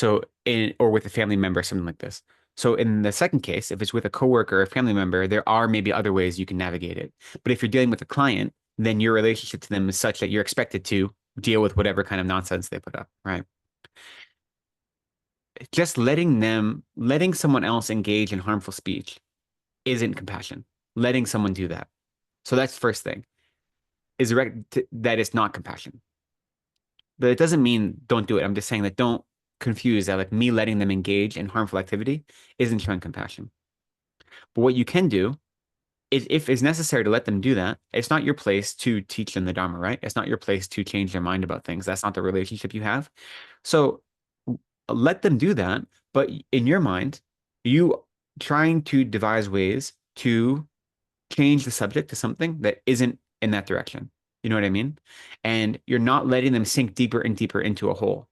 Or with a family member, something like this. So in the second case, if it's with a coworker or a family member, there are maybe other ways you can navigate it. But if you're dealing with a client, then your relationship to them is such that you're expected to deal with whatever kind of nonsense they put up, right? Just letting someone else engage in harmful speech isn't compassion. Letting someone do that. So that's the first thing. That it's not compassion. But it doesn't mean don't do it. I'm just saying that don't confuse that like me letting them engage in harmful activity isn't showing compassion. But what you can do is if it's necessary to let them do that, it's not your place to teach them the Dharma, right? It's not your place to change their mind about things. That's not the relationship you have. So let them do that. But in your mind, you trying to devise ways to change the subject to something that isn't in that direction. You know what I mean? And you're not letting them sink deeper and deeper into a hole.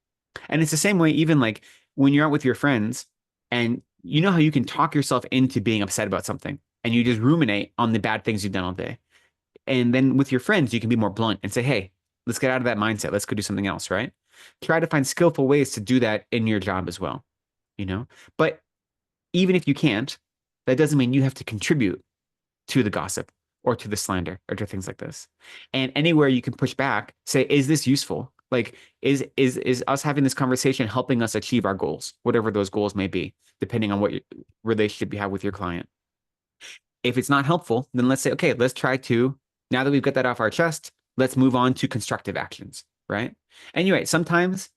And it's the same way, even like when you're out with your friends and you know how you can talk yourself into being upset about something and you just ruminate on the bad things you've done all day. And then with your friends, you can be more blunt and say, hey, let's get out of that mindset. Let's go do something else, right? Try to find skillful ways to do that in your job as well, you know? But even if you can't, that doesn't mean you have to contribute to the gossip or to the slander or to things like this. And anywhere you can push back, say, is this useful? Like, is us having this conversation helping us achieve our goals, whatever those goals may be, depending on what relationship you have with your client. If it's not helpful, then let's say, okay, let's try to, now that we've got that off our chest, let's move on to constructive actions, right? Anyway, sometimes,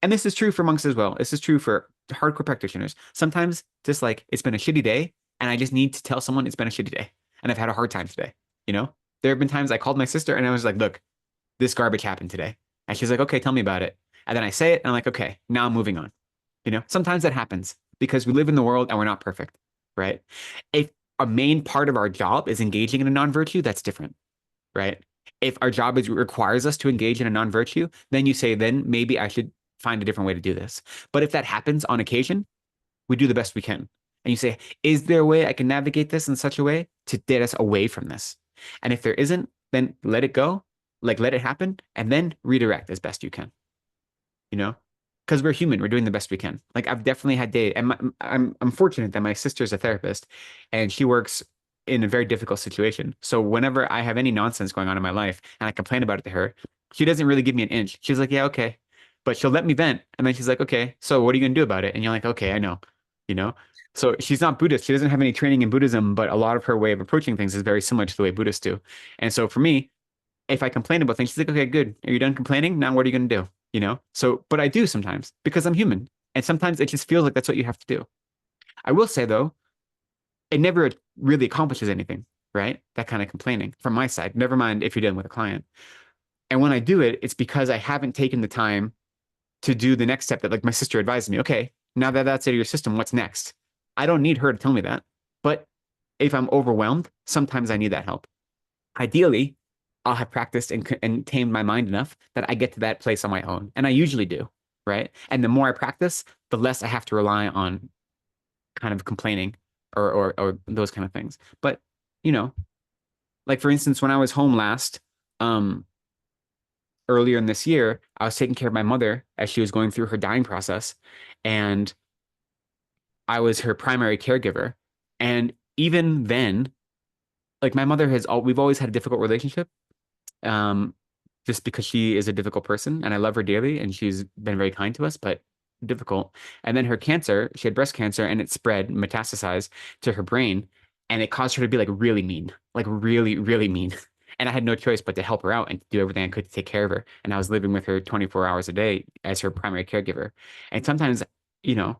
and this is true for monks as well, this is true for hardcore practitioners. Sometimes just like it's been a shitty day and I just need to tell someone it's been a shitty day and I've had a hard time today, you know? There have been times I called my sister and I was like, look, this garbage happened today. And she's like, okay, tell me about it. And then I say it and I'm like, okay, now I'm moving on. You know, sometimes that happens because we live in the world and we're not perfect, right? If a main part of our job is engaging in a non-virtue, that's different, right? If our job requires us to engage in a non-virtue, then you say, then maybe I should find a different way to do this. But if that happens on occasion, we do the best we can. And you say, is there a way I can navigate this in such a way to get us away from this? And if there isn't, then let it go, like let it happen, and then redirect as best you can, you know? Because we're human, we're doing the best we can. Like I've definitely had days, and I'm fortunate that my sister's a therapist, and she works in a very difficult situation. So whenever I have any nonsense going on in my life and I complain about it to her, she doesn't really give me an inch. She's like, yeah, okay, but she'll let me vent, and then she's like, okay, so what are you gonna do about it? And you're like, okay, I know, you know. So she's not Buddhist. She doesn't have any training in Buddhism, but a lot of her way of approaching things is very similar to the way Buddhists do. And so for me, if I complain about things, she's like, okay, good. Are you done complaining? Now what are you going to do? You know? So, but I do sometimes because I'm human. And sometimes it just feels like that's what you have to do. I will say though, it never really accomplishes anything, right? That kind of complaining from my side, never mind if you're dealing with a client. And when I do it, it's because I haven't taken the time to do the next step that like my sister advised me. Okay, now that that's out of your system, what's next? I don't need her to tell me that. But if I'm overwhelmed, sometimes I need that help. Ideally, I'll have practiced and tamed my mind enough that I get to that place on my own. And I usually do, right? And the more I practice, the less I have to rely on kind of complaining or those kind of things. But, you know, like for instance, when I was home last, earlier in this year, I was taking care of my mother as she was going through her dying process, and I was her primary caregiver. And even then, like my mother we've always had a difficult relationship, um, just because she is a difficult person, and I love her dearly, and she's been very kind to us, but difficult. And then her cancer, she had breast cancer, and it spread, metastasized to her brain, and it caused her to be like really mean, like really, really mean. And I had no choice but to help her out and do everything I could to take care of her. And I was living with her 24 hours a day as her primary caregiver. And sometimes, you know,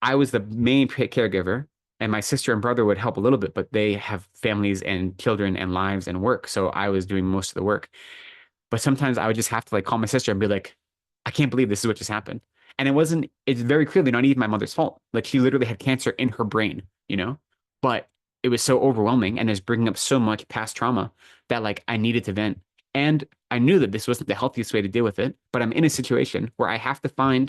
I was the main caregiver, and my sister and brother would help a little bit, but they have families and children and lives and work. So I was doing most of the work. But sometimes I would just have to like call my sister and be like, I can't believe this is what just happened. And it's very clearly not even my mother's fault. Like she literally had cancer in her brain, you know? But it was so overwhelming and is bringing up so much past trauma that like I needed to vent. And I knew that this wasn't the healthiest way to deal with it, but I'm in a situation where I have to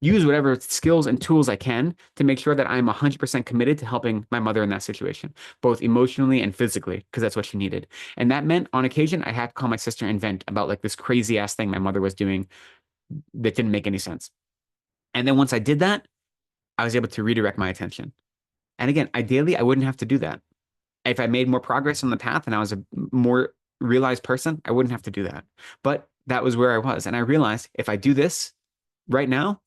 use whatever skills and tools I can to make sure that I'm 100% committed to helping my mother in that situation, both emotionally and physically, because that's what she needed. And that meant on occasion, I had to call my sister and vent about like this crazy ass thing my mother was doing that didn't make any sense. And then once I did that, I was able to redirect my attention. And again, ideally, I wouldn't have to do that. If I made more progress on the path and I was a more realized person, I wouldn't have to do that. But that was where I was. And I realized if I do this right now,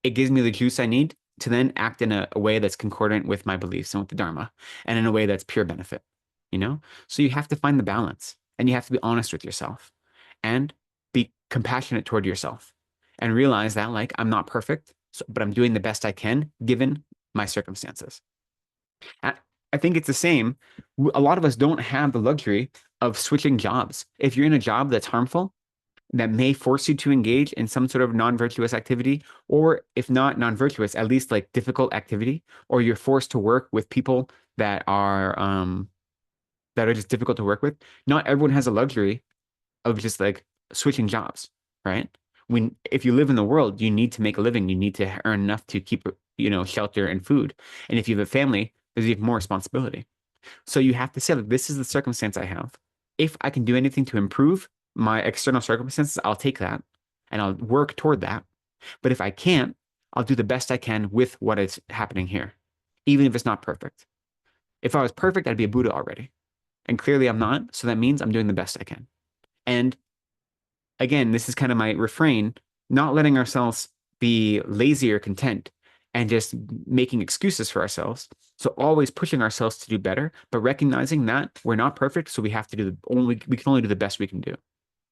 it gives me the juice I need to then act in a way that's concordant with my beliefs and with the Dharma, and in a way that's pure benefit, you know? So you have to find the balance, and you have to be honest with yourself and be compassionate toward yourself and realize that like I'm not perfect, but I'm doing the best I can given my circumstances. I think it's the same. A lot of us don't have the luxury of switching jobs. If you're in a job that's harmful, that may force you to engage in some sort of non-virtuous activity, or if not non-virtuous, at least like difficult activity, or you're forced to work with people that are just difficult to work with. Not everyone has a luxury of just like switching jobs, right? If you live in the world, you need to make a living. You need to earn enough to keep, shelter and food. And if you have a family, there's even more responsibility. So you have to say, like, this is the circumstance I have. If I can do anything to improve my external circumstances, I'll take that and I'll work toward that. But if I can't, I'll do the best I can with what is happening here, even if it's not perfect. If I was perfect, I'd be a Buddha already. And clearly I'm not. So that means I'm doing the best I can. And again, this is kind of my refrain, not letting ourselves be lazy or content and just making excuses for ourselves. So always pushing ourselves to do better, but recognizing that we're not perfect, so we have to we can only do the best we can do,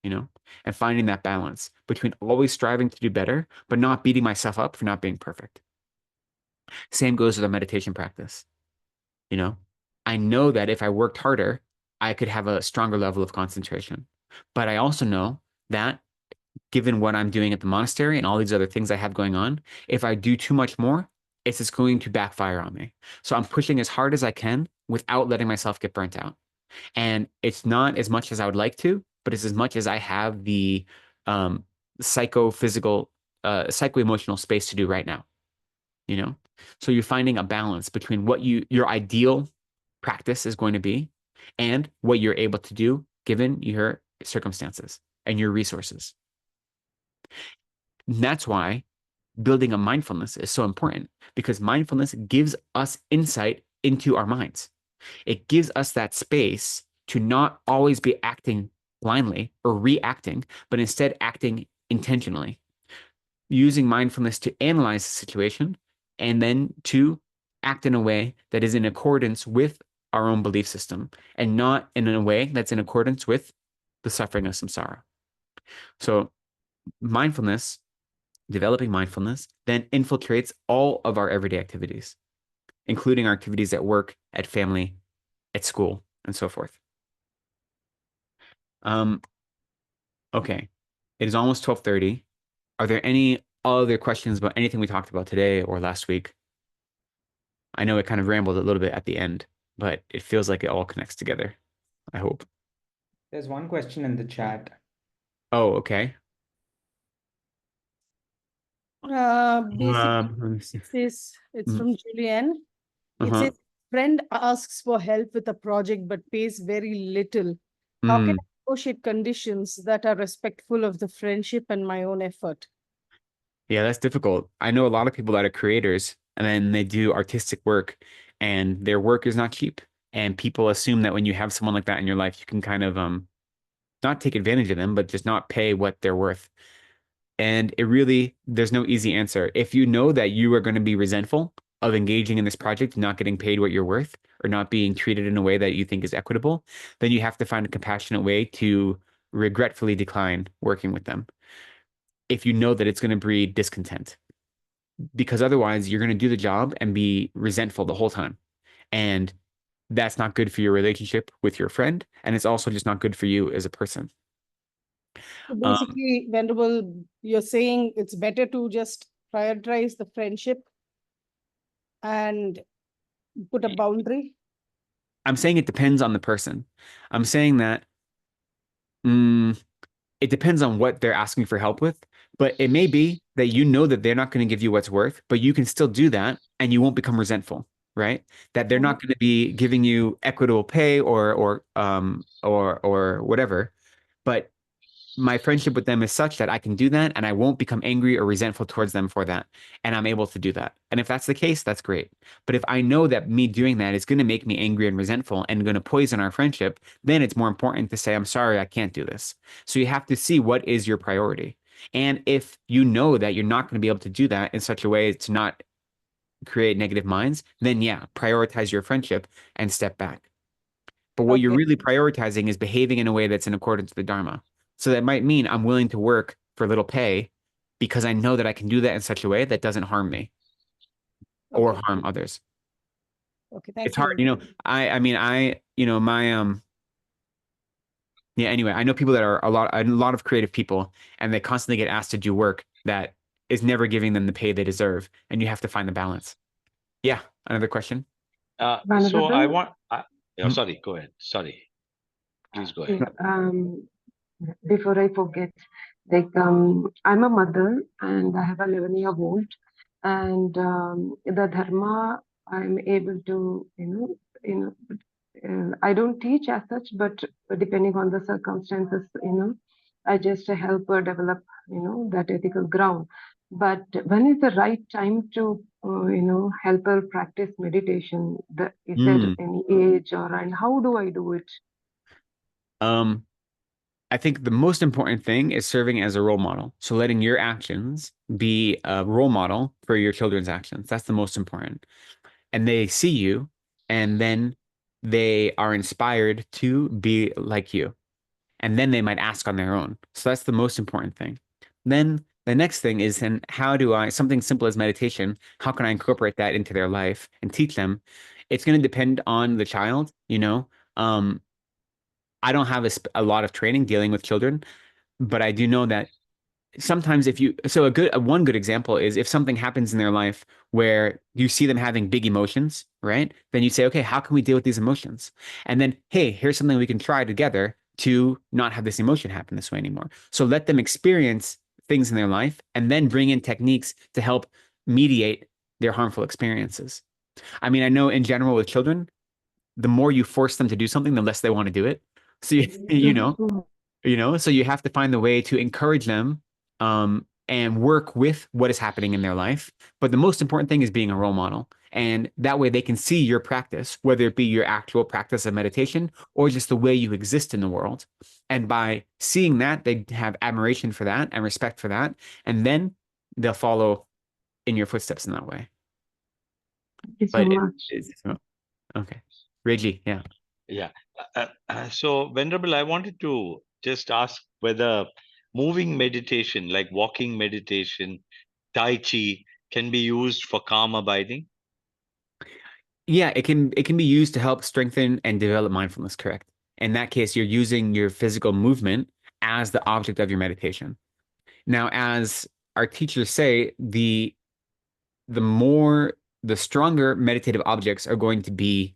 and finding that balance between always striving to do better, but not beating myself up for not being perfect. Same goes with a meditation practice. I know that if I worked harder, I could have a stronger level of concentration. But I also know that given what I'm doing at the monastery and all these other things I have going on, if I do too much more, it's just going to backfire on me. So I'm pushing as hard as I can without letting myself get burnt out. And it's not as much as I would like to, but it's as much as I have the psycho-physical, psycho-emotional space to do right now. So you're finding a balance between what your ideal practice is going to be and what you're able to do given your circumstances and your resources. And that's why building a mindfulness is so important, because mindfulness gives us insight into our minds. It gives us that space to not always be acting blindly or reacting, but instead acting intentionally, using mindfulness to analyze the situation and then to act in a way that is in accordance with our own belief system and not in a way that's in accordance with the suffering of samsara. So developing mindfulness then infiltrates all of our everyday activities, including our activities at work, at family, at school, and so forth. Okay, it is almost 12:30. Are there any other questions about anything we talked about today or last week? I know it kind of rambled a little bit at the end, but it feels like it all connects together. I hope. There's one question in the chat. Oh, okay. Basically, Let me see. it's from Julianne. It Uh-huh. says, friend asks for help with a project but pays very little. How can Mm. I negotiate conditions that are respectful of the friendship and my own effort? Yeah, that's difficult. I know a lot of people that are creators and then they do artistic work and their work is not cheap. And people assume that when you have someone like that in your life, you can kind of not take advantage of them, but just not pay what they're worth. And it really, there's no easy answer. If you know that you are going to be resentful of engaging in this project, not getting paid what you're worth, or not being treated in a way that you think is equitable, then you have to find a compassionate way to regretfully decline working with them. If you know that it's going to breed discontent, because otherwise you're going to do the job and be resentful the whole time. And that's not good for your relationship with your friend. And it's also just not good for you as a person. So basically, Venerable, you're saying it's better to just prioritize the friendship and put a boundary? I'm saying it depends on the person. I'm saying that it depends on what they're asking for help with, but it may be that you know that they're not going to give you what's worth, but you can still do that and you won't become resentful, right? That they're not going to be giving you equitable pay or whatever, but my friendship with them is such that I can do that and I won't become angry or resentful towards them for that. And I'm able to do that. And if that's the case, that's great. But if I know that me doing that is going to make me angry and resentful and going to poison our friendship, then it's more important to say, I'm sorry, I can't do this. So you have to see what is your priority. And if you know that you're not going to be able to do that in such a way as to not create negative minds, then yeah, prioritize your friendship and step back. But what you're Okay. really prioritizing is behaving in a way that's in accordance with the Dharma. So that might mean I'm willing to work for little pay because I know that I can do that in such a way that doesn't harm me or Okay. harm others. Okay. Thank It's you, hard, Venerable. I mean, my yeah, anyway, I know people that are a lot of creative people and they constantly get asked to do work that is never giving them the pay they deserve, and you have to find the balance. Yeah, another question. So I Venerable, want. Mhm. Sorry, go ahead. Sorry, please go ahead. before I forget, I'm a mother and I have a 11-year-old, and the dharma I'm able to, I don't teach as such, but depending on the circumstances, I just help her develop, that ethical ground. But when is the right time to, help her practice meditation? Is there Mm. any age and how do I do it? I think the most important thing is serving as a role model. So letting your actions be a role model for your children's actions. That's the most important. And they see you, and then they are inspired to be like you. And then they might ask on their own. So that's the most important thing. Then the next thing is, then how do I, something simple as meditation, how can I incorporate that into their life and teach them? It's going to depend on the child, you know. I don't have a lot of training dealing with children, but I do know that sometimes if you so one good example is if something happens in their life where you see them having big emotions, right? Then you say, okay, how can we deal with these emotions? And then, hey, here's something we can try together to not have this emotion happen this way anymore. So let them experience things in their life and then bring in techniques to help mediate their harmful experiences. I mean, I know in general with children, the more you force them to do something, the less they want to do it. So so you have to find the way to encourage them and work with what is happening in their life. But the most important thing is being a role model. And that way they can see your practice, whether it be your actual practice of meditation or just the way you exist in the world. And by seeing that, they have admiration for that and respect for that. And then they'll follow in your footsteps in that way. Thank you so But much. okay. Reggie, yeah. Yeah. So, Venerable, I wanted to just ask whether moving meditation, like walking meditation, Tai Chi, can be used for calm abiding. Yeah, it can be used to help strengthen and develop mindfulness, correct? In that case, you're using your physical movement as the object of your meditation. Now, as our teachers say, the more the stronger meditative objects are going to be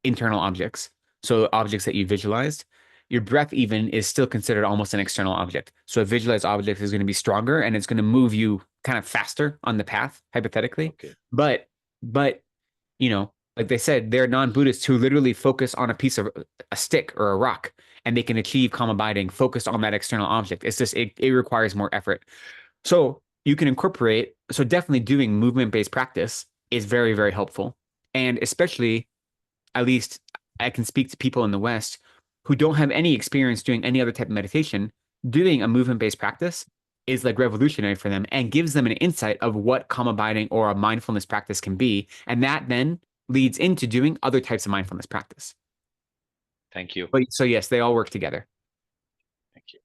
internal objects. So objects that you visualized. Your breath even is still considered almost an external object. So a visualized object is going to be stronger and it's going to move you kind of faster on the path, hypothetically. Okay. But you know, like they said, there are non-Buddhists who literally focus on a piece of a stick or a rock, and they can achieve calm abiding focused on that external object. It's just it requires more effort. So you can incorporate, so definitely doing movement-based practice is very, very helpful. And especially, at least I can speak to people in the West who don't have any experience doing any other type of meditation. Doing a movement-based practice is like revolutionary for them and gives them an insight of what calm abiding or a mindfulness practice can be. And that then leads into doing other types of mindfulness practice. Thank you. But so yes, they all work together. Thank you.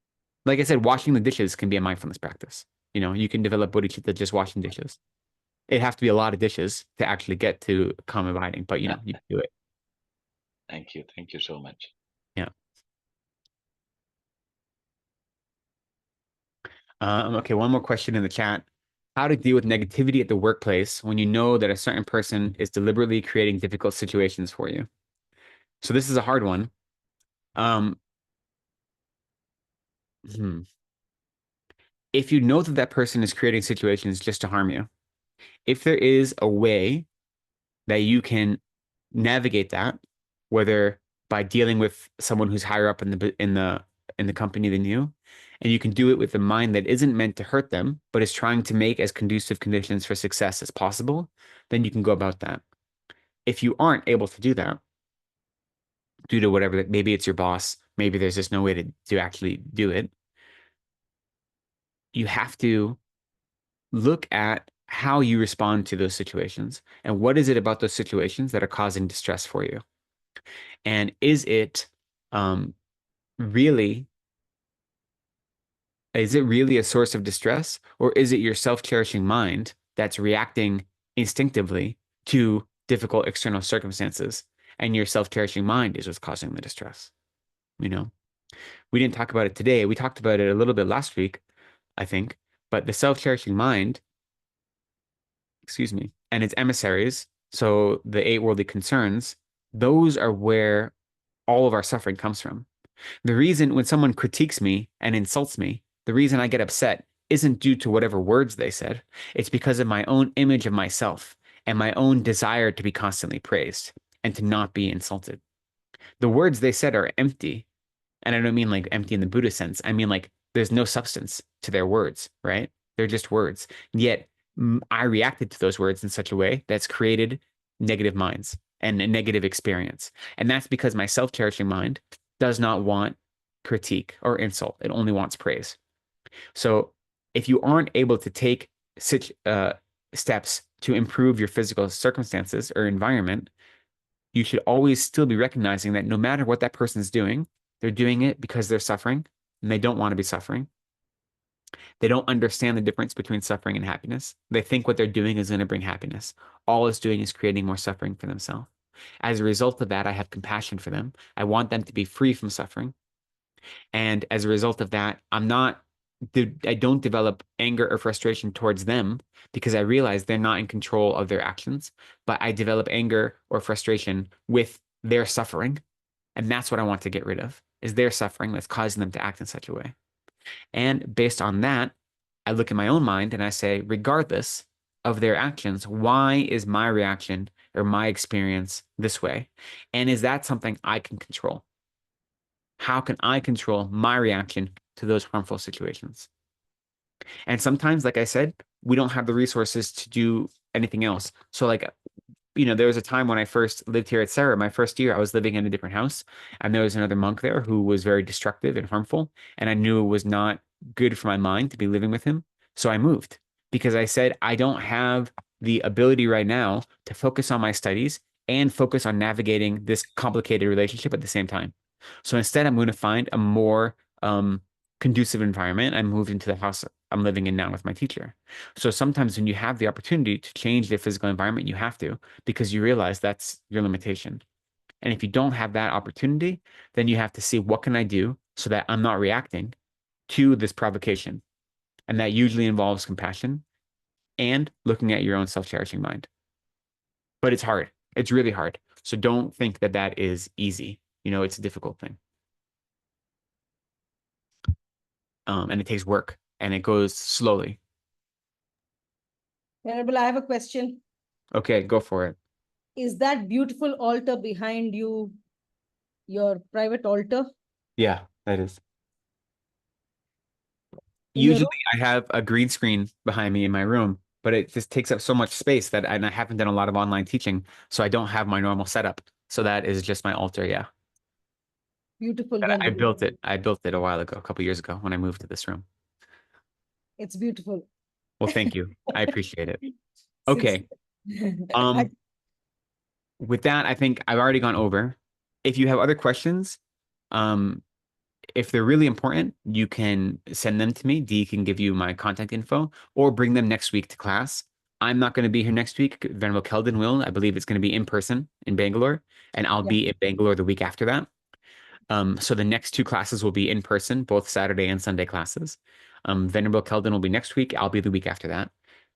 Like I said, washing the dishes can be a mindfulness practice. You know, you can develop bodhicitta just washing dishes. It'd have to be a lot of dishes to actually get to calm abiding, but you know, you can do it. Thank you. Thank you so much. Yeah. Okay, one more question in the chat. How to deal with negativity at the workplace when you know that a certain person is deliberately creating difficult situations for you? So this is a hard one. If you know that that person is creating situations just to harm you, if there is a way that you can navigate that, whether by dealing with someone who's higher up in the company than you, and you can do it with a mind that isn't meant to hurt them, but is trying to make as conducive conditions for success as possible, then you can go about that. If you aren't able to do that, due to whatever, maybe it's your boss, maybe there's just no way to actually do it, you have to look at how you respond to those situations and what is it about those situations that are causing distress for you. And is it really a source of distress, or is it your self-cherishing mind that's reacting instinctively to difficult external circumstances, and your self-cherishing mind is what's causing the distress? You know, we didn't talk about it today. We talked about it a little bit last week, I think, but the self-cherishing mind, excuse me, and its emissaries, so the eight worldly concerns, those are where all of our suffering comes from. The reason when someone critiques me and insults me, the reason I get upset isn't due to whatever words they said. It's because of my own image of myself and my own desire to be constantly praised and to not be insulted. The words they said are empty. And I don't mean like empty in the Buddhist sense. I mean like there's no substance to their words, right? They're just words. Yet I reacted to those words in such a way that's created negative minds and a negative experience. And that's because my self-cherishing mind does not want critique or insult. It only wants praise. So if you aren't able to take such steps to improve your physical circumstances or environment, you should always still be recognizing that no matter what that person's doing, they're doing it because they're suffering and they don't want to be suffering. They don't understand the difference between suffering and happiness. They think what they're doing is going to bring happiness. All it's doing is creating more suffering for themselves. As a result of that, I have compassion for them. I want them to be free from suffering. And as a result of that, I don't develop anger or frustration towards them because I realize they're not in control of their actions, but I develop anger or frustration with their suffering. And that's what I want to get rid of, is their suffering that's causing them to act in such a way. And based on that, I look at my own mind and I say, regardless of their actions, why is my reaction or my experience this way? And is that something I can control? How can I control my reaction to those harmful situations? And sometimes, like I said, we don't have the resources to do anything else. So like, there was a time when I first lived here at Sarah, my first year, I was living in a different house, and there was another monk there who was very destructive and harmful. And I knew it was not good for my mind to be living with him. So I moved because I said, I don't have the ability right now to focus on my studies and focus on navigating this complicated relationship at the same time. So instead, I'm going to find a more conducive environment. I moved into the house I'm living in now with my teacher. So sometimes when you have the opportunity to change the physical environment, you have to, because you realize that's your limitation. And if you don't have that opportunity, then you have to see, what can I do so that I'm not reacting to this provocation? And that usually involves compassion and looking at your own self-cherishing mind. but it's hard. It's really hard. So don't think that that is easy. It's a difficult thing. And it takes work and it goes slowly. Venerable, I have a question. Okay, go for it. Is that beautiful altar behind you your private altar Yeah, that is. in your Usually room? I have a green screen behind me in my room, but it just takes up so much space and I haven't done a lot of online teaching, so I don't have my normal setup. So that is just my altar, yeah. Beautiful, But I Venerable. built it. I built it a while ago, a couple years ago when I moved to this room. It's beautiful. Well, thank you. I appreciate it. Since Okay. With that, I think I've already gone over. If you have other questions, um, if they're really important, you can send them to me. Dee can give you my contact info or bring them next week to class. I'm not going to be here next week. Venerable Keldon will. I believe it's going to be in person in Bangalore, and I'll be in Bangalore the week after that. So the next two classes will be in person, both Saturday and Sunday classes. Venerable Keldon will be next week. I'll be the week after that.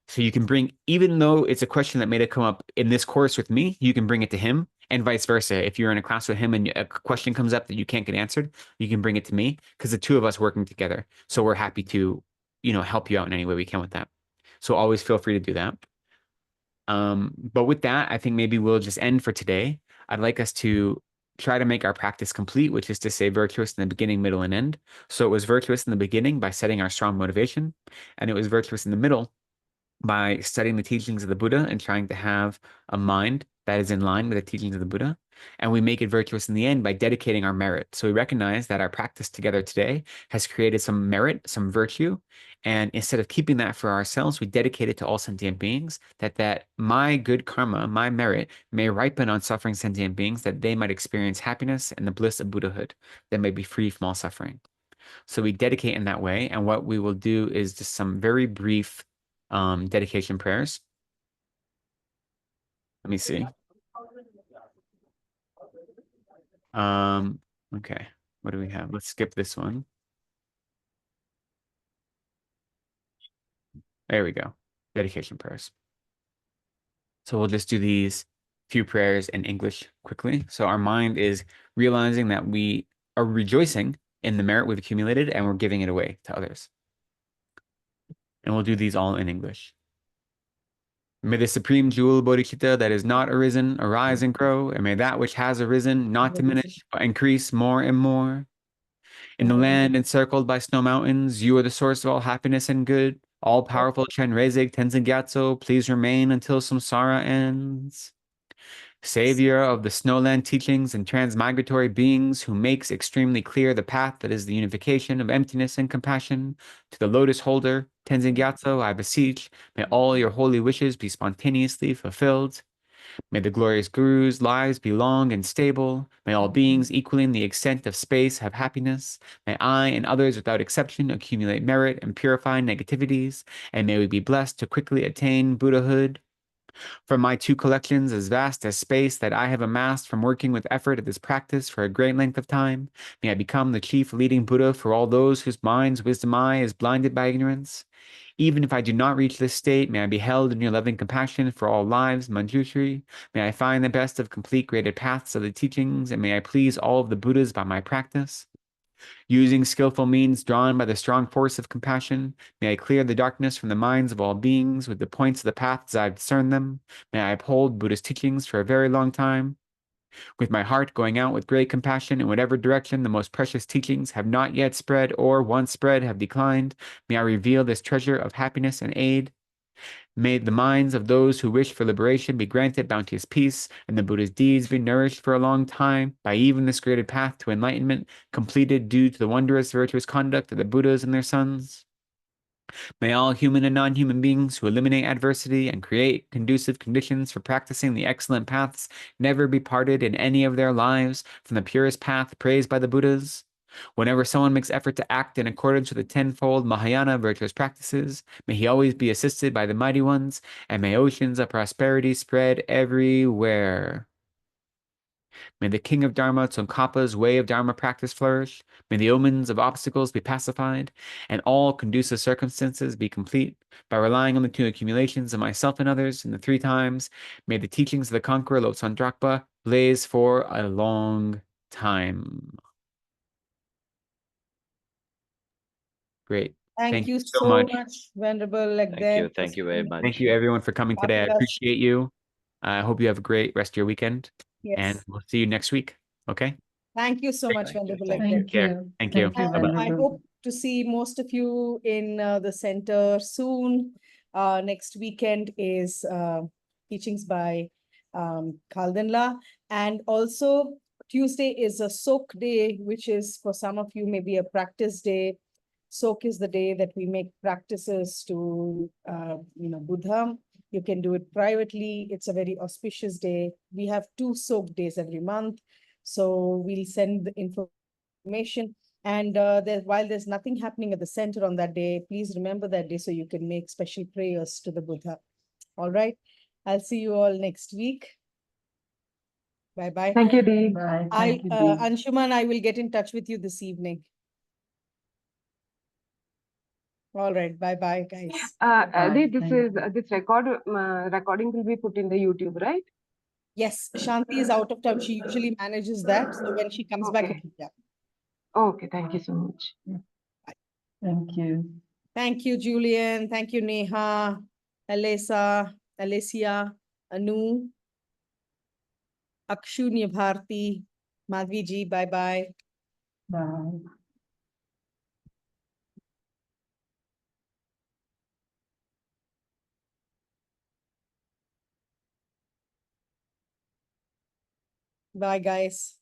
So you can bring, even though it's a question that may have come up in this course with me, you can bring it to him and vice versa. If you're in a class with him and a question comes up that you can't get answered, you can bring it to me because the two of us working together. So we're happy to, help you out in any way we can with that. So always feel free to do that. But with that, I think maybe we'll just end for today. I'd like us to try to make our practice complete, which is to say virtuous in the beginning, middle, and end. So it was virtuous in the beginning by setting our strong motivation, and it was virtuous in the middle by studying the teachings of the Buddha and trying to have a mind that is in line with the teachings of the Buddha. And we make it virtuous in the end by dedicating our merit. So we recognize that our practice together today has created some merit, some virtue. And instead of keeping that for ourselves, we dedicate it to all sentient beings, that my good karma, my merit, may ripen on suffering sentient beings, that they might experience happiness and the bliss of Buddhahood, that may be free from all suffering. So we dedicate in that way. And what we will do is just some very brief dedication prayers. Let me see. Okay. What do we have? Let's skip this one. There we go. Dedication prayers. So we'll just do these few prayers in English quickly. So our mind is realizing that we are rejoicing in the merit we've accumulated and we're giving it away to others. And we'll do these all in English. May the supreme jewel bodhicitta that is not arisen arise and grow, and may that which has arisen not diminish, but increase more and more. In the land encircled by snow mountains, you are the source of all happiness and good. All-powerful Chenrezig Tenzin Gyatso, please remain until samsara ends. Savior of the snowland teachings and transmigratory beings who makes extremely clear the path that is the unification of emptiness and compassion, to the lotus holder, Tenzin Gyatso, I beseech, may all your holy wishes be spontaneously fulfilled. May the glorious Guru's lives be long and stable. May all beings equaling the extent of space have happiness. May I and others without exception accumulate merit and purify negativities. And may we be blessed to quickly attain Buddhahood. From my two collections as vast as space that I have amassed from working with effort at this practice for a great length of time, may I become the chief leading Buddha for all those whose minds' wisdom eye is blinded by ignorance. Even if I do not reach this state, may I be held in your loving compassion for all lives, Manjushri. May I find the best of complete graded paths of the teachings, and may I please all of the Buddhas by my practice. Using skillful means drawn by the strong force of compassion, may I clear the darkness from the minds of all beings with the points of the path as I discern them. May I uphold Buddhist teachings for a very long time. With my heart going out with great compassion in whatever direction the most precious teachings have not yet spread or once spread have declined, may I reveal this treasure of happiness and aid. May the minds of those who wish for liberation be granted bounteous peace, and the Buddha's deeds be nourished for a long time by even this graded path to enlightenment, completed due to the wondrous virtuous conduct of the Buddhas and their sons. May all human and non-human beings who eliminate adversity and create conducive conditions for practicing the excellent paths never be parted in any of their lives from the purest path praised by the Buddhas. Whenever someone makes effort to act in accordance with the tenfold Mahayana virtuous practices, may he always be assisted by the mighty ones, and may oceans of prosperity spread everywhere. May the king of Dharma, Tsongkhapa's way of Dharma practice flourish. May the omens of obstacles be pacified, and all conducive circumstances be complete. By relying on the two accumulations of myself and others in the three times, may the teachings of the conqueror Lobsang Drakpa blaze for a long time. Great. Thank you so so much. much, Venerable Thank you. Legden. Thank you very much. Thank you, everyone, for coming today. I Fabulous. appreciate you. I hope you have a great rest of your weekend, and Yes. we'll see you next week. Okay? Thank you so much, Thank you. Venerable Thank Legden. Thank care. you. Thank you. Thank you, Bye-bye. I Venerable. hope to see most of you in the center soon. Next weekend is teachings by Kaldenla. And also Tuesday is a soak day, which is for some of you maybe a practice day. Soak is the day that we make practices to, Buddha. You can do it privately. It's a very auspicious day. We have 2 soak days every month. So we'll send the information. And while there's nothing happening at the center on that day, please remember that day so you can make special prayers to the Buddha. All right. I'll see you all next week. Bye-bye. Thank you, Dee. Bye. Thank you, Dee. Anshuman, I will get in touch with you this evening. All right. Bye-bye, guys. Dee, Thank you. this recording will be put in the YouTube, right? Yes, Shanti is out of town. She usually manages that. So when she comes back, Okay. it will be up. Okay, thank you so much. Thank you. Thank you, Julian. Thank you, Neha, Alicia, Anu, Akshunya Bharti, Madhvi ji. Bye-bye. Bye. Bye, guys.